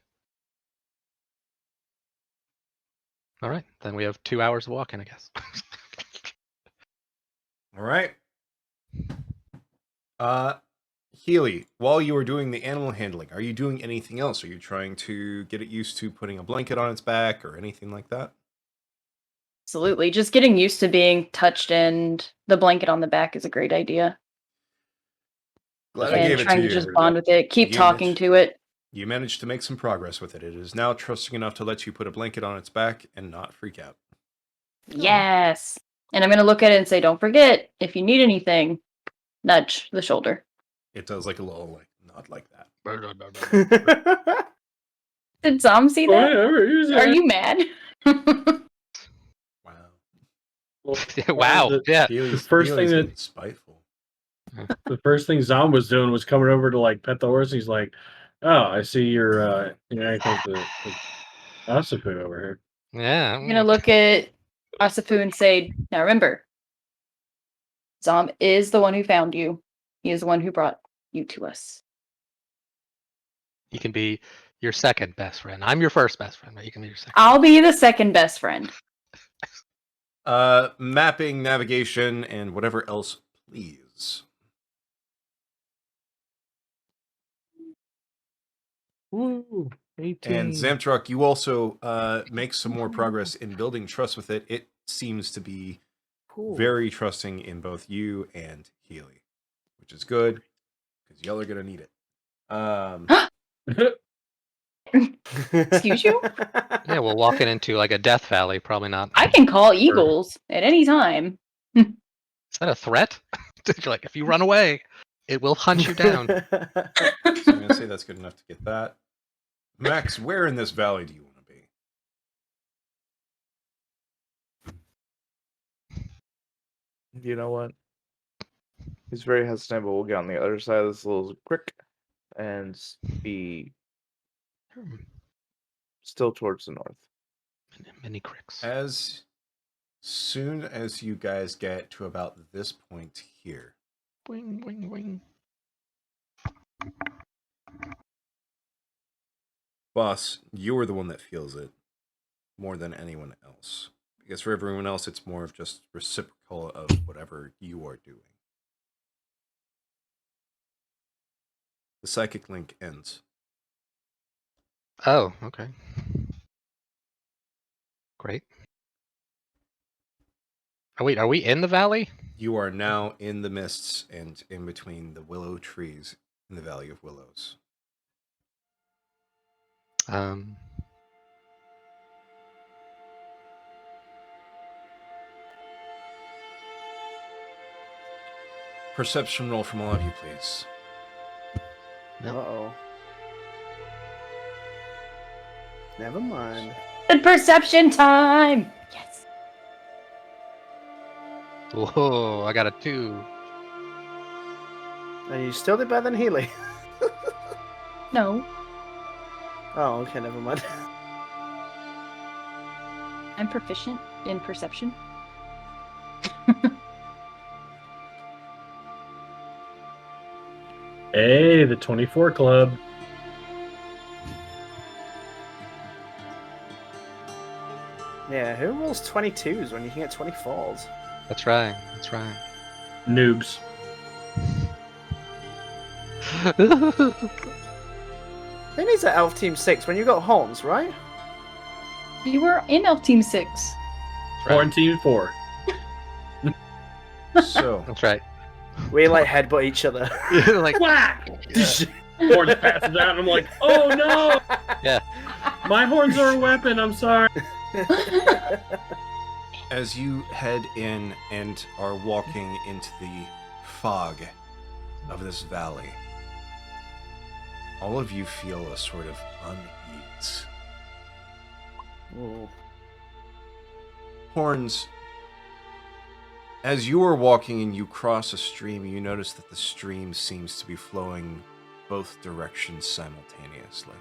All right, then we have 2 hours of walking, I guess. All right. Healy, while you are doing the animal handling, are you doing anything else? Are you trying to get it used to putting a blanket on its back or anything like that? Absolutely. Just getting used to being touched and the blanket on the back is a great idea. Glad I And gave it trying to to you. just bond with it. Keep You talking managed- to it. You managed to make some progress with it. It is now trusting enough to let you put a blanket on its back and not freak out. Yes. And I'm going to look at it and say, don't forget, if you need anything, nudge the shoulder. It does like a little like nod like that. Did Zom see that? Whatever. Are you mad? Wow. Wow. Yeah. Healy's, first thing Healy's that- getting spiteful. The first thing Zom was doing was coming over to like pet the horse. He's like, "Oh, I see you're the Asafu over here." Yeah. I'm going to look at Asafu and say, now remember, Zom is the one who found you. He is the one who brought you to us. He can be your second best friend. I'm your first best friend, but you can be your second. I'll be the second best friend. Mapping, navigation, and whatever else, please. Woo. 18. And Zamtruck, you also make some more progress in building trust with it. It seems to be very trusting in both you and Healy, which is good because y'all are gonna need it. Excuse you? Yeah, we're walking into like a death valley. Probably not. I can call eagles at any time. Is that a threat? Like, if you run away, it will hunt you down. So I'm gonna say that's good enough to get that. Max, where in this valley do you want to be? You know what? He's very hesitant, but we'll get on the other side of this little creek and be Still towards the north. Mini cricks. As soon as you guys get to about this point here, Wing, wing, wing. boss, you are the one that feels it more than anyone else. Because for everyone else, it's more of just reciprocal of whatever you are doing. The psychic link ends. Oh, okay. Great. Oh, wait, are we in the valley? You are now in the mists and in between the willow trees in the Valley of Willows. Perception roll from all of you, please. Yep. Uh-oh. Never mind. Good perception time. Yes. Whoa, I got a 2. And you still did better than Healy. No, Oh, okay, never mind. I'm proficient in perception. Hey, the 24 Club. Yeah, who rolls 22s when you can get 24s? That's right. That's right. Noobs. Who needs that Elf Team 6 when you got horns, right? You were in Elf Team 6. That's right. Quarantine 4. So, That's right. We like headbutt each other. Like, Whack! yeah. Horns passes out, and I'm like, oh no! Yeah. My horns are a weapon, I'm sorry. as you head in and are walking into the fog of this valley, all of you feel a sort of unease. Ooh. Horns, as you are walking and you cross a stream, you notice that the stream seems to be flowing both directions simultaneously.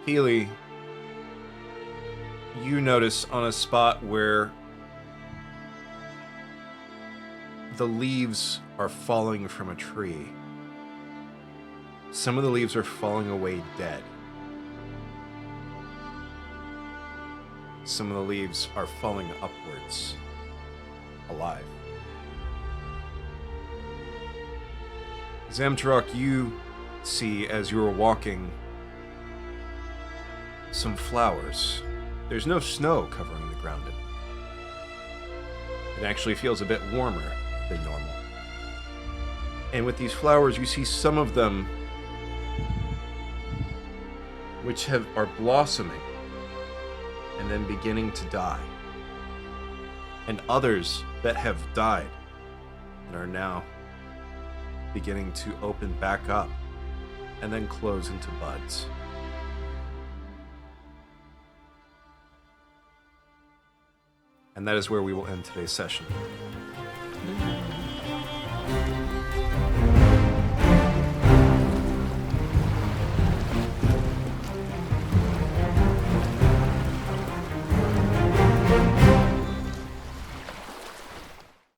Healy, you notice on a spot where the leaves are falling from a tree. Some of the leaves are falling away dead. Some of the leaves are falling upwards, alive. Zamtarok, you see as you are walking some flowers. There's no snow covering the ground anymore. It actually feels a bit warmer than normal. And with these flowers, you see some of them which are blossoming and then beginning to die. And others that have died and are now beginning to open back up and then close into buds. And that is where we will end today's session.